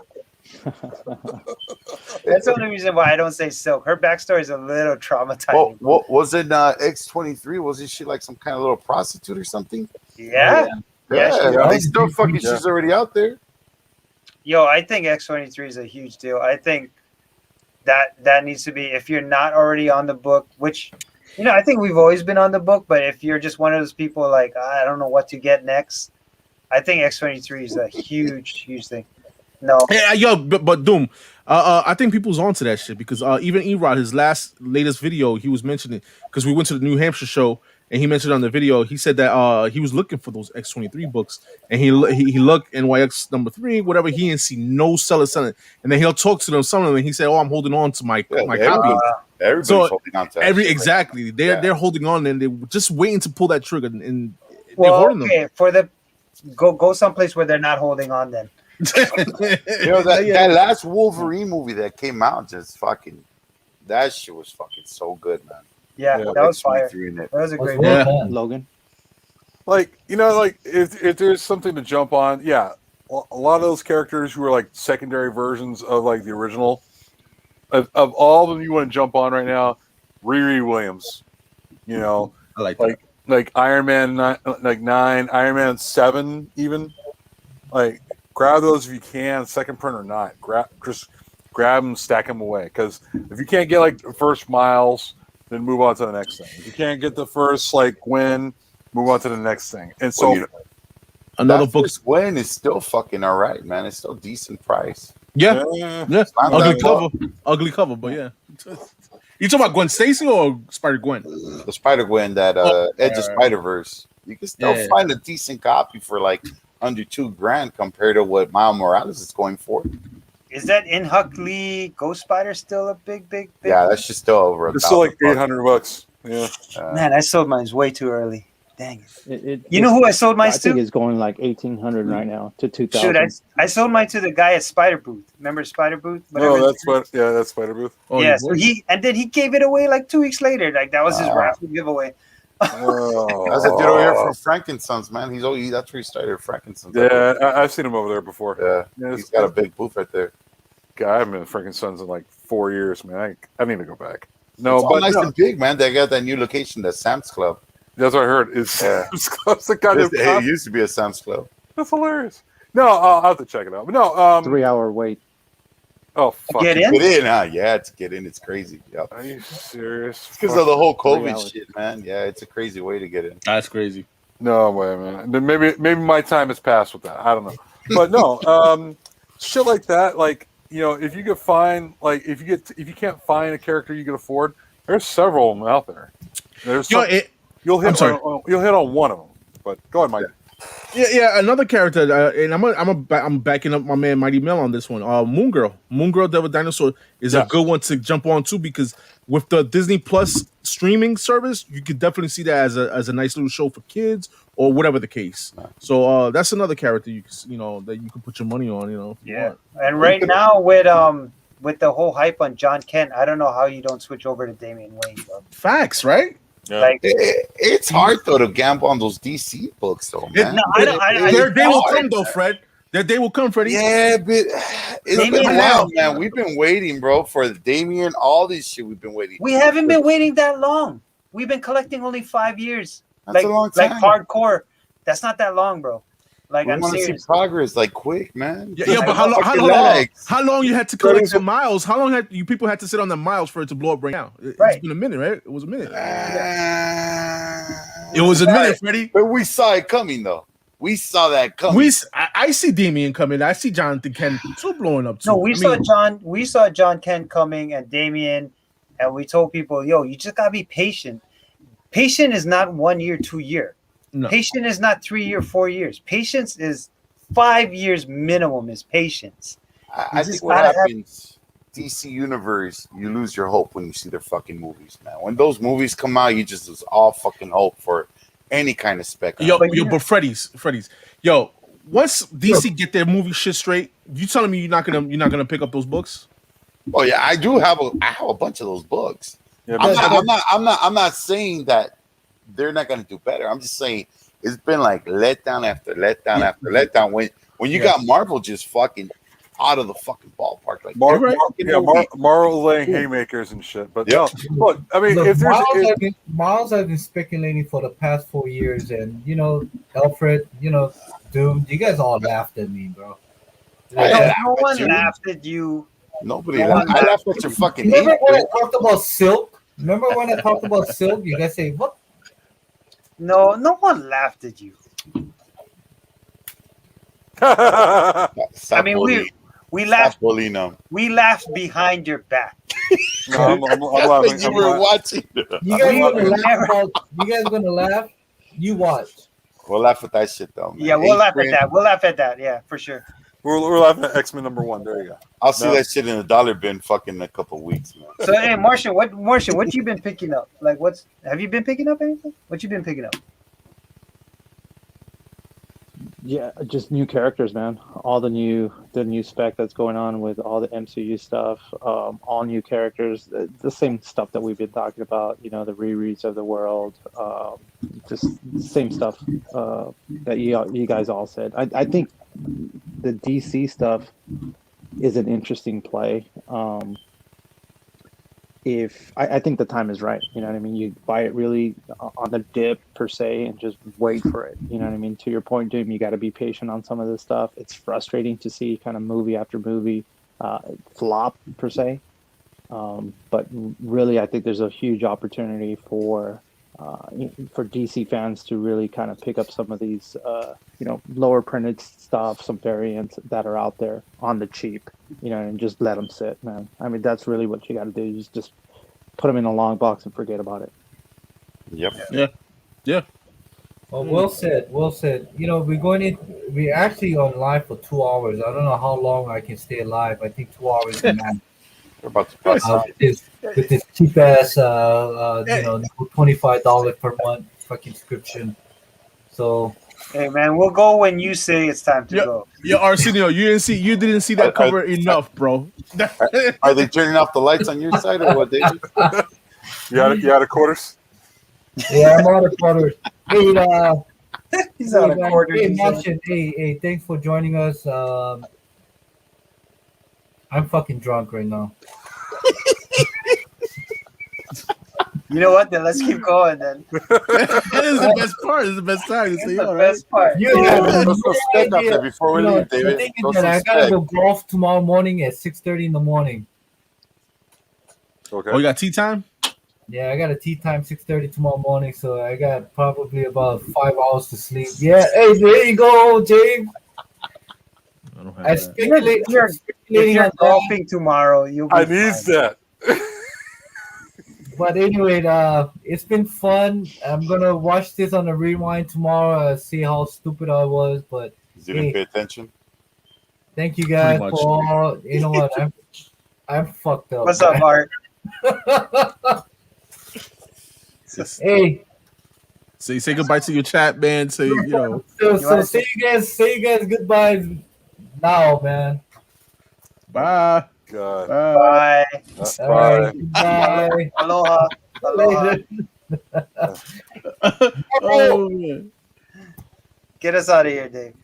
That's the only reason why I don't say Silk. Her backstory is a little traumatizing. What was it? X-23? Wasn't she like some kind of little prostitute or something? Yeah. Yeah, she they was. still fucking. Yeah. She's already out there. Yo, I think X-23 is a huge deal. I think that needs to be, if you're not already on the book, which, you know, I think we've always been on the book, but if you're just one of those people like, I don't know what to get next, I think X-23 is a huge, huge thing. No. Yeah, yo, but Doom, I think people's onto that shit because even Erod, his latest video, he was mentioning because we went to the New Hampshire show and he mentioned on the video, he said that he was looking for those X-23 books and he looked NYX number 3, whatever. He didn't see no seller selling, and then he'll talk to them, some of them, and he said, "Oh, I'm holding on to my copy." Everybody's So, holding on to that shit, right? Exactly, they're holding on and they're just waiting to pull that trigger, and they're Well, holding them. okay, for the go someplace where they're not holding on then. You know that last Wolverine movie that came out, just fucking, that shit was fucking so good, man. Yeah, Yeah, that was fire. X-23 in it. That was a Was great well Yeah. done. Logan. Like, you know, like if there's something to jump on, yeah, a lot of those characters who are like secondary versions of like the original, of all of them you want to jump on right now, Riri Williams, you know, I like that. like Iron Man 9, Iron Man 7, even, like grab those if you can, second print or not, just grab them, stack them away, because if you can't get like the first Miles, then move on to the next thing. If you can't get the first like Gwen, move on to the next thing. And so Well, you know, Another that book. first Gwen is still fucking all right, man. It's still decent price. Yeah, yeah, yeah. not Ugly that cover. Ugly cover, but yeah. You talking about Gwen Stacy or Spider Gwen? The Spider Gwen that Edge of Spider Verse. You can still Yeah. find a decent copy for like under $2,000 compared to what Miles Morales is going for. Is that In Huck Lee Ghost Spider still a big? Yeah, that's just still over. It's still like $1,000. $800. Yeah. Man, I sold mine way too early. Dang it. You It's- know who I sold I mine think to? it's going like 1,800 right now to 2,000. Shoot, I sold mine to the guy at Spider Booth. Remember Spider Booth? Whatever No, his name is? that's Spider Booth. Oh, Yeah, you so would? then he gave it away like 2 weeks later. Like that was his raffle giveaway. Oh. That's a dude over here from Frankenstein's, man. That's where he started, Frankenstein's. Yeah, I've seen him over there before. Yeah, he's got a big booth right there. I haven't been to Frankenstein's in like 4 years, man. I need to go back. No, It's all but nice no, and big, man. They got that new location, the Sam's Club. that's what I heard. Is Yeah. it's the goddamn It used to be a Sam's Club. That's hilarious. No, I'll have to check it out. But no, 3-hour wait. oh fuck. Get in? Get in, huh? Yeah, to get in, it's crazy. Yep. Are you serious? Because of the whole 3 COVID hours. shit, man. Yeah, it's a crazy way to get in. That's crazy. No way, man. Then maybe my time has passed with that. I don't know. But no, shit like that, like, you know, if you could find, like, if you can't find a character you can afford, there's several of them out there. There's Yo, some, you'll hit I'm you'll hit on one of them. But go ahead, Mike. Yeah. Another character, and I'm backing up my man Mighty Mel on this one. Moon Girl, Devil Dinosaur is a good one to jump on too, because with the Disney Plus streaming service, you could definitely see that as a nice little show for kids or whatever the case. So that's another character that you can put your money on. If you Yeah. want. And right now with the whole hype on John Kent, I don't know how you don't switch over to Damian Wayne, bro. Facts, right? Yeah. Like It's hard, though, to gamble on those DC books, though, man. no, I don't Their day will come, though, Fred. Their day will come, Freddie. Yeah, but it's Damian been a while, Wayne. man. We've been waiting, bro, for Damien. All this shit we've been waiting. we haven't been waiting that long. We've been collecting only 5 years. That's a long time. Like hardcore. That's not that long, bro. Like We I'm want to see serious. progress, like, quick, man. Yeah, Just but how long? fucking relax. How long you had to collect the miles? How long had you people had to sit on the miles for it to blow up right now? It's Right. been a minute, right? It was a minute. Ah. It was a minute, Freddie. But we saw it coming, though. We saw that coming. I see Damien coming. I see Jonathan Kent too blowing up too. No, we saw John Kent coming and Damien, and we told people, yo, you just gotta be patient. Patient is not 1 year, 2 year. No. Patient is not 3 year, 4 years. Patience is 5 years minimum is patience. I You think just what gotta have- happens, DC Universe, you lose your hope when you see their fucking movies, man. When those movies come out, you just lose all fucking hope for any kind of spec. But Freddy's. Yo, once DC get their movie shit straight, you telling me you're not gonna pick up those books? Oh yeah, I have a bunch of those books. Yeah, I'm not saying that they're not gonna do better. I'm just saying it's been like letdown after letdown after letdown. When you got Marvel just fucking out of the fucking ballpark, like Marvel laying haymakers and shit. But Yep. no, look, I mean, Look, if there's Miles has been speculating for the past 4 years, and Alfred, Doom, you guys all laughed at me, bro. No one laughed at you. Nobody. No laughed. one I laughed at your fucking Remember hate. when I talked about Silk? You guys say, what? No one laughed at you. Stop I mean, bullying. we Stop laughed. bullying them. We laughed behind your back. I'm laughing. You were watching. You guys gonna laugh? You watch. We'll laugh at that shit though, man. Yeah, we'll laugh at $8,000. that. We'll laugh at that. Yeah, for sure. We're laughing at X-Men #1. There you go. I'll see No. that shit in a dollar bin fucking in a couple of weeks, man. So, hey, Martian, what you been picking up? Like, have you been picking up anything? What you been picking up? Yeah, just new characters, man. All the new spec that's going on with all the MCU stuff. All new characters. The same stuff that we've been talking about. The rereads of the world. Just the same stuff that you guys all said. I think the DC stuff is an interesting play. I think the time is right, you know what I mean? You buy it really on the dip per se and just wait for it, you know what I mean? To your point, Doom, you got to be patient on some of this stuff. It's frustrating to see kind of movie after movie flop per se, but really I think there's a huge opportunity for DC fans to really kind of pick up some of these lower printed stuff, some variants that are out there on the cheap, and just let them sit, man. I mean, that's really what you got to do. You just put them in a long box and forget about it. Yep. Yeah. Well said. We're going in. we actually on live for 2 hours. I don't know how long I can stay alive. I think 2 hours is max. We're about to pass out. With this cheap ass $25 per month fucking subscription. So Hey man, we'll go when you say it's time to go. Yeah, Arsenio, you didn't see that cover enough, bro. Are they turning off the lights on your side or what, David? You out of quarters? yeah, I'm out of quarters. Hey, He's out of quarter. Hey, Martian, hey, thanks for joining us. I'm fucking drunk right now. You know what? Then let's keep going. Then That is the best part. It's the best time to that's say, the all right. best part. You have Let's no go spec up idea. there before we You know, leave, the David. thing is Go that I some gotta spec. go golf tomorrow morning at 6:30 in the morning. Okay. Oh, you got tea time? Yeah, I got a tea time 6:30 tomorrow morning, so I got probably about 5 hours to sleep. Yeah, hey, there you go, James. I don't have I that. speculate. You're- If speculating you're on that. golfing tomorrow, you'll be I fine. need that. But anyway, it's been fun. I'm gonna watch this on the rewind tomorrow. See how stupid I was. But You didn't pay attention. thank you guys Pretty for much. all. You know what? I'm fucked up. What's up, Art? Hey, Say goodbye to your chat, man. Say, so wanna- say you guys goodbye now, man. bye. God. Bye. All Bye. right, goodbye. Aloha. Aloha. Later. Oh, man. Get us out of here, Dave.